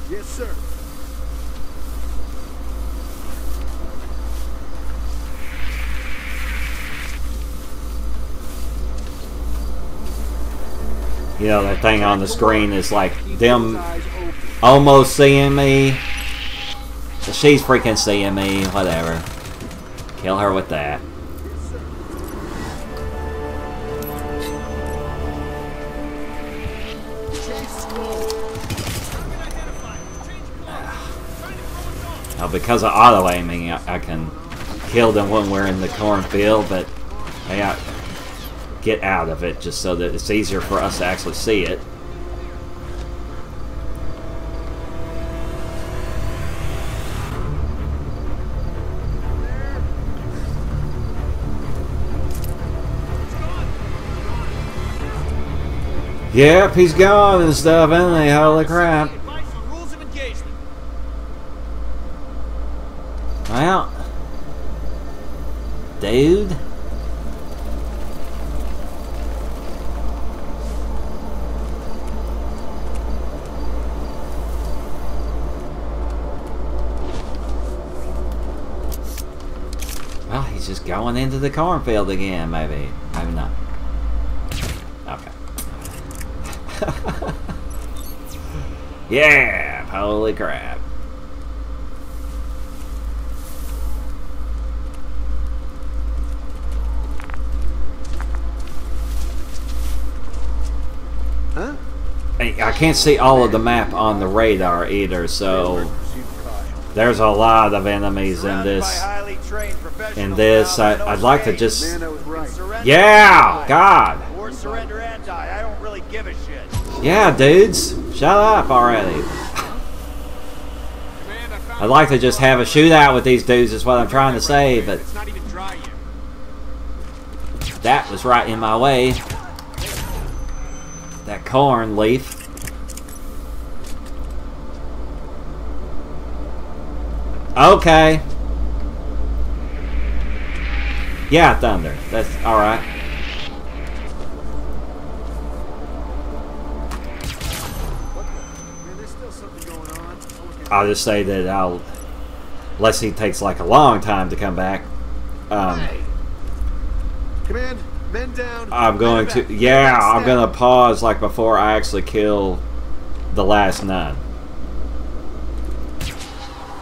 Speaker 2: Yes, sir.
Speaker 1: You know, that thing on the screen is like them almost seeing me. She's freaking seeing me, whatever. Kill her with that. Now, because of auto-aiming, I can kill them when we're in the cornfield, but I got get out of it just so that it's easier for us to actually see it. Yep, he's gone and stuff, isn't he? Holy crap. Well, dude. Well, he's just going into the cornfield again, maybe. Maybe not. Okay. Yeah, holy crap.
Speaker 2: Huh?
Speaker 1: I can't see all of the map on the radar either, so there's a lot of enemies in this. I'd like to just... Yeah! God!
Speaker 4: Or surrender and die. I don't really give a shit.
Speaker 1: Yeah, dudes! Shut up already. I'd like to just have a shootout with these dudes is what I'm trying to say, but that was right in my way. That corn leaf. Okay. Yeah, thunder. That's alright. I'll just say that unless he takes like a long time to come back.
Speaker 2: Command, men down.
Speaker 1: I'm going to, yeah, I'm going to pause like before I actually kill the last nun.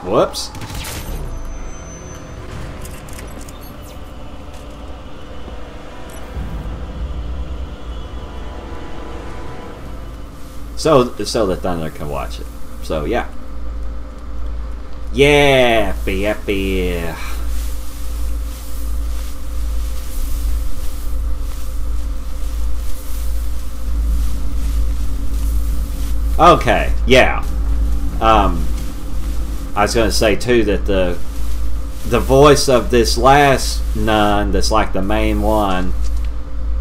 Speaker 1: Whoops. So the thunder can watch it. So yeah. Yeah, happy. Okay, yeah. I was going to say too that the voice of this last nun, that's like the main one,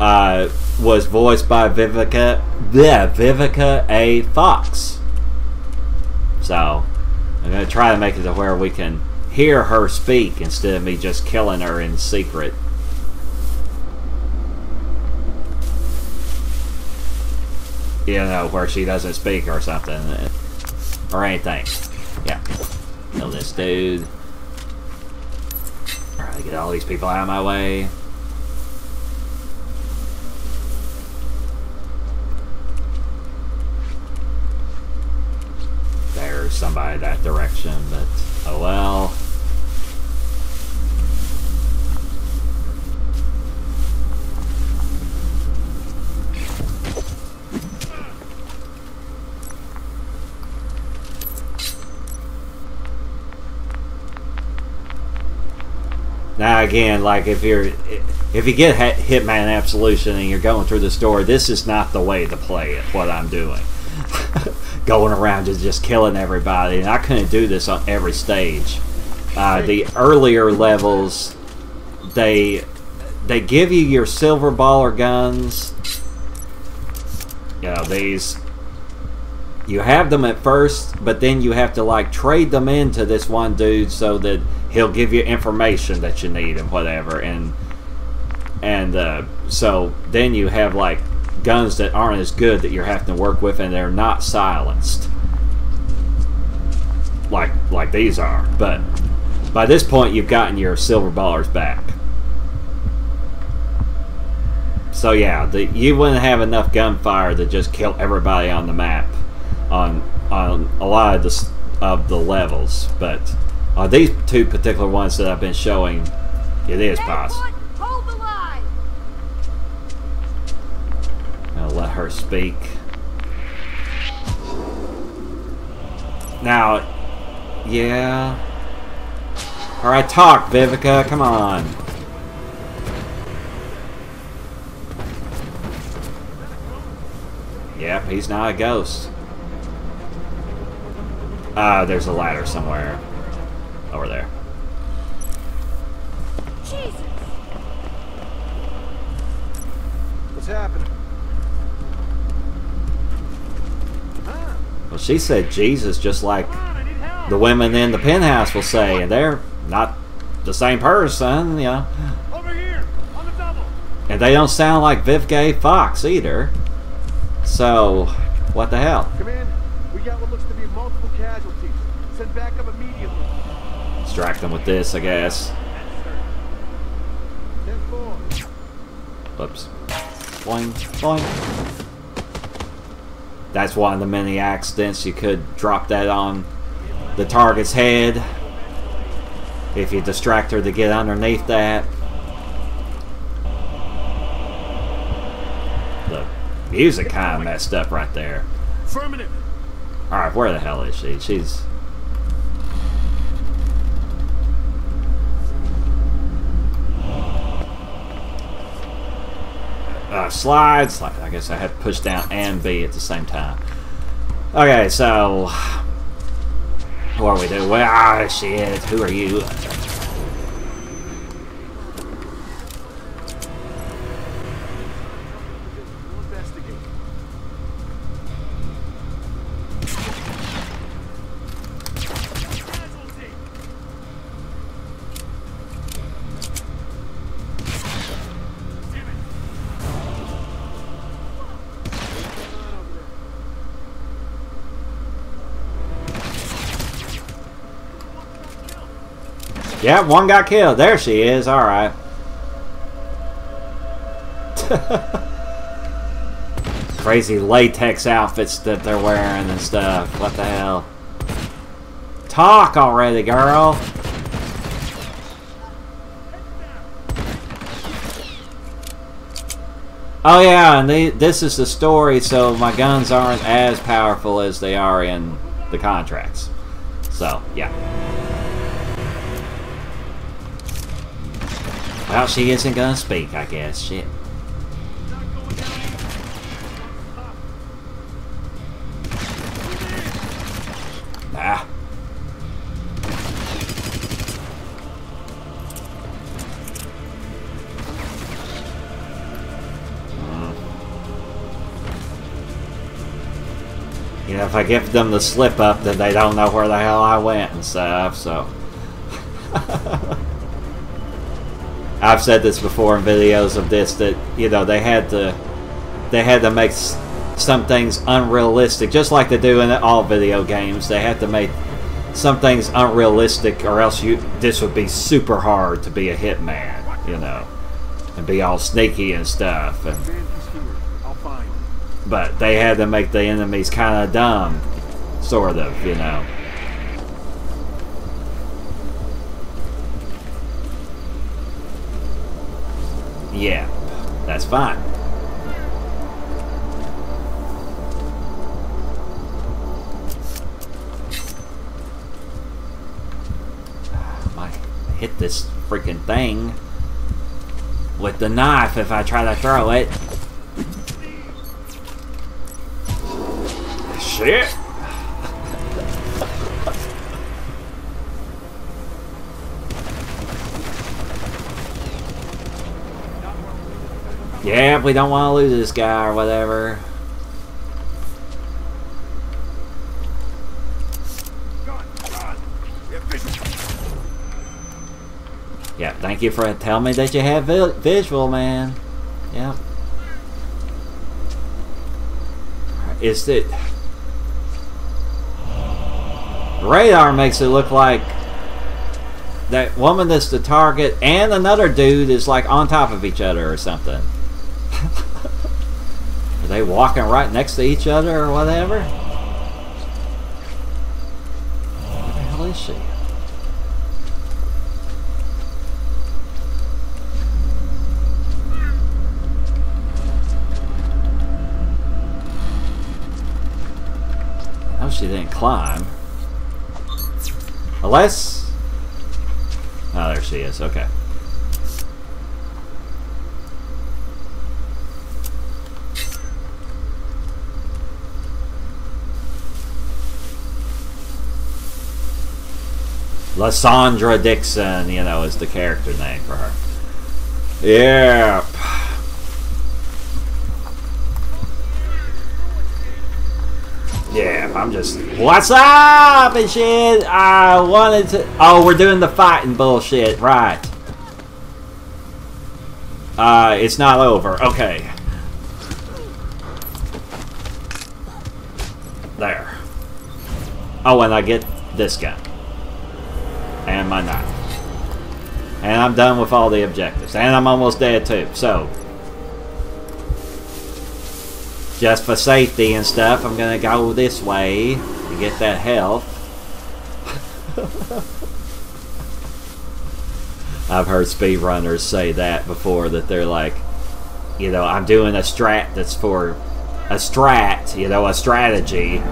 Speaker 1: was voiced by Vivica A. Fox. So I'm going to try to make it to where we can hear her speak instead of me just killing her in secret. You know, where she doesn't speak or something. Or anything. Yeah. Kill this dude. Alright, get all these people out of my way. There's somebody that direction, but oh well. Now again, like if you get Hitman Absolution and you're going through the story, this is not the way to play it. What I'm doing, going around just killing everybody, and I couldn't do this on every stage. The earlier levels, they give you your silver baller guns. You know, these. You have them at first, but then you have to like trade them into this one dude so that he'll give you information that you need and whatever, and so then you have like guns that aren't as good that you're having to work with, and they're not silenced like these are. But by this point, you've gotten your silver ballers back. So yeah, you wouldn't have enough gunfire to just kill everybody on the map on a lot of the levels, but these two particular ones that I've been showing, it is possible.
Speaker 10: Hold the line.
Speaker 1: I'll let her speak. Now, yeah. Alright, talk, Vivica, come on. Yep, he's not a ghost. There's a ladder somewhere. Over there.
Speaker 10: Jesus.
Speaker 4: What's happening?
Speaker 1: Well, she said Jesus just like the women in the Penthouse will say, and they're not the same person, you know.
Speaker 2: Over here, on the double.
Speaker 1: And they don't sound like Vivica A. Fox either. So, what the hell?
Speaker 4: Come in. We got what looks to be multiple casualties. Send backup immediately.
Speaker 1: Distract them with this, I guess. Whoops. Boing, boing. That's one of the many accidents. You could drop that on the target's head if you distract her to get underneath that. The music kind of messed up right there.
Speaker 2: Affirmative.
Speaker 1: Alright, where the hell is she? She's... slides. I guess I had to push down and B at the same time. Okay, so... what are we doing? Where is she? Who are you? Yeah, one got killed. There she is. Alright. Crazy latex outfits that they're wearing and stuff. What the hell? Talk already, girl. Oh yeah, and this is the story, so my guns aren't as powerful as they are in the contracts. So, yeah. Well, she isn't gonna speak, I guess. Shit. if I give them the slip up, then they don't know where the hell I went and stuff, so. I've said this before in videos of this, that, you know, they had to make some things unrealistic, just like they do in all video games. They have to make some things unrealistic, or else this would be super hard to be a hitman, you know, and be all sneaky and stuff. And, but they had to make the enemies kind of dumb, sort of, you know. Yeah, that's fine. Hit this freaking thing with the knife if I try to throw it. Shit. Yeah, we don't want to lose this guy or whatever. Yeah, thank you for telling me that you have visual, man. Yeah. Is it... Radar makes it look like that woman that's the target and another dude is like on top of each other or something. Are they walking right next to each other or whatever? Where the hell is she? She didn't climb. Unless... Oh, there she is. Okay. Lysandra Dixon, you know, is the character name for her. Yeah. Yeah, I'm just... What's up and shit? I wanted to... Oh, we're doing the fighting bullshit. Right. It's not over. Okay. There. Oh, and I get this gun. And my knife. And I'm done with all the objectives. And I'm almost dead too, so... Just for safety and stuff, I'm gonna go this way to get that health. I've heard speedrunners say that before, that they're like, you know, I'm doing a strat that's for a strat, you know, a strategy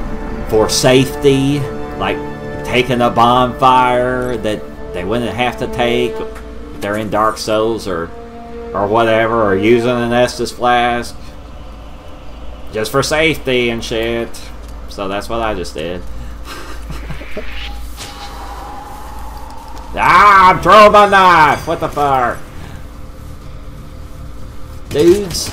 Speaker 1: for safety, like taking a bonfire that they wouldn't have to take if they're in Dark Souls or whatever, or using an Estus flask. Just for safety and shit. So that's what I just did. Ah, I'm throwing my knife! What the fuck? Dudes.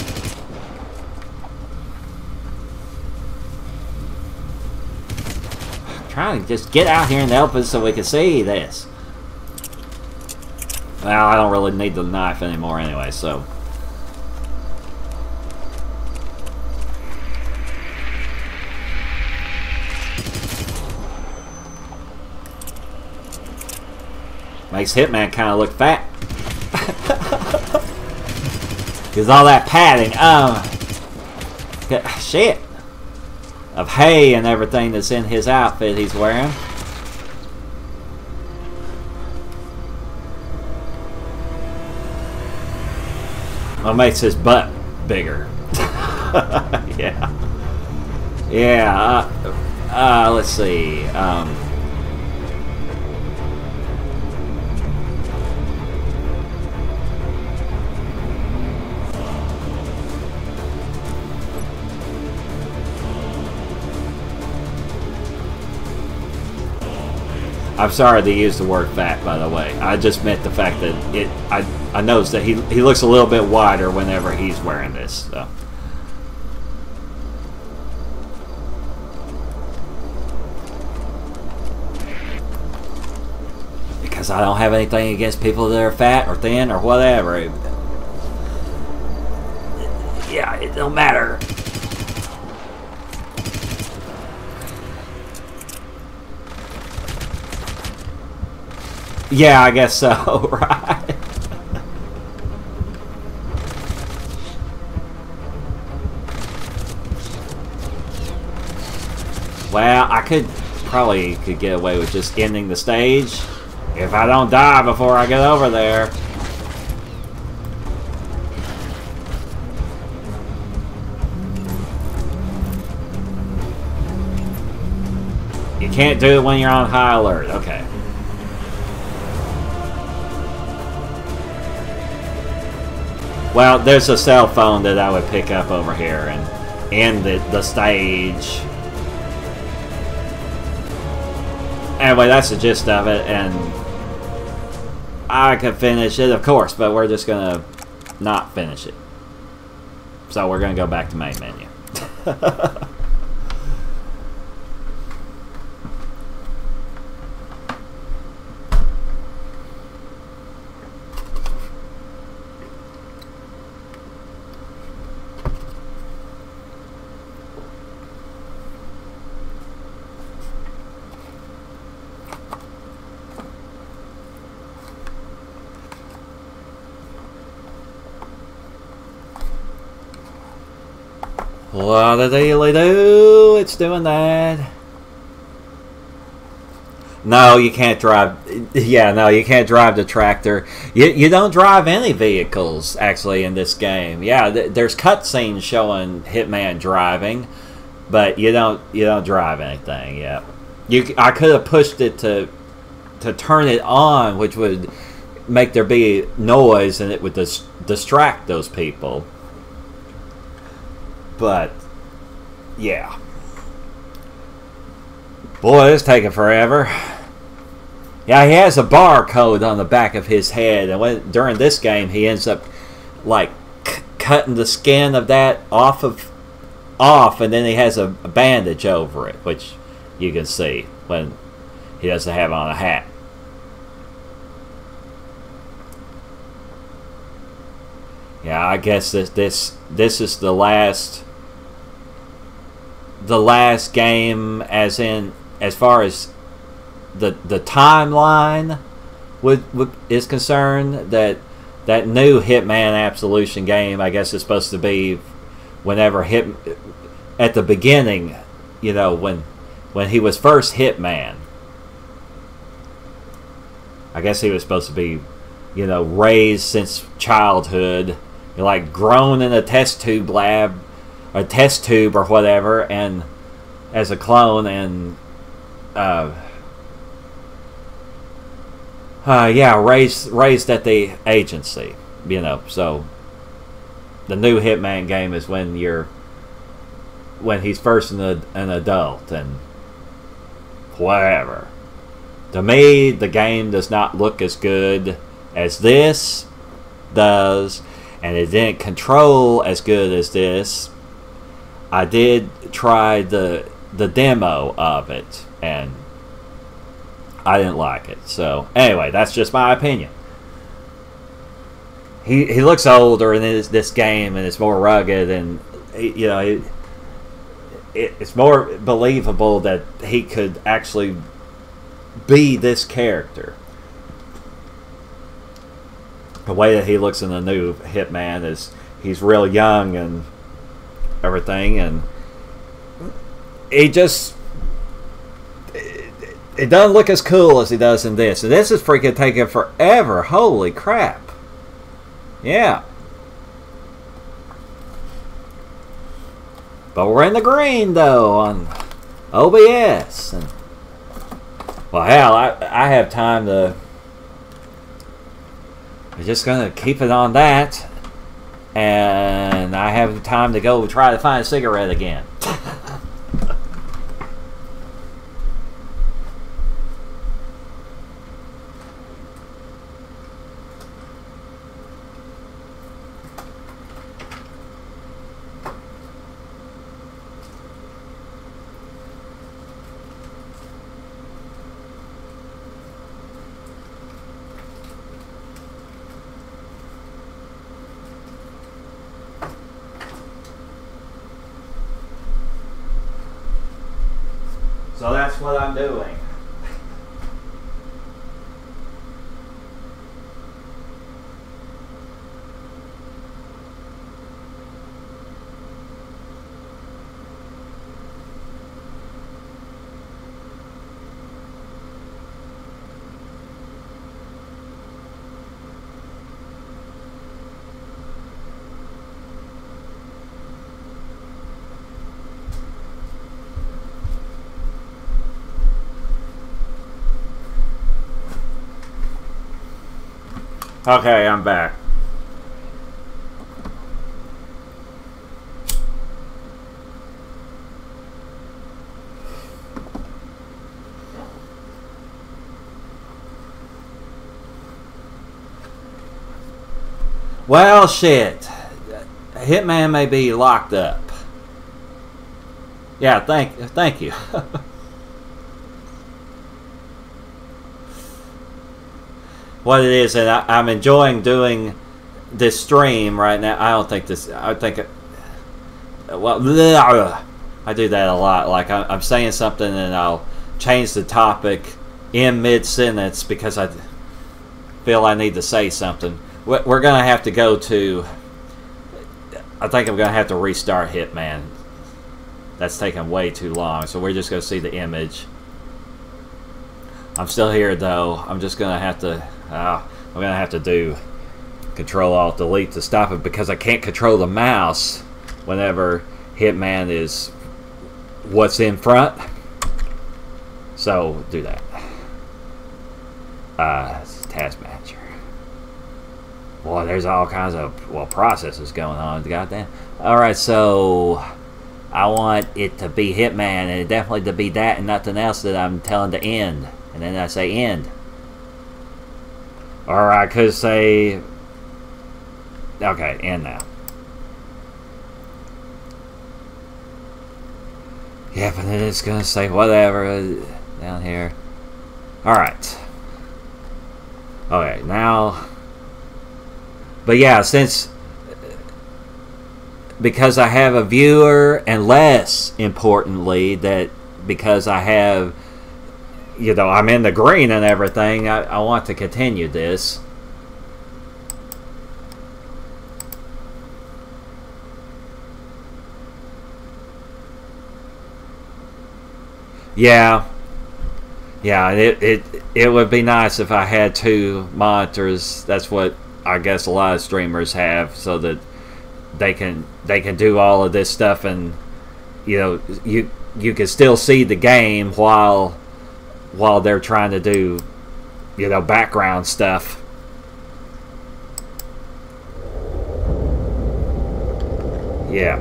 Speaker 1: I'm trying to just get out here in the open so we can see this. Well, I don't really need the knife anymore anyway, so... Makes Hitman kind of look fat. Because all that padding, shit, of hay and everything that's in his outfit he's wearing. What makes his butt bigger? Yeah. Yeah, let's see. I'm sorry to use the word fat, by the way. I just meant the fact that I noticed that he looks a little bit wider whenever he's wearing this. So. Because I don't have anything against people that are fat or thin or whatever. Yeah, it don't matter. Yeah, I guess so, right? Well, I probably could get away with just ending the stage if I don't die before I get over there. You can't do it when you're on high alert. Okay. Well, there's a cell phone that I would pick up over here and end the stage. Anyway, that's the gist of it, and I could finish it, of course, but we're just gonna not finish it. So we're gonna go back to main menu. What a dealy do! It's doing that. No, you can't drive. Yeah, no, you can't drive the tractor. You don't drive any vehicles actually in this game. Yeah, there's cutscenes showing Hitman driving, but you don't drive anything. Yeah, I could have pushed it to turn it on, which would make there be noise and it would distract those people. But yeah, boy, it's taking forever. Yeah, he has a barcode on the back of his head, and during this game, he ends up like cutting the skin of that off, and then he has a bandage over it, which you can see when he doesn't have on a hat. Yeah, I guess this is the last game, as far as the timeline is concerned. That new Hitman Absolution game, I guess, is supposed to be whenever at the beginning, you know, when he was first Hitman. I guess he was supposed to be, you know, raised since childhood, like grown in a test tube lab, a test tube or whatever, and as a clone, and yeah, raised at the agency, you know. So the new Hitman game is when he's first an adult and whatever. To me, the game does not look as good as this does, and it didn't control as good as this. I did try the demo of it, and I didn't like it. So anyway, that's just my opinion. He looks older in this game, and it's more rugged, and you know, it's more believable that he could actually be this character. The way that he looks in the new Hitman is he's real young and everything, and he just it doesn't look as cool as he does in this. And this is freaking taking forever. Holy crap. Yeah. But we're in the green though on OBS. And, well, hell, I have time to. I'm just gonna keep it on that, and I have time to go try to find a cigarette again. So that's what I'm doing. Okay, I'm back. Well, shit. Hitman may be locked up. Yeah, thank you. What it is, and I'm enjoying doing this stream right now. I don't think this. I think, well, bleh, I do that a lot. Like I'm saying something and I'll change the topic in mid-sentence because I feel I need to say something. We're gonna have to go to. I think I'm gonna have to restart Hitman. That's taking way too long. So we're just gonna see the image. I'm still here though. I'm just gonna have to. I'm gonna have to do Control-Alt-Delete to stop it because I can't control the mouse whenever Hitman is what's in front. So do that. Task Manager. Boy, there's all kinds of processes going on. Goddamn. All right, so I want it to be Hitman, and it definitely to be that and nothing else that I'm telling to end. And then I say end. Or I could say, okay, end now. Yeah, but then it's going to say whatever down here. Alright. Okay, now. But yeah, because I have a viewer, and less importantly, that because I have, you know, I'm in the green and everything, I want to continue this. Yeah. Yeah, it would be nice if I had two monitors. That's what I guess a lot of streamers have, so that they can do all of this stuff, and you know, you can still see the game while they're trying to do, you know, background stuff. Yeah.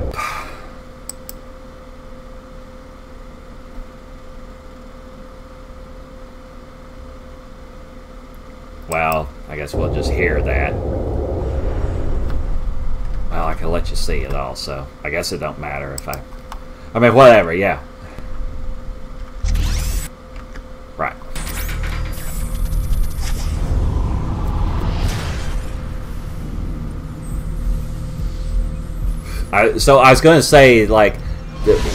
Speaker 1: Well, I guess we'll just hear that. Well, I can let you see it also. I guess it don't matter if I mean, whatever, yeah. Right. So I was going to say, like,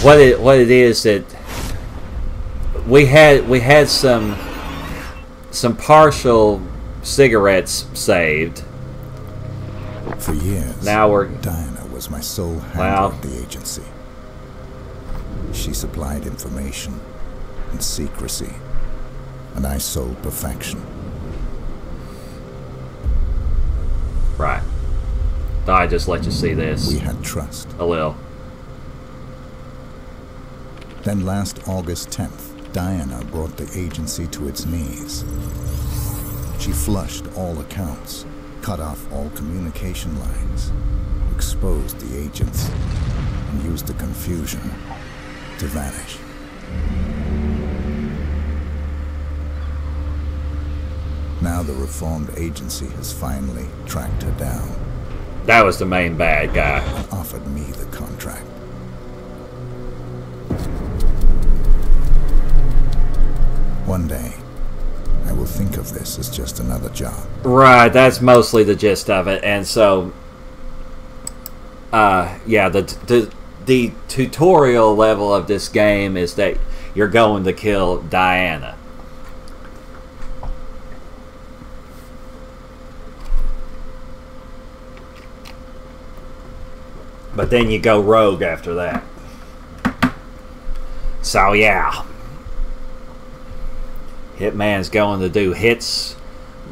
Speaker 1: what it is that we had some partial cigarettes saved.
Speaker 9: For years,
Speaker 1: now
Speaker 9: Diana was my sole handler at the agency. She supplied information and secrecy, and I sold perfection.
Speaker 1: Right. Thought I'd just let you see this.
Speaker 9: We had trust.
Speaker 1: A little.
Speaker 9: Then last August 10th, Diana brought the agency to its knees. She flushed all accounts, cut off all communication lines, exposed the agents, and used the confusion to vanish. Now the reformed agency has finally tracked her down.
Speaker 1: That was the main bad guy.
Speaker 9: And offered me the contract. One day, I will think of this as just another job.
Speaker 1: Right, that's mostly the gist of it. And so, yeah, the tutorial level of this game is that you're going to kill Diana. But then you go rogue after that. So yeah, Hitman's going to do hits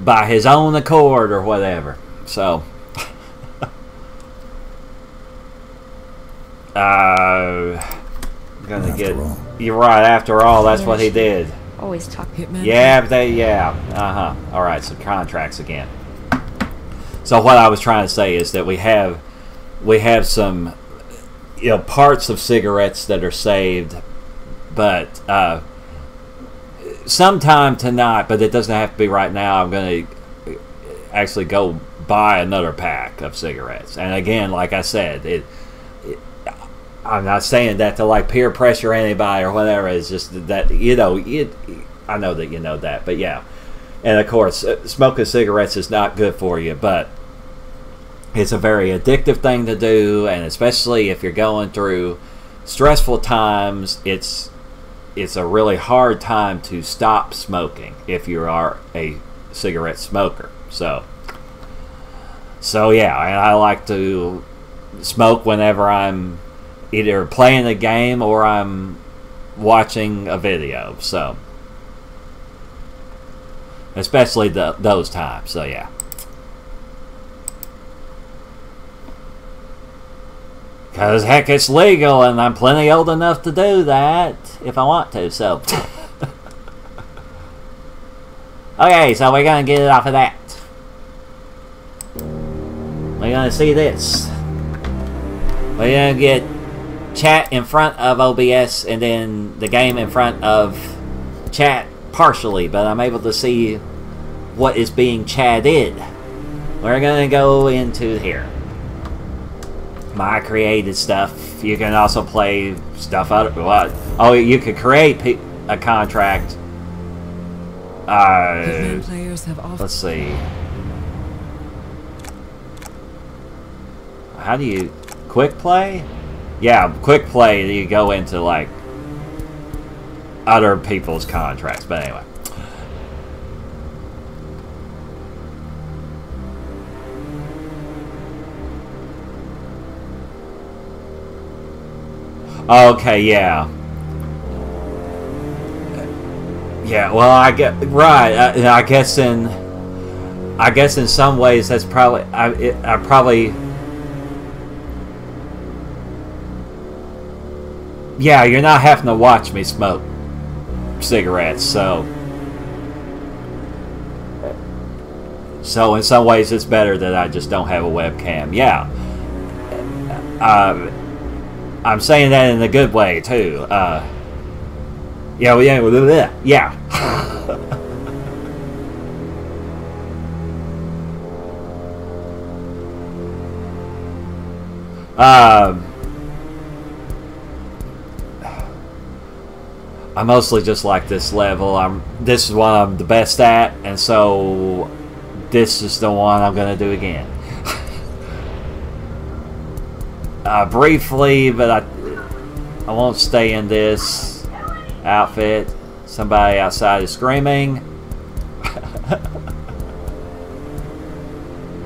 Speaker 1: by his own accord or whatever. So gonna get. You're right. After all, that's what he did.
Speaker 7: Always talk.
Speaker 8: Hitman.
Speaker 1: Yeah, all right. So contracts again. So what I was trying to say is that we have some, parts of cigarettes that are saved, but sometime tonight. But it doesn't have to be right now. I'm gonna actually go buy another pack of cigarettes. And again, like I said, I'm not saying that to like peer pressure anybody or whatever. It's just that I know that you know that, but yeah. And of course, smoking cigarettes is not good for you, but it's a very addictive thing to do, and especially if you're going through stressful times, it's a really hard time to stop smoking if you are a cigarette smoker. So yeah, and I like to smoke whenever I'm either playing a game or I'm watching a video. So especially those times. So yeah. Because heck, it's legal, and I'm plenty old enough to do that if I want to, so. Okay, so we're going to get it off of that. We're going to see this. We're going to get chat in front of OBS, and then the game in front of chat partially, but I'm able to see what is being chatted. We're going to go into here. My created stuff. You can also play stuff out of what? Oh, you could create a contract.
Speaker 8: Players have
Speaker 1: let's see. How do you quick play? Yeah, quick play. You go into like other people's contracts. But anyway. Okay, yeah. Yeah, well, I get right. I guess in some ways that's probably I probably. Yeah, you're not having to watch me smoke cigarettes, so in some ways it's better that I just don't have a webcam. Yeah. I'm saying that in a good way too. Yeah. I mostly just like this level. This is what I'm the best at, and so this is the one I'm gonna do again. Briefly, but I won't stay in this outfit. Somebody outside is screaming.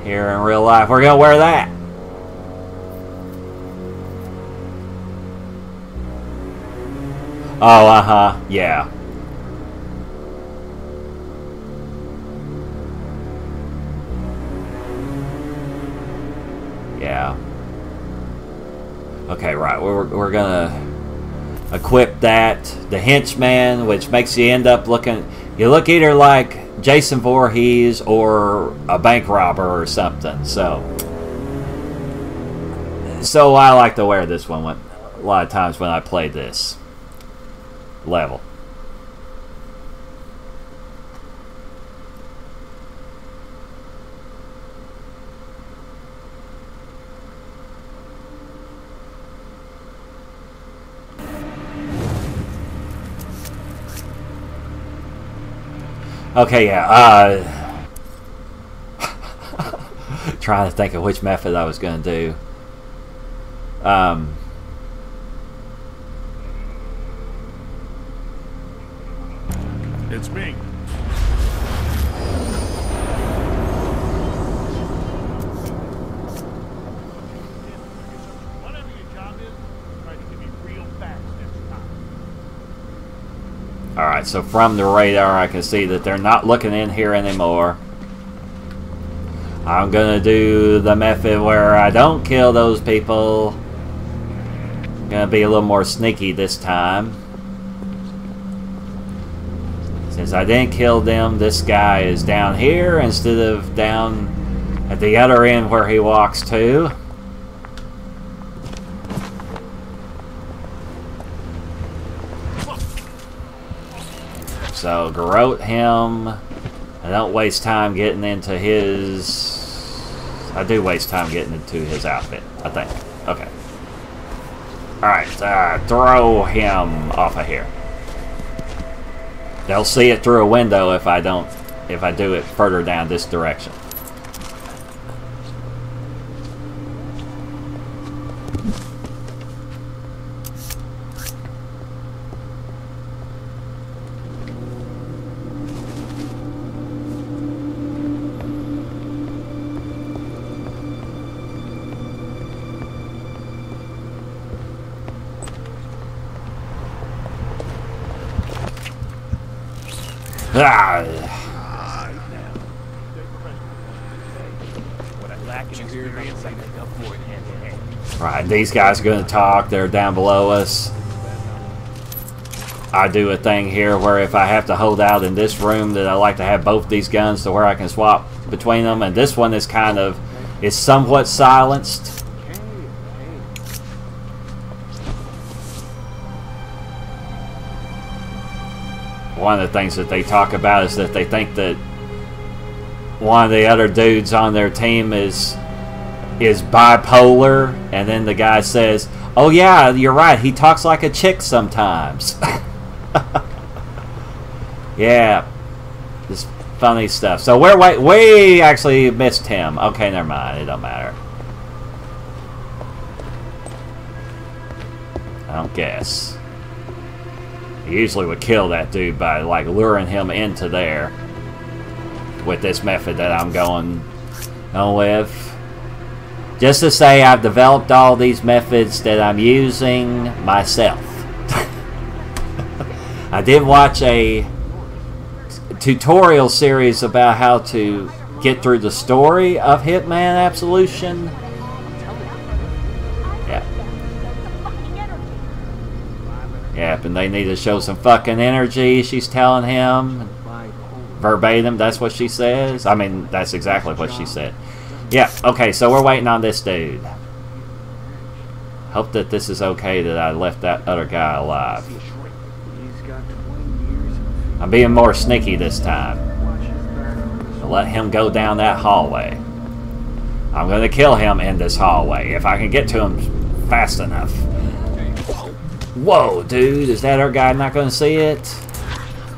Speaker 1: Here in real life, we're gonna wear that. Oh, yeah. Yeah. Okay, right. We're gonna equip that. The henchman, which makes you end up looking. You look either like Jason Voorhees or a bank robber or something. So I like to wear this one a lot of times when I play this level. Okay, yeah, trying to think of which method I was going to do.
Speaker 2: It's me. Whatever your job is, try to give me real facts next time.
Speaker 1: Alright, so from the radar I can see that they're not looking in here anymore. I'm gonna do the method where I don't kill those people. I'm gonna be a little more sneaky this time. Since I didn't kill them, this guy is down here instead of down at the other end where he walks to. So, garrote him. I don't waste time getting into his... I do waste time getting into his outfit, I think. Okay. Alright, throw him off of here. They'll see it through a window if I do it further down this direction. Right, these guys are going to talk. They're down below us. I do a thing here where if I have to hold out in this room, that I like to have both these guns to where I can swap between them. And this one is is somewhat silenced. One of the things that they talk about is that they think that one of the other dudes on their team is bipolar, and then the guy says, "Oh yeah, you're right. He talks like a chick sometimes." Yeah, this funny stuff. So we actually missed him. Okay, never mind. It don't matter. I don't guess. I usually would kill that dude by like luring him into there with this method that I'm going on with. Just to say, I've developed all these methods that I'm using myself. I did watch a tutorial series about how to get through the story of Hitman Absolution. Yep, and they need to show some fucking energy, she's telling him. Verbatim, that's what she says. I mean, that's exactly what she said. Yeah, okay, so we're waiting on this dude. Hope that this is okay that I left that other guy alive. I'm being more sneaky this time. I'll let him go down that hallway. I'm going to kill him in this hallway if I can get to him fast enough. Whoa, dude, is that our guy not going to see it?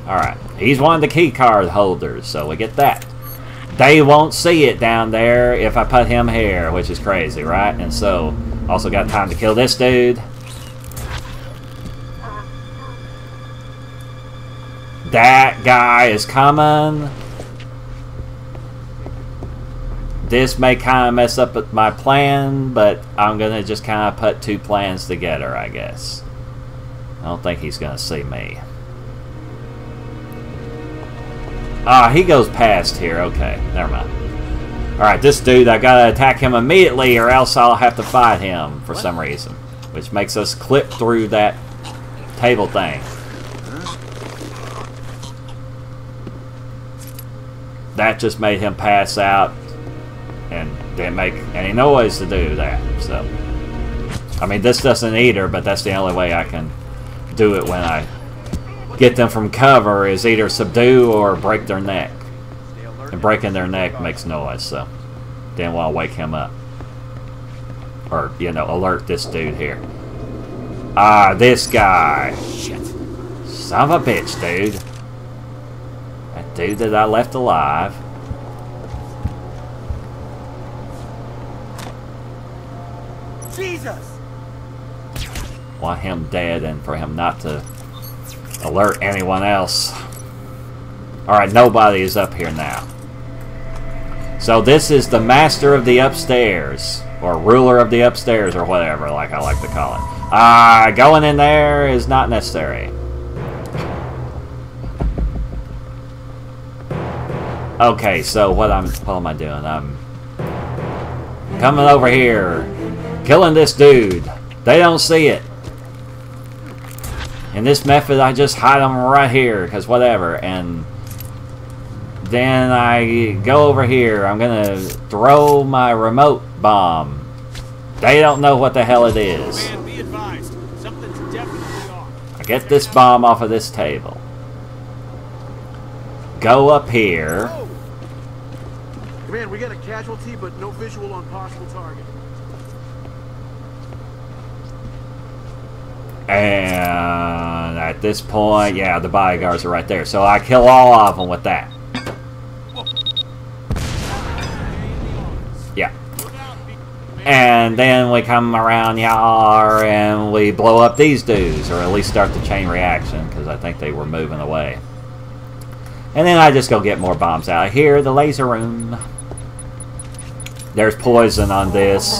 Speaker 1: Alright, he's one of the key card holders, so we get that. They won't see it down there if I put him here, which is crazy, right? And so, also got time to kill this dude. That guy is coming. This may kind of mess up with my plan, but I'm going to just kind of put two plans together, I guess. I don't think he's going to see me. Ah, he goes past here. Okay, never mind. Alright, this dude, I gotta attack him immediately or else I'll have to fight him for some reason. Which makes us clip through that table thing. That just made him pass out and didn't make any noise to do that. So, I mean, this doesn't either, but that's the only way I can do it when I get them from cover, is either subdue or break their neck. And breaking their neck makes noise, so didn't want to wake him up. Or, you know, alert this dude here. Ah, this guy. Shit. Son of a bitch, dude. That dude that I left alive.
Speaker 10: Jesus!
Speaker 1: Want him dead and for him not to alert anyone else. Alright, nobody is up here now. So this is the master of the upstairs. Or ruler of the upstairs, or whatever, like I like to call it. Going in there is not necessary. Okay, so what am I doing? I'm coming over here, killing this dude. They don't see it. In this method, I just hide them right here, because whatever. And then I go over here. I'm gonna throw my remote bomb. They don't know what the hell it is.
Speaker 3: Man, be advised. Something's definitely off.
Speaker 1: I get this bomb off of this table. Go up here.
Speaker 3: Command, we got a casualty, but no visual on possible target.
Speaker 1: And at this point, yeah, the bodyguards are right there. So I kill all of them with that. Yeah. And then we come around y'all and we blow up these dudes, or at least start the chain reaction, because I think they were moving away. And then I just go get more bombs out of here. The laser room. There's poison on this.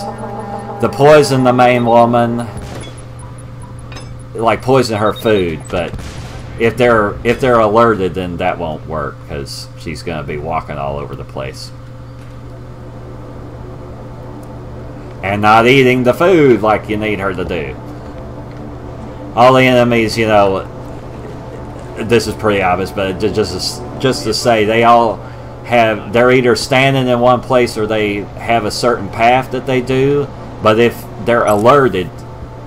Speaker 1: The poison the main woman. Like poison her food, but if they're alerted, then that won't work because she's gonna be walking all over the place and not eating the food like you need her to do. All the enemies, you know, this is pretty obvious, but just to say, they all have, they're either standing in one place or they have a certain path that they do. But if they're alerted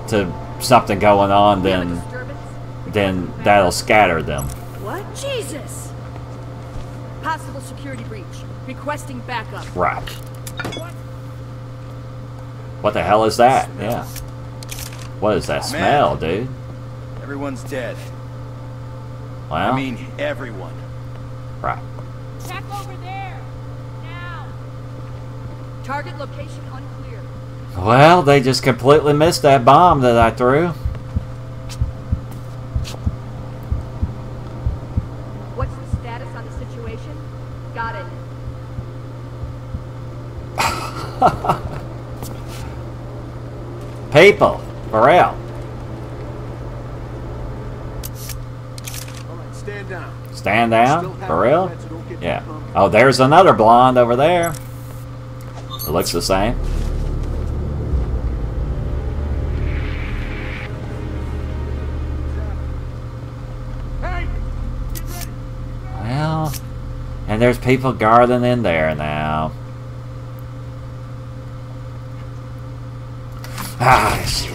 Speaker 1: to something going on, then that'll scatter them.
Speaker 10: What? Jesus! Possible security breach. Requesting backup.
Speaker 1: Right. What the hell is that? Yeah. What is that smell, dude?
Speaker 4: Everyone's dead.
Speaker 1: Well,
Speaker 4: I mean, everyone.
Speaker 1: Right.
Speaker 10: Check over there. Now. Target location unclear.
Speaker 1: Well, they just completely missed that bomb that I threw.
Speaker 10: What's the status on the situation? Got it.
Speaker 1: People, for real.
Speaker 3: Alright, stand down.
Speaker 1: Stand down? For real? Yeah. Oh, there's another blonde over there. It looks the same. Well, and there's people guarding in there now. Ah, shit.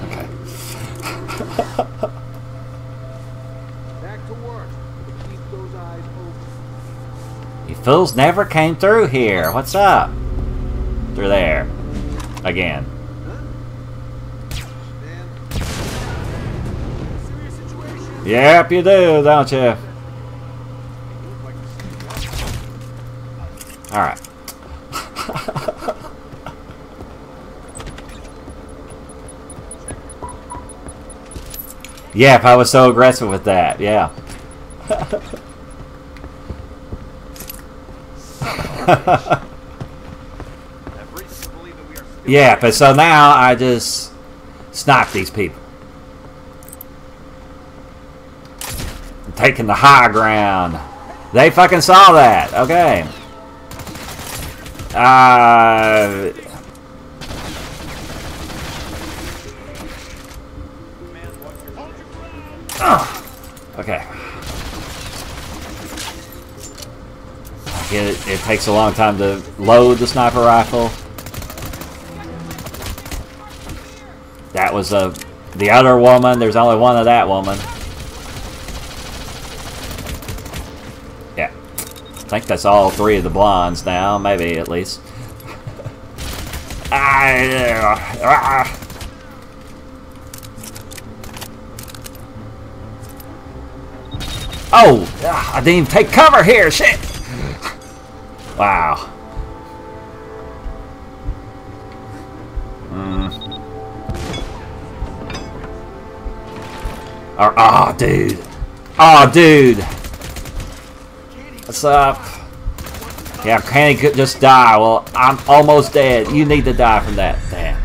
Speaker 1: Okay.
Speaker 3: Back to work. Keep those eyes open.
Speaker 1: You fools never came through here. What's up? Through there. Again.
Speaker 3: Serious situation.
Speaker 1: Yep, you do, don't you? Alright. Yep, I was so aggressive with that, yeah. Yeah, but so now I just snipe these people. I'm taking the high ground. They fucking saw that. Okay. Okay. It takes a long time to load the sniper rifle. That was the other woman. There's only one of that woman. Yeah. I think that's all three of the blondes now. Maybe, at least. Oh! I didn't even take cover here! Shit! Wow. Oh, dude. Oh, dude. What's up? Yeah, Kenny could just die. Well, I'm almost dead. You need to die from that. Damn.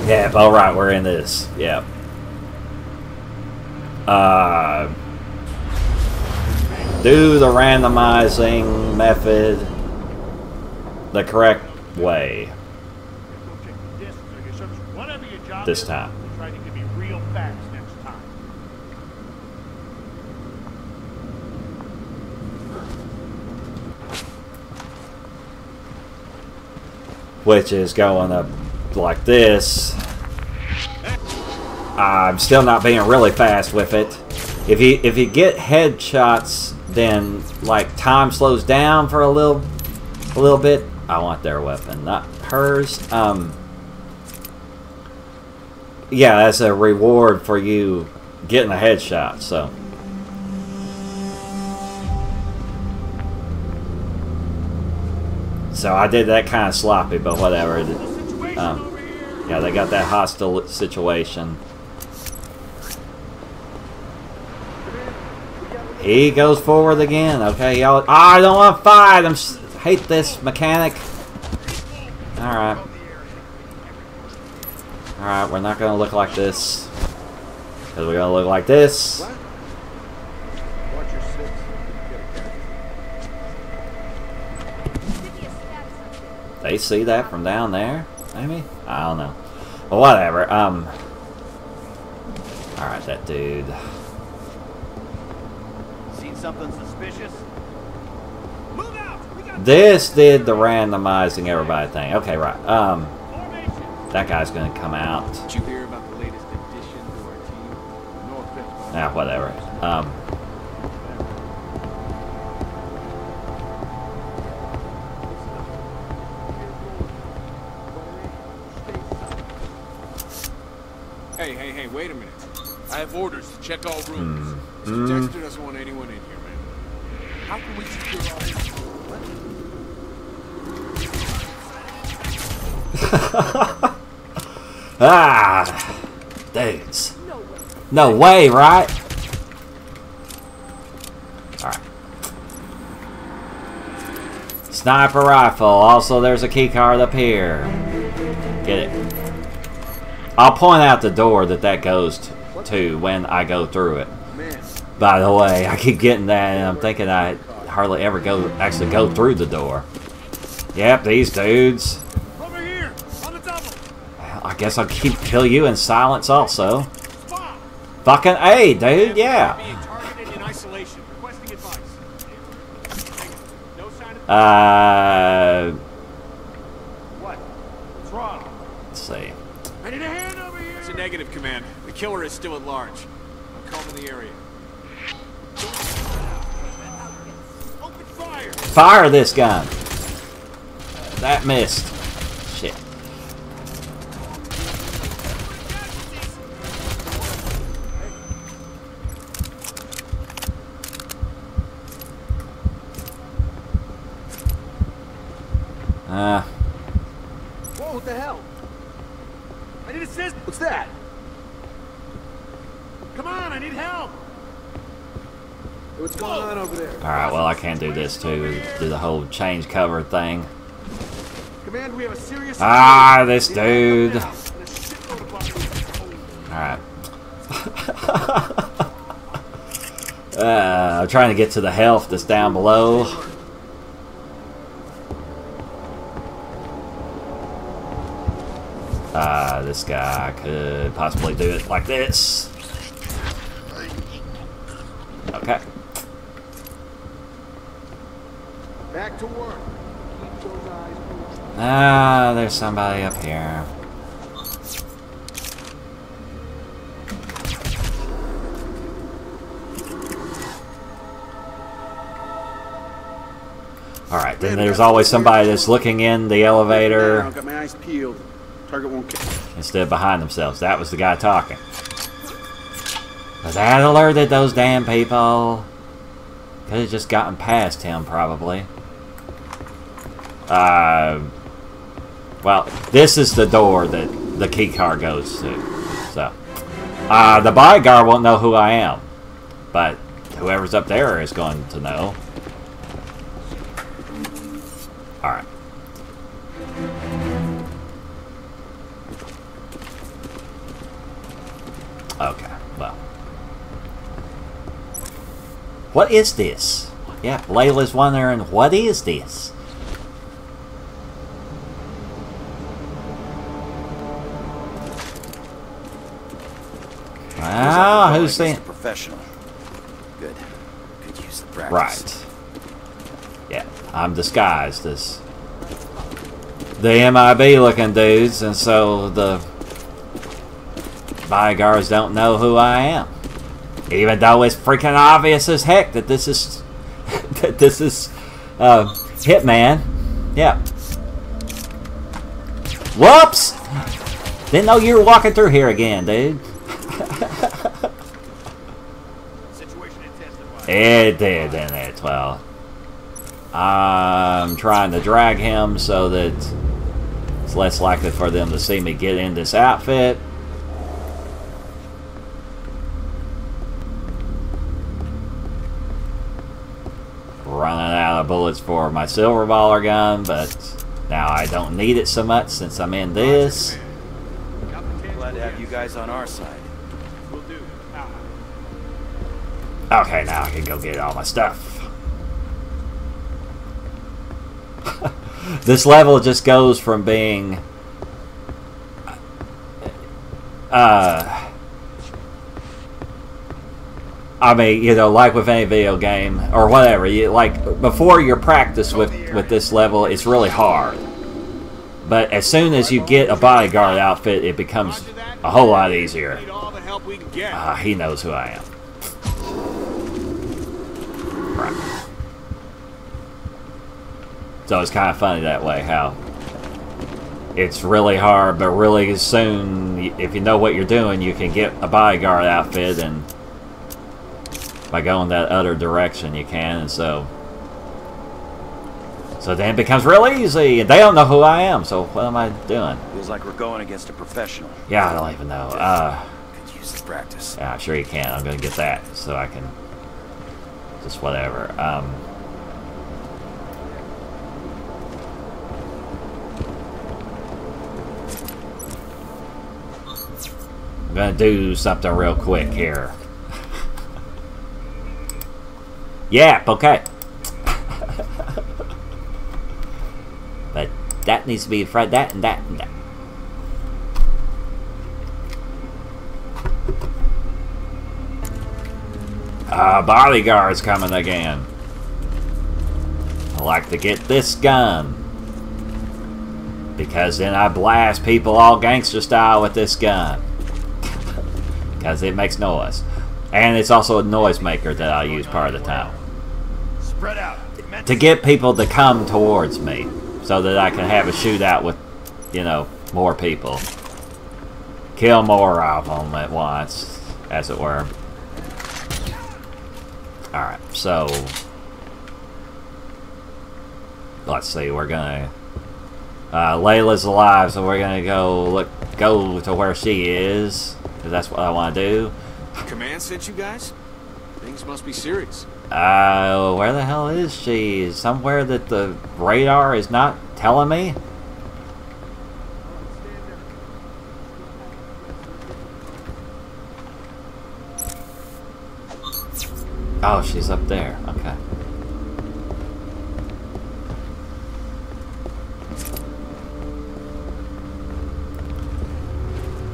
Speaker 1: Yeah, alright, we're in this. Yep. Do the randomizing method the correct way. This time.
Speaker 2: Try to give me real facts next time.
Speaker 1: Which is going up like this. I'm still not being really fast with it. If you get headshots, then like time slows down for a little bit. I want their weapon, not hers. Yeah, that's a reward for you getting a headshot. So. So I did that kind of sloppy, but whatever. Yeah, they got that hostile situation. He goes forward again. Okay, y'all. Oh, I don't want to fight. Hate this mechanic. All right. All right, we're not gonna look like this because we're gonna look like this. They see that from down there, maybe? I don't know. Well, whatever. Alright, that dude.
Speaker 4: Seen something suspicious? Move out!
Speaker 1: This did the randomizing everybody thing. Okay, right. That guy's gonna come out.
Speaker 3: Did you hear about the latest addition to our team? No offense.
Speaker 1: Nah, whatever.
Speaker 3: Hey, wait a minute. I have orders to check all rooms. Mr. Dexter doesn't want anyone in here, man. How can we secure all this?
Speaker 1: Ah! Dudes. No way, right? Alright. Sniper rifle. Also, there's a key card up here. Get it. I'll point out the door that goes to when I go through it. By the way, I keep getting that and I'm thinking I hardly ever actually go through the door. Yep, these dudes.
Speaker 2: Over here, on the double.
Speaker 1: Well, I guess I'll kill you in silence also. Fucking A, dude, yeah.
Speaker 2: Being targeted in isolation. Requesting advice. No sign of what? What's wrong?
Speaker 1: Let's see.
Speaker 2: I need a hand over here.
Speaker 3: It's a negative, Command. The killer is still at large. I'm combing the area.
Speaker 2: Open fire.
Speaker 1: Fire this gun. That missed. Shit.
Speaker 2: Whoa, what the hell? I need assist. What's that? Come on, I need help. What's going on over there?
Speaker 1: Alright, well I can't do this too. Do the whole change cover thing.
Speaker 2: Command, we have a serious
Speaker 1: Ah, this dude. Alright. I'm trying to get to the health that's down below. This guy could possibly do it like this. Okay.
Speaker 2: Back to work. Keep those eyes open.
Speaker 1: Ah, there's somebody up here. Alright, then there's always somebody that's looking in the elevator
Speaker 2: Got my eyes peeled. Target won't kill.
Speaker 1: instead of behind themselves. That was the guy talking. But that alerted those damn people. Could have just gotten past him, probably. Well, this is the door that the key card goes to. So, the bodyguard won't know who I am, but whoever's up there is going to know. All right. Okay. Well, what is this? Yeah, Layla's wondering, what is this? Wow, who's saying?
Speaker 11: Professional. Good. Could use the practice.
Speaker 1: Right. Yeah, I'm disguised as the MIB looking dudes, and so the bodyguards don't know who I am. Even though it's freaking obvious as heck that this is Hitman. Yeah. Whoops! Didn't know you were walking through here again, dude. It did, didn't it? Well, I'm trying to drag him so that it's less likely for them to see me get in this outfit. Running out of bullets for my silver baller gun, but now I don't need it so much since I'm in this.
Speaker 11: Glad to have you guys on our side.
Speaker 1: Okay, now I can go get all my stuff. This level just goes from being I mean, you know, like with any video game or whatever, you like before your practice with this level, it's really hard. But as soon as you get a bodyguard outfit, it becomes a whole lot easier. He knows who I am. Right. So it's kind of funny that way, how it's really hard, but really soon, if you know what you're doing, you can get a bodyguard outfit, and by going that other direction you can, and so then it becomes real easy, and they don't know who I am, so what am I doing?
Speaker 11: Feels like we're going against a professional.
Speaker 1: Yeah, I don't even know.
Speaker 11: Could use the practice.
Speaker 1: Yeah, sure you can. I'm gonna get that, so I can just whatever. I'm gonna do something real quick here. Yeah, okay. But that needs to be fried, that and that and that. Bodyguard's coming again. I like to get this gun, because then I blast people all gangster style with this gun. Because it makes noise. And it's also a noise maker that I use part of the time.
Speaker 11: Spread out.
Speaker 1: To get people to come towards me, so that I can have a shootout with, you know, more people. Kill more of them at once, as it were. Alright, so let's see, we're gonna Layla's alive, so we're gonna go to where she is, because that's what I want to do.
Speaker 3: Command sent you guys? Things must be serious.
Speaker 1: Where the hell is she? Somewhere that the radar is not telling me? Oh, she's up there. Okay.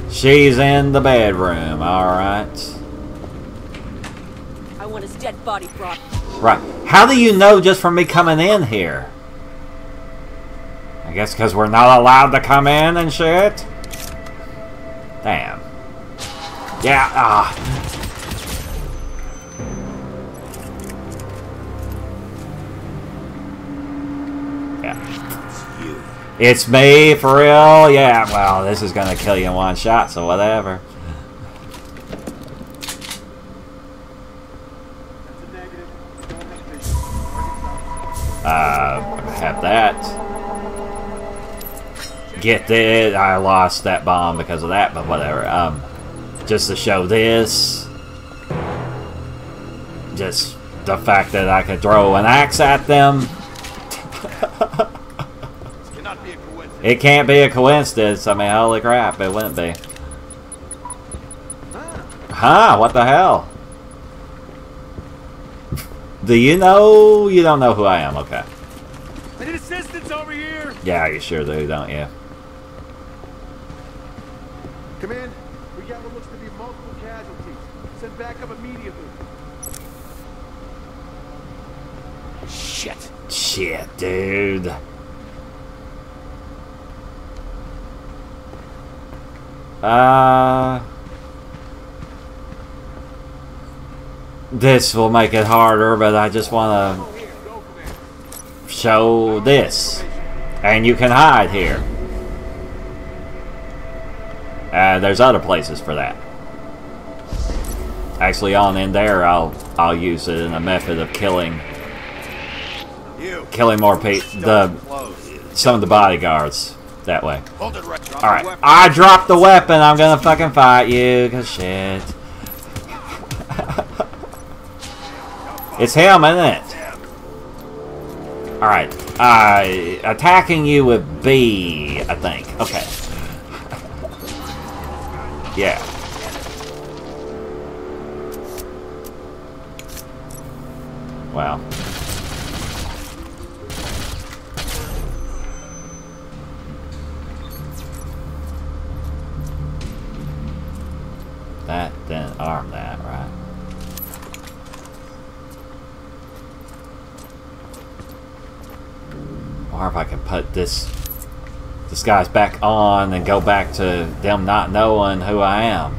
Speaker 1: She's in the bedroom, alright.
Speaker 10: I want his dead body brought.
Speaker 1: Right. How do you know just from me coming in here? I guess because we're not allowed to come in and shit? Damn. Yeah, It's me, for real? Yeah, well, this is gonna kill you in one shot, so whatever. Have that. get it. I lost that bomb because of that, but whatever. Just to show this. Just the fact that I could throw an axe at them. It can't be a coincidence. I mean, holy crap, it wouldn't be. Huh? What the hell? Do you know? You don't know who I am, okay.
Speaker 6: I need assistance over here!
Speaker 1: Yeah, you sure do, don't you?
Speaker 2: Command, we got what looks to be multiple casualties. Send backup immediately.
Speaker 6: Shit.
Speaker 1: Shit, dude. This will make it harder, but I just want to show this. And you can hide here. There's other places for that. Actually, on in there, I'll use it in a method of killing more people. Some of the bodyguards that way. Alright, I dropped the weapon. I'm gonna fucking fight you, cause shit. It's him, isn't it? Alright, attacking you with B, I think. Okay. Yeah. Wow. That didn't arm that, right? Or if I can put this guy's back on and go back to them not knowing who I am.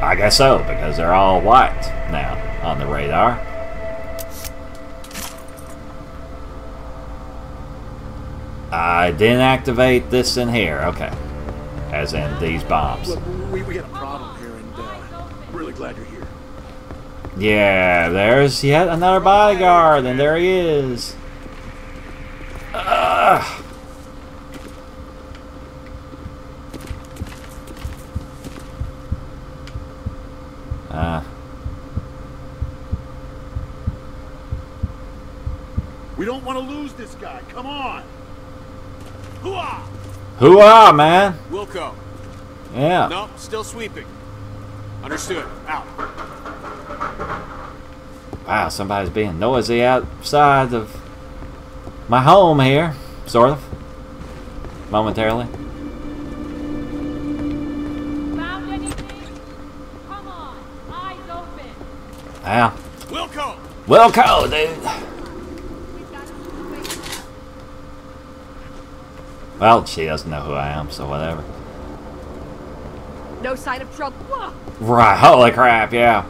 Speaker 1: I guess so, because they're all white now on the radar. I didn't activate this in here. Okay. As in these bombs.
Speaker 2: Look, we got a problem here, and really glad you're here.
Speaker 1: Yeah, there's yet another bodyguard, and there he is.
Speaker 2: We don't want to lose this guy. Come on. Hooah!
Speaker 1: Hooah, man.
Speaker 3: Wilco.
Speaker 1: Yeah.
Speaker 3: No, still sweeping. Understood. Out.
Speaker 1: Wow, somebody's being noisy outside of my home here, sort of. Momentarily.
Speaker 10: Found anything? Come on, eyes open.
Speaker 1: Yeah.
Speaker 3: Wilco!
Speaker 1: Wilco, dude. Well, she doesn't know who I am, so whatever.
Speaker 10: No sign of trouble. Whoa.
Speaker 1: Right, holy crap, yeah.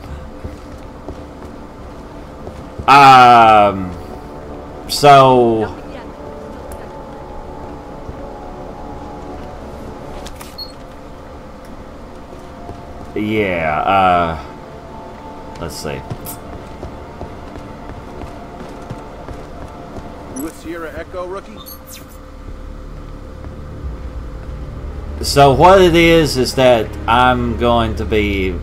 Speaker 1: So... Yeah, let's see.
Speaker 2: You with Sierra Echo, rookie?
Speaker 1: So what it is that I'm going to be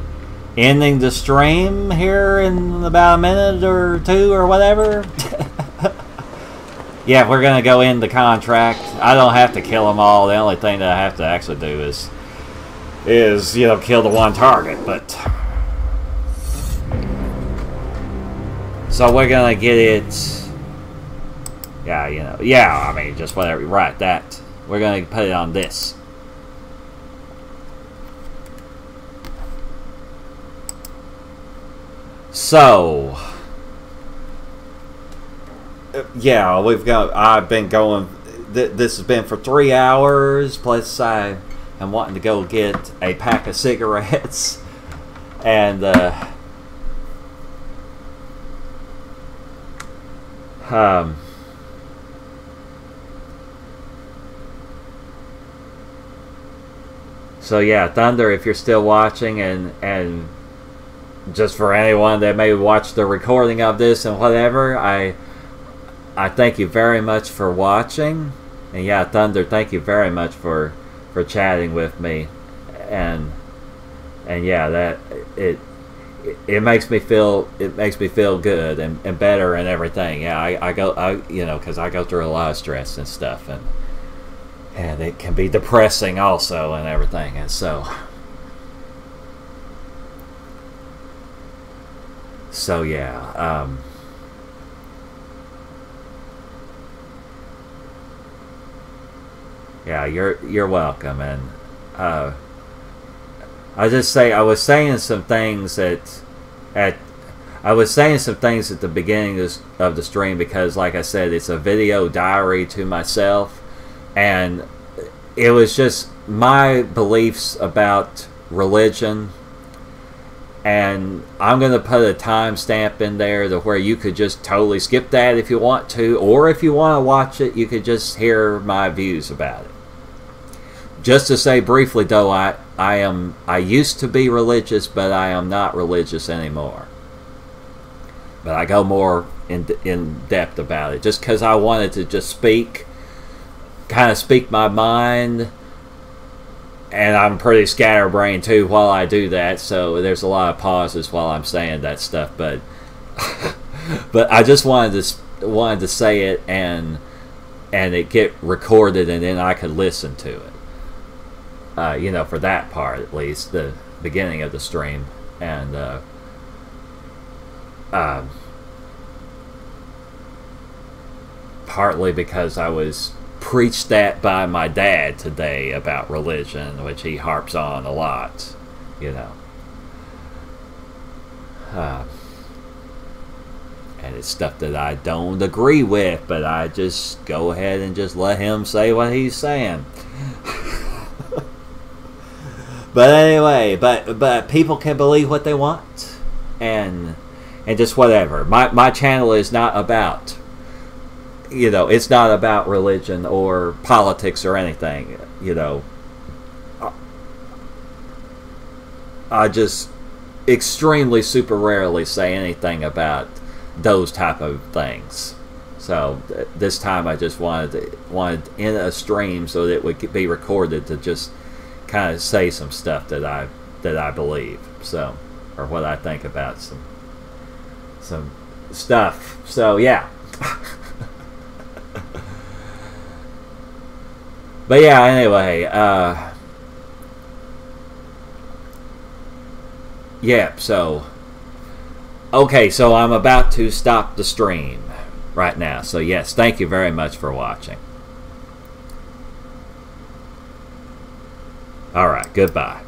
Speaker 1: ending the stream here in about a minute or two or whatever. Yeah, we're going to go in the contract. I don't have to kill them all. The only thing that I have to actually do is you know, kill the one target. But so we're going to get it. Yeah, you know. Yeah, I mean, just whatever. Right, that. We're going to put it on this. So, yeah, I've been going, this has been for 3 hours, plus I am wanting to go get a pack of cigarettes, and, so yeah, Thunder, if you're still watching, and just for anyone that may watch the recording of this and whatever, I thank you very much for watching. And yeah, Thunder, thank you very much for chatting with me, and yeah, that it makes me feel good and better and everything. Yeah, I you know, because I go through a lot of stress and stuff, and it can be depressing also and everything, and so yeah. Yeah, you're welcome, and I just say I was saying some things at the beginning of the stream because, like I said, it's a video diary to myself, and it was just my beliefs about religion. And I'm going to put a timestamp in there to where you could just totally skip that if you want to, or if you want to watch it, you could just hear my views about it. Just to say briefly, though, I used to be religious, but I am not religious anymore. But I go more in depth about it, just because I wanted to just kind of speak my mind. And I'm pretty scatterbrained too while I do that, so there's a lot of pauses while I'm saying that stuff. But but I just wanted to say it and it get recorded, and then I could listen to it. You know, for that part at least, the beginning of the stream, and partly because I was preached at by my dad today about religion, which he harps on a lot, you know. And it's stuff that I don't agree with, but I just go ahead and just let him say what he's saying. But anyway, but people can believe what they want, and just whatever. My channel is not about, you know, it's not about religion or politics or anything, you know. I just extremely super rarely say anything about those type of things. So this time I just wanted in a stream so that it would be recorded to just kind of say some stuff that I believe, so, or what I think about some stuff. So yeah. But yeah, anyway, yeah, so, okay, so I'm about to stop the stream right now. So yes, thank you very much for watching. Alright, goodbye.